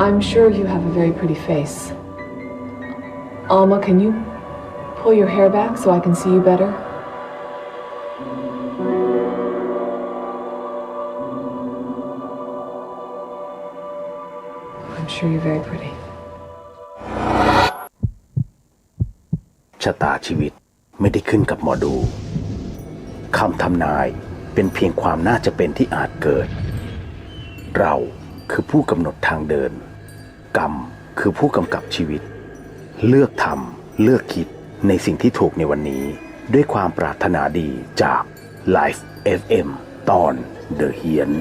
I'm sure you have a very pretty face. Alma, can you pull your hair back so I can see you better? I'm sure you're very pretty. ชะตาชีวิตไม่ได้ขึ้นกับหมอดูคำทำนายเป็นเพียงความน่าจะเป็นที่อาจเกิดเราคือผู้กำหนดทางเดินกรรมคือผู้กำกับชีวิตเลือกทำเลือกคิดในสิ่งที่ถูกในวันนี้ด้วยความปรารถนาดีจาก Life FM ตอน The เฮียน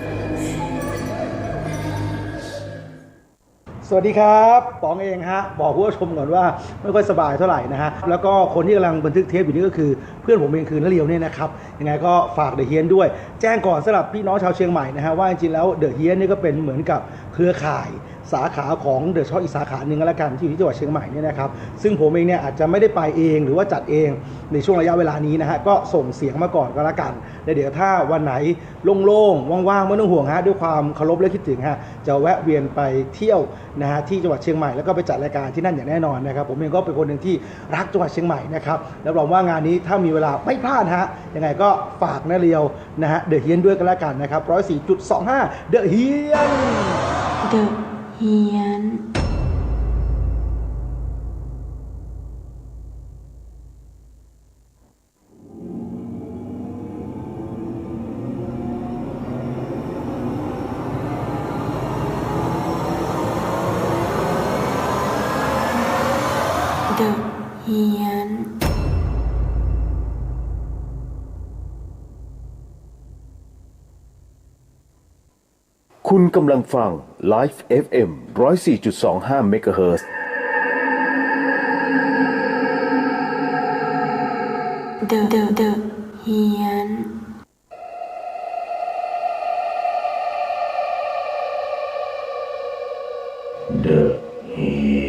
สวัสดีครับป๋องเองฮะบอกผู้ชมก่อนว่าไม่ค่อยสบายเท่าไหร่นะฮะแล้วก็คนที่กำลังบันทึกเทปอยู่นี่ก็คือเพื่อนผมเองคือนเรียวเนี่ยนะครับยังไงก็ฝากเดอะเฮียนด้วยแจ้งก่อนสำหรับพี่น้องชาวเชียงใหม่นะฮะว่าจริงๆแล้วเดอะเฮียนนี่ก็เป็นเหมือนกับเครือข่ายสาขาของเดอะช็อคอีกสาขาหนึ่งก็แล้วกันที่อยู่ที่จังหวัดเชียงใหม่เนี่ยนะครับซึ่งผมเองเนี่ยอาจจะไม่ได้ไปเองหรือว่าจัดเองในช่วงระยะเวลานี้นะฮะก็ส่งเสียงมาก่อนก็แล้วกันแล้วเดี๋ยวถ้าวันไหนโล่งๆว่างๆไม่ต้องห่วงฮะด้วยความเคารพและคิดถึงฮะจะแวะเวียนไปเที่ยวนะฮะที่จังหวัดเชียงใหม่แล้วก็ไปจัดรายการที่นั่นอย่างแน่นอนนะครับผมเองก็เป็นคนหนึ่งที่รักจังหวัดเชียงใหม่นะครับรับรองว่างานนี้ถ้ามีเวลาไม่พลาดฮะยังไงก็ฝากนาเรียวนะฮะเดอะเฮียนด้วยกันแล้วกันนะครับ 104.25 เดอะเฮียน The Hiền. คุณกำลังฟัง Life FM 104.25 MHz The Hiền. The Hiền.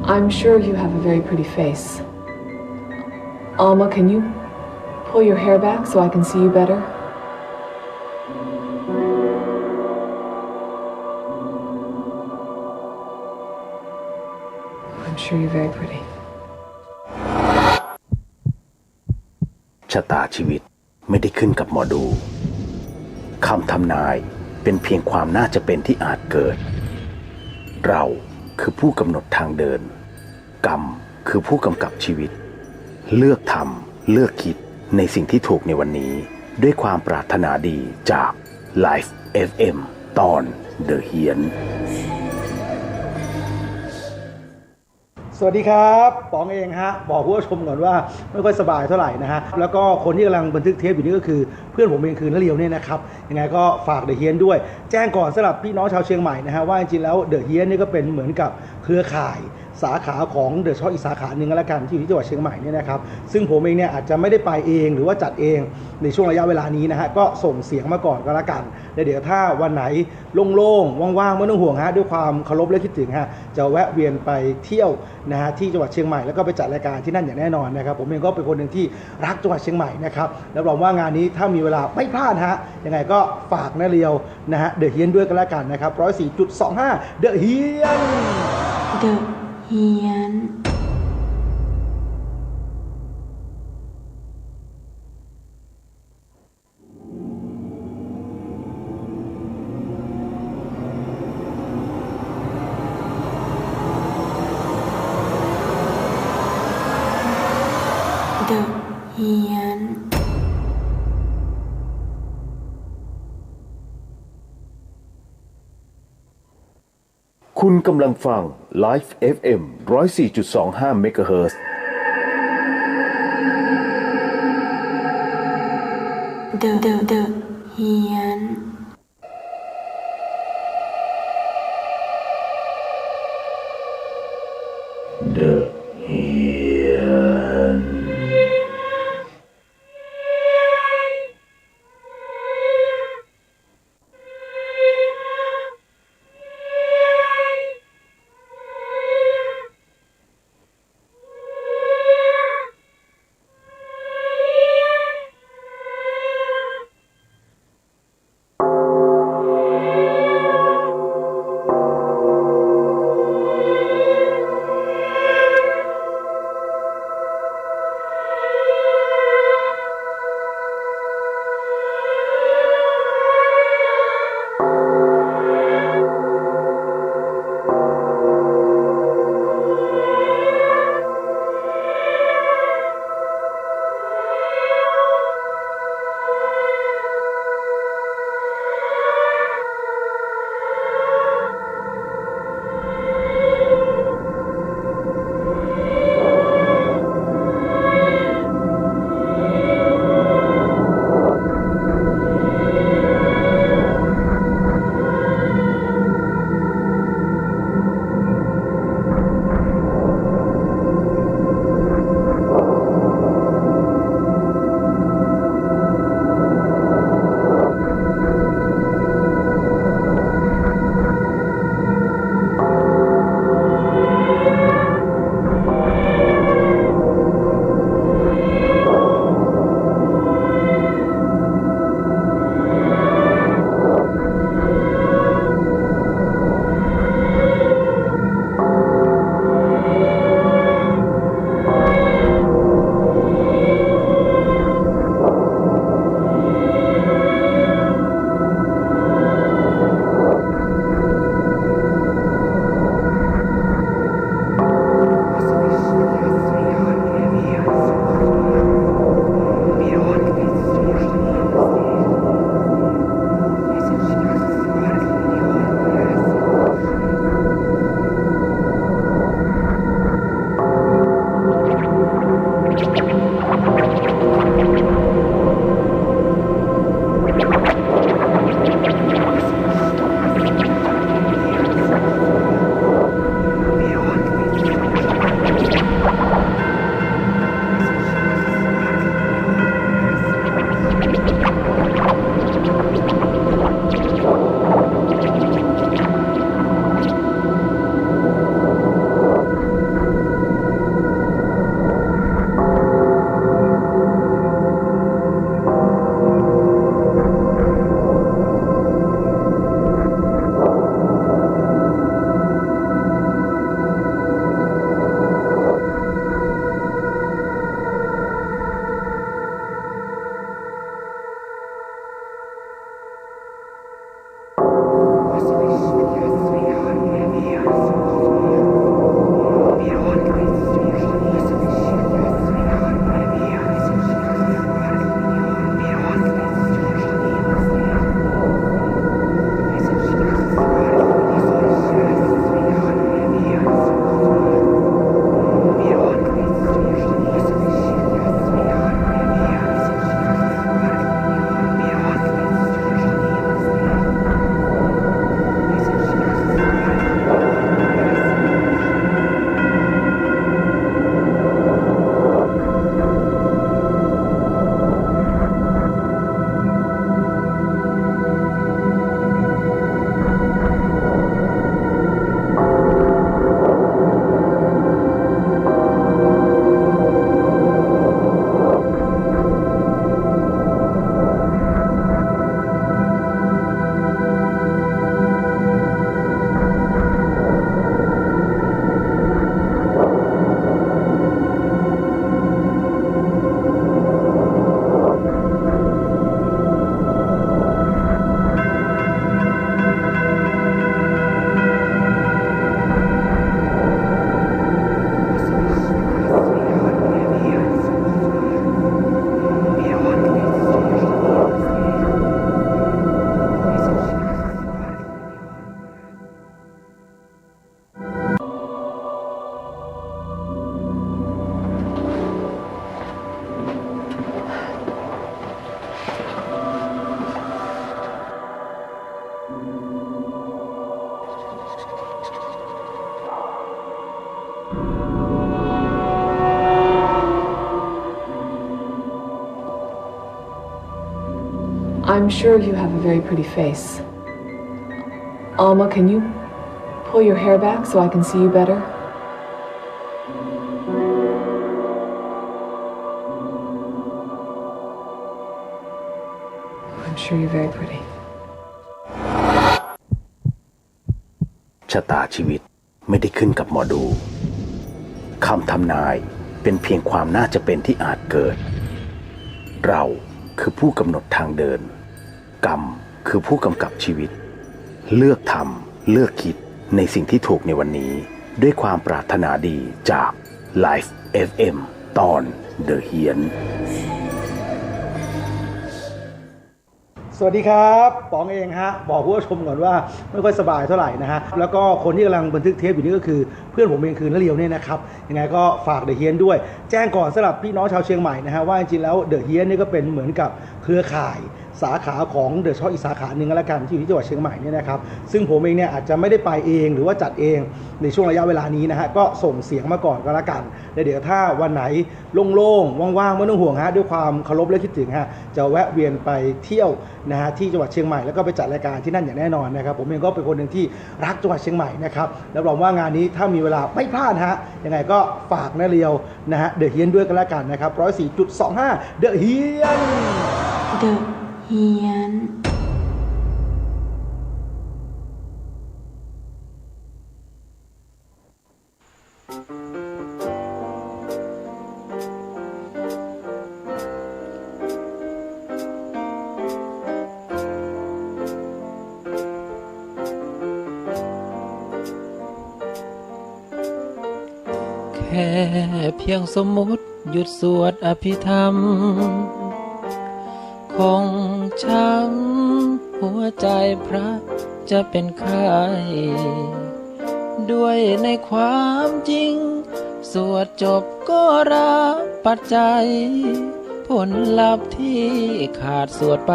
I'm sure you have a very pretty face. Alma, can you pull your hair back so I can see you better? I'm sure you're very pretty. ชะตาชีวิตไม่ได้ขึ้นกับหมอดูคำทำนายเป็นเพียงความน่าจะเป็นที่อาจเกิด เราคือผู้กำหนดทางเดินกรรมคือผู้กำกับชีวิตเลือกทำเลือกคิดในสิ่งที่ถูกในวันนี้ด้วยความปรารถนาดีจาก Life FM ตอน The เฮียนสวัสดีครับป๋องเองฮะบอกผู้ชมก่อนว่าไม่ค่อยสบายเท่าไหร่นะฮะแล้วก็คนที่กำลังบันทึกเทปอยู่นี่ก็คือเพื่อนผมเองคือนเรียวเนี่ยนะครับยังไงก็ฝากเดอะเฮียนด้วยแจ้งก่อนสำหรับพี่น้องชาวเชียงใหม่นะฮะว่าจริงๆแล้วเดอะเฮียนนี่ก็เป็นเหมือนกับเครือข่ายสาขาของเดอะช็อคอีกสาขาหนึ่งก็แล้วกันที่อยู่ที่จังหวัดเชียงใหม่เนี่ยนะครับซึ่งผมเองเนี่ยอาจจะไม่ได้ไปเองหรือว่าจัดเองในช่วงระยะเวลานี้นะฮะก็ส่งเสียงมาก่อนก็แล้วกันแล้วเดี๋ยวถ้าวันไหนโล่งๆว่างๆไม่ต้องห่วงฮะด้วยความเคารพและคิดถึงฮะจะแวะเวียนไปเที่ยวนะฮะที่จังหวัดเชียงใหม่แล้วก็ไปจัดรายการที่นั่นอย่างแน่นอนนะครับผมเองก็เป็นคนหนึ่งที่รักจังหวัดเชียงใหม่นะครับรับรองว่างานนี้ถ้ามีเวลาไม่พลาดฮะยังไงก็ฝากนะเรียวนะฮะเดอะเฮียนด้วยกันแล้วกันนะครับ 104.25 เดอะเฮียน The เฮียนเดอะเฮียนคุณกำลังฟัง Life FM 104.25 MHz The เฮียน I'm sure you have a very pretty face. Alma, can you pull your hair back so I can see you better? I'm sure you're very pretty. ชะตาชีวิตไม่ได้ขึ้นกับหมอดูคำทำนายเป็นเพียงความน่าจะเป็นที่อาจเกิดเราคือผู้กำหนดทางเดินกรรมคือผู้กำกับชีวิตเลือกทำเลือกคิดในสิ่งที่ถูกในวันนี้ด้วยความปรารถนาดีจาก Life FM ตอน The เฮียนสวัสดีครับป๋องเองฮะบอกผู้ชมก่อนว่าไม่ค่อยสบายเท่าไหร่นะฮะแล้วก็คนที่กำลังบันทึกเทปอยู่นี่ก็คือเพื่อนผมเองคือณเลียวเนี่ยนะครับยังไงก็ฝากเดอะเฮียนด้วยแจ้งก่อนสำหรับพี่น้องชาวเชียงใหม่นะฮะว่าจริงๆแล้วเดอะเฮียนนี่ก็เป็นเหมือนกับเครือข่ายสาขาของเดอะช็อคอีกสาขาหนึ่งก็แล้วกันที่อยู่ที่จังหวัดเชียงใหม่เนี่ยนะครับซึ่งผมเองเนี่ยอาจจะไม่ได้ไปเองหรือว่าจัดเองในช่วงระยะเวลานี้นะฮะก็ส่งเสียงมาก่อนก็แล้วกันแล้วเดี๋ยวถ้าวันไหนโล่งๆว่างๆไม่ต้องห่วงฮะด้วยความเคารพและคิดถึงฮะจะแวะเวียนไปเที่ยวนะฮะที่จังหวัดเชียงใหม่แล้วก็ไปจัดรายการที่นั่นอย่างแน่นอนนะครับผมเองก็เป็นคนหนึ่งที่รักจังหวัดเชียงใหม่นะครับรับรองว่างานนี้ถ้ามีเวลาไม่พลาดฮะยังไงก็ฝากณเลียวนะฮะเดอะเฮียนด้วยกันแล้วกันนะครับ 104.25 เดอะเฮียน The เฮียนแค่เพียงสมมุติหยุดสวดอภิธรรมคงช้ำหัวใจพระจะเป็นไข้ด้วยในความจริงสวดจบก็รับปัจจัยผลลัพธ์ที่ขาดสวดไป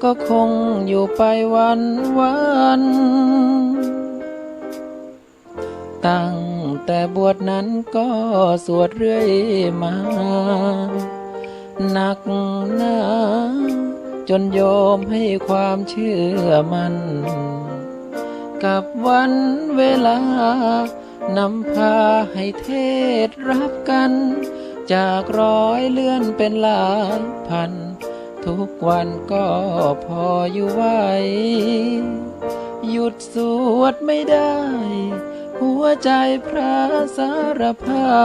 ก็คงอยู่ไปวันตั้งแต่บวชนั้นก็สวดเรื่อยมาหนักหนาจนโยมให้ความเชื่อมันกับวันเวลานำพาให้เทศรับกันจากร้อยเลื่อนเป็นหลายพันทุกวันก็พออยู่ไหวหยุดสวดไม่ได้หัวใจพระสารภา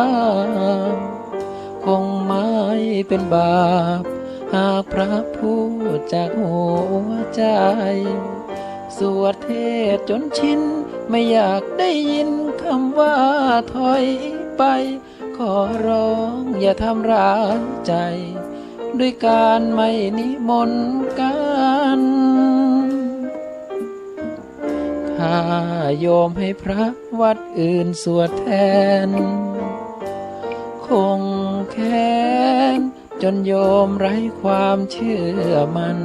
พคงไม่เป็นบาปหากพระพูดจากหัวใจสวดเทศจนชินไม่อยากได้ยินคำว่าถอยไปขอร้องอย่าทำร้ายใจด้วยการไม่นิมนต์กันถ้าโยมให้พระวัดอื่นสวดแทนคงแค้นจนโยมไร้ความเชื่อมัน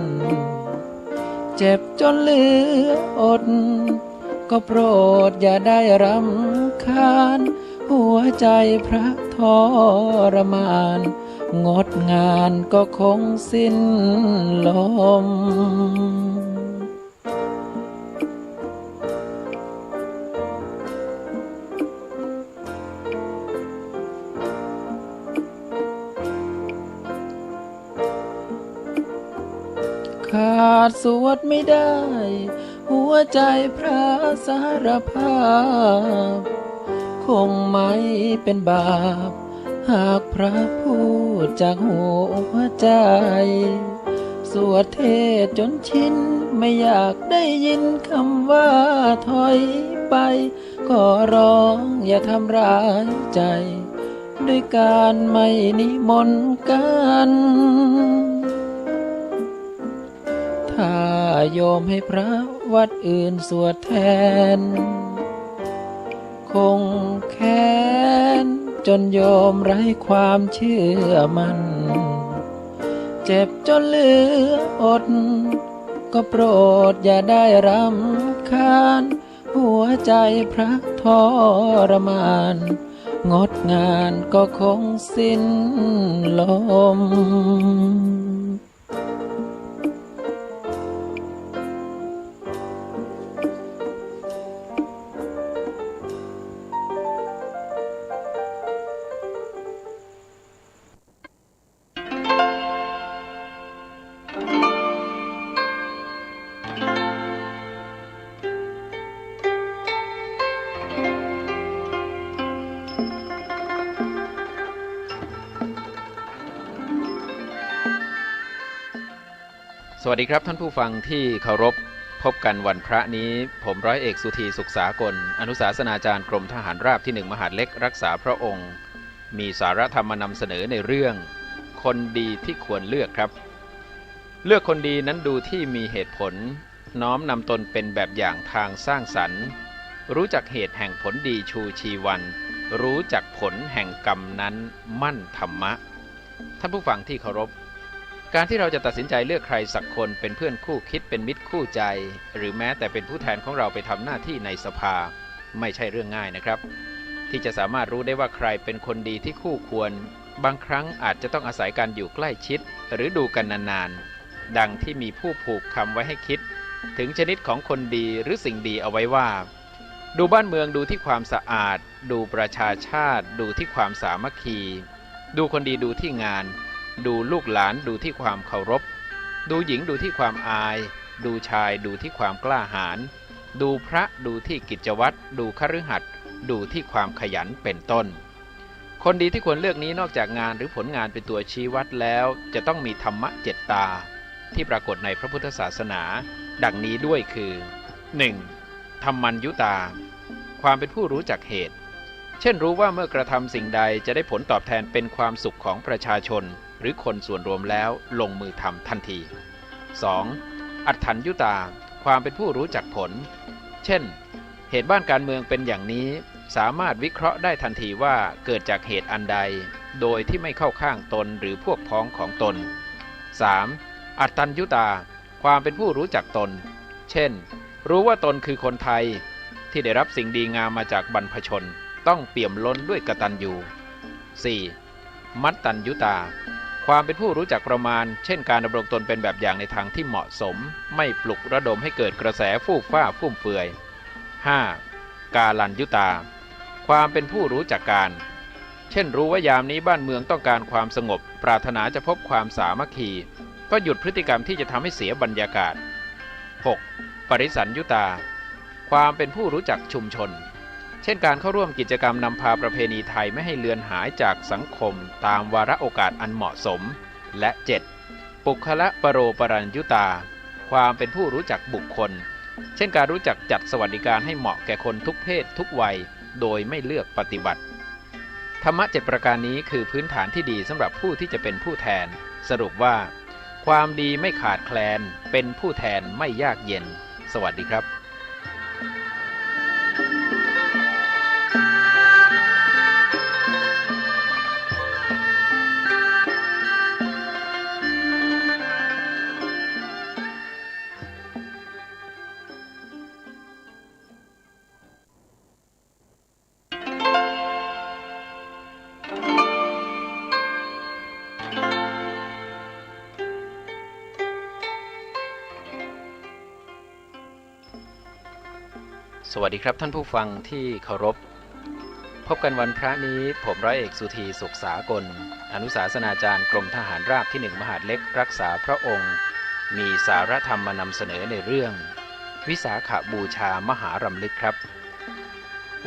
เจ็บจนเหลืออดก็โปรดอย่าได้รำคาญหัวใจพระทรมานงดงานก็คงสิ้นลมขาดสวดไม่ได้หัวใจพระสารภาพคงไม่เป็นบาปหากพระพูดจากหัวใจสวดเทศจนชินไม่อยากได้ยินคำว่าถอยไปขอร้องอย่าทำร้ายใจด้วยการไม่นิมนต์กันถ้าโยมให้พระวัดอื่นสวดแทนคงแค้นจนโยมไร้ความเชื่อมันเจ็บจนเหลืออดก็โปรดอย่าได้รำคาญหั หัวใจพระทรมานงดงานก็คงสิ้นลม สวัสดีครับท่านผู้ฟังที่เคารพพบกันวันพระนี้ผมร้อยเอกสุธีสุขสากลอนุศาสนาจารย์กรมทหารราบที่1มหาดเล็กรักษาพระองค์มีสาระธรรมมานำเสนอในเรื่องคนดีที่ควรเลือกครับเลือกคนดีนั้นดูที่มีเหตุผลน้อมนำตนเป็นแบบอย่างทางสร้างสรรค์รู้จักเหตุแห่งผลดีชูชีวันรู้จักผลแห่งกรรมนั้นมั่นธรรมะท่านผู้ฟังที่เคารพการที่เราจะตัดสินใจเลือกใครสักคนเป็นเพื่อนคู่คิดเป็นมิตรคู่ใจหรือแม้แต่เป็นผู้แทนของเราไปทำหน้าที่ในสภาไม่ใช่เรื่องง่ายนะครับที่จะสามารถรู้ได้ว่าใครเป็นคนดีที่คู่ควรบางครั้งอาจจะต้องอาศัยการอยู่ใกล้ชิดหรือดูกันนานๆดังที่มีผู้ผูกคำไว้ให้คิดถึงชนิดของคนดีหรือสิ่งดีเอาไว้ว่าดูบ้านเมืองดูที่ความสะอาดดูประชาชาติดูที่ความสามัคคีดูคนดีดูที่งานดูลูกหลานดูที่ความเคารพดูหญิงดูที่ความอายดูชายดูที่ความกล้าหาญดูพระดูที่กิจวัตรดูคฤหัสถ์ดูที่ความขยันเป็นต้นคนดีที่ควรเลือกนี้นอกจากงานหรือผลงานเป็นตัวชี้วัดแล้วจะต้องมีธรรมะ7 ตาที่ปรากฏในพระพุทธศาสนาดังนี้ด้วยคือ 1. ธรรมัญยุตาความเป็นผู้รู้จักเหตุเช่นรู้ว่าเมื่อกระทำสิ่งใดจะได้ผลตอบแทนเป็นความสุขของประชาชนหรือคนส่วนรวมแล้วลงมือทำทันที 2. อัฏฐัญยุตาความเป็นผู้รู้จักผลเช่นเหตุบ้านการเมืองเป็นอย่างนี้สามารถวิเคราะห์ได้ทันทีว่าเกิดจากเหตุอันใดโดยที่ไม่เข้าข้างตนหรือพวกพ้องของตน 3. อัตตัญญุตาความเป็นผู้รู้จักตนเช่นรู้ว่าตนคือคนไทยที่ได้รับสิ่งดีงามมาจากบรรพชนต้องเปี่ยมล้นด้วยกตัญญู 4. มัตตัญญุตาความเป็นผู้รู้จักประมาณเช่นการดำรงตนเป็นแบบอย่างในทางที่เหมาะสมไม่ปลุกระดมให้เกิดกระแสฟู่ฟ้าฟุ่มเฟือย 5. กาลัญยุตาความเป็นผู้รู้จักการเช่นรู้ว่ายามนี้บ้านเมืองต้องการความสงบปรารถนาจะพบความสามัคคีก็หยุดพฤติกรรมที่จะทำให้เสียบรรยากาศ 6. ปริสัญยุตาความเป็นผู้รู้จักชุมชนเช่นการเข้าร่วมกิจกรรมนำพาประเพณีไทยไม่ให้เลือนหายจากสังคมตามวาระโอกาสอันเหมาะสมและ 7. ปุคละปโรปรัญยุตาความเป็นผู้รู้จักบุคคลเช่นการรู้จักจัดสวัสดิการให้เหมาะแก่คนทุกเพศทุกวัยโดยไม่เลือกปฏิบัติธรรมะ7 ประการนี้คือพื้นฐานที่ดีสำหรับผู้ที่จะเป็นผู้แทนสรุปว่าความดีไม่ขาดแคลนเป็นผู้แทนไม่ยากเย็นสวัสดีครับสวัสดีครับท่านผู้ฟังที่เคารพพบกันวันพระนี้ผมร้อยเอกสุธีสุขสากลอนุศาสนาจารย์กรมทหารราบที่1มหาดเล็กรักษาพระองค์มีสาระธรรมมานำเสนอในเรื่องวิสาขบูชามหารำลึกครับ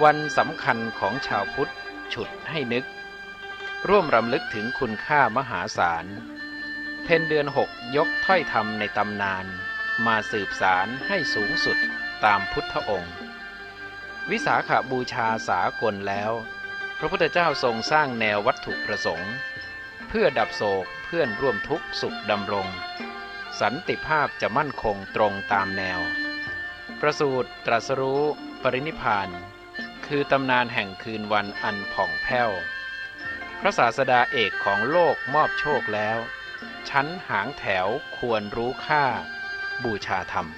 วันสำคัญของชาวพุทธฉุดให้นึกร่วมรำลึกถึงคุณค่ามหาศาลเพ็ญเดือน6ยกถ้อยธรรมในตำนานมาสืบสารให้สูงสุดตามพุทธองค์วิสาขบูชาสากลแล้วพระพุทธเจ้าทรงสร้างแนววัตถุประสงค์เพื่อดับโศกเพื่อนร่วมทุกข์สุขดำรงสันติภาพจะมั่นคงตรงตามแนวประสูติตรัสรู้ปรินิพพานคือตำนานแห่งคืนวันอันผ่องแผ้วพระศาสดาเอกของโลกมอบโชคแล้วชั้นหางแถวควรรู้ค่าบูชาธรรม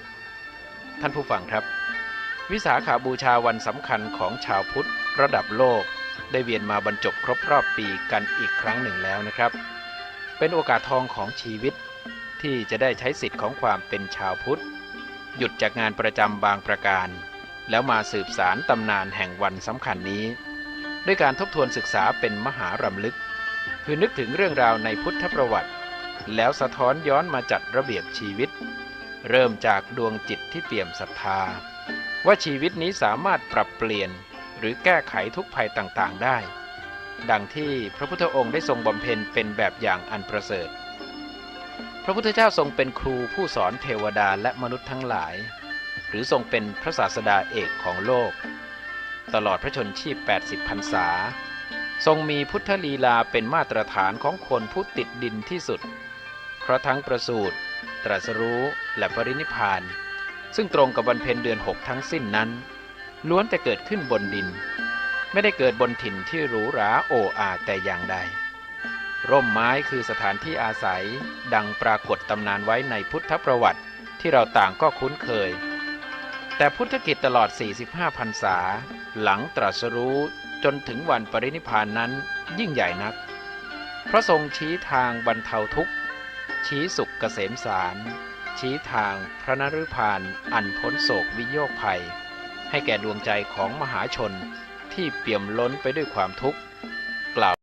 ท่านผู้ฟังครับ วิสาขาบูชาวันสำคัญของชาวพุทธระดับโลกได้เวียนมาบรรจบครบรอบปีกันอีกครั้งหนึ่งแล้วนะครับเป็นโอกาสทองของชีวิตที่จะได้ใช้สิทธิ์ของความเป็นชาวพุทธหยุดจากงานประจำบางประการแล้วมาสืบสารตำนานแห่งวันสำคัญนี้ด้วยการทบทวนศึกษาเป็นมหารำลึกคือนึกถึงเรื่องราวในพุทธประวัติแล้วสะท้อนย้อนมาจัดระเบียบชีวิตเริ่มจากดวงจิตที่เปี่ยมศรัทธาว่าชีวิตนี้สามารถปรับเปลี่ยนหรือแก้ไขทุกภัยต่างๆได้ดังที่พระพุทธองค์ได้ทรงบำเพ็ญเป็นแบบอย่างอันประเสริฐพระพุทธเจ้าทรงเป็นครูผู้สอนเทวดาและมนุษย์ทั้งหลายหรือทรงเป็นพระศาสดาเอกของโลกตลอดพระชนชีพ80 พรรษาทรงมีพุทธลีลาเป็นมาตรฐานของคนผู้ติดดินที่สุดเพราะทั้งประสูติตรัสรู้และปรินิพพานซึ่งตรงกับวันเพ็ญเดือน6ทั้งสิ้นนั้นล้วนแต่เกิดขึ้นบนดินไม่ได้เกิดบนถิ่นที่หรูหราโอ้อาแต่อย่างใดร่มไม้คือสถานที่อาศัยดังปรากฏตำนานไว้ในพุทธประวัติที่เราต่างก็คุ้นเคยแต่พุทธกิจตลอด45 พรรษาหลังตรัสรู้จนถึงวันปรินิพพานนั้นยิ่งใหญ่นักเพราะทรงชี้ทางบรรเทาทุกข์ชี้สุขเกษมสารชี้ทางพระนฤพานอันพ้นโศกวิโยคภัยให้แก่ดวงใจของมหาชนที่เปี่ยมล้นไปด้วยความทุกข์กล่าว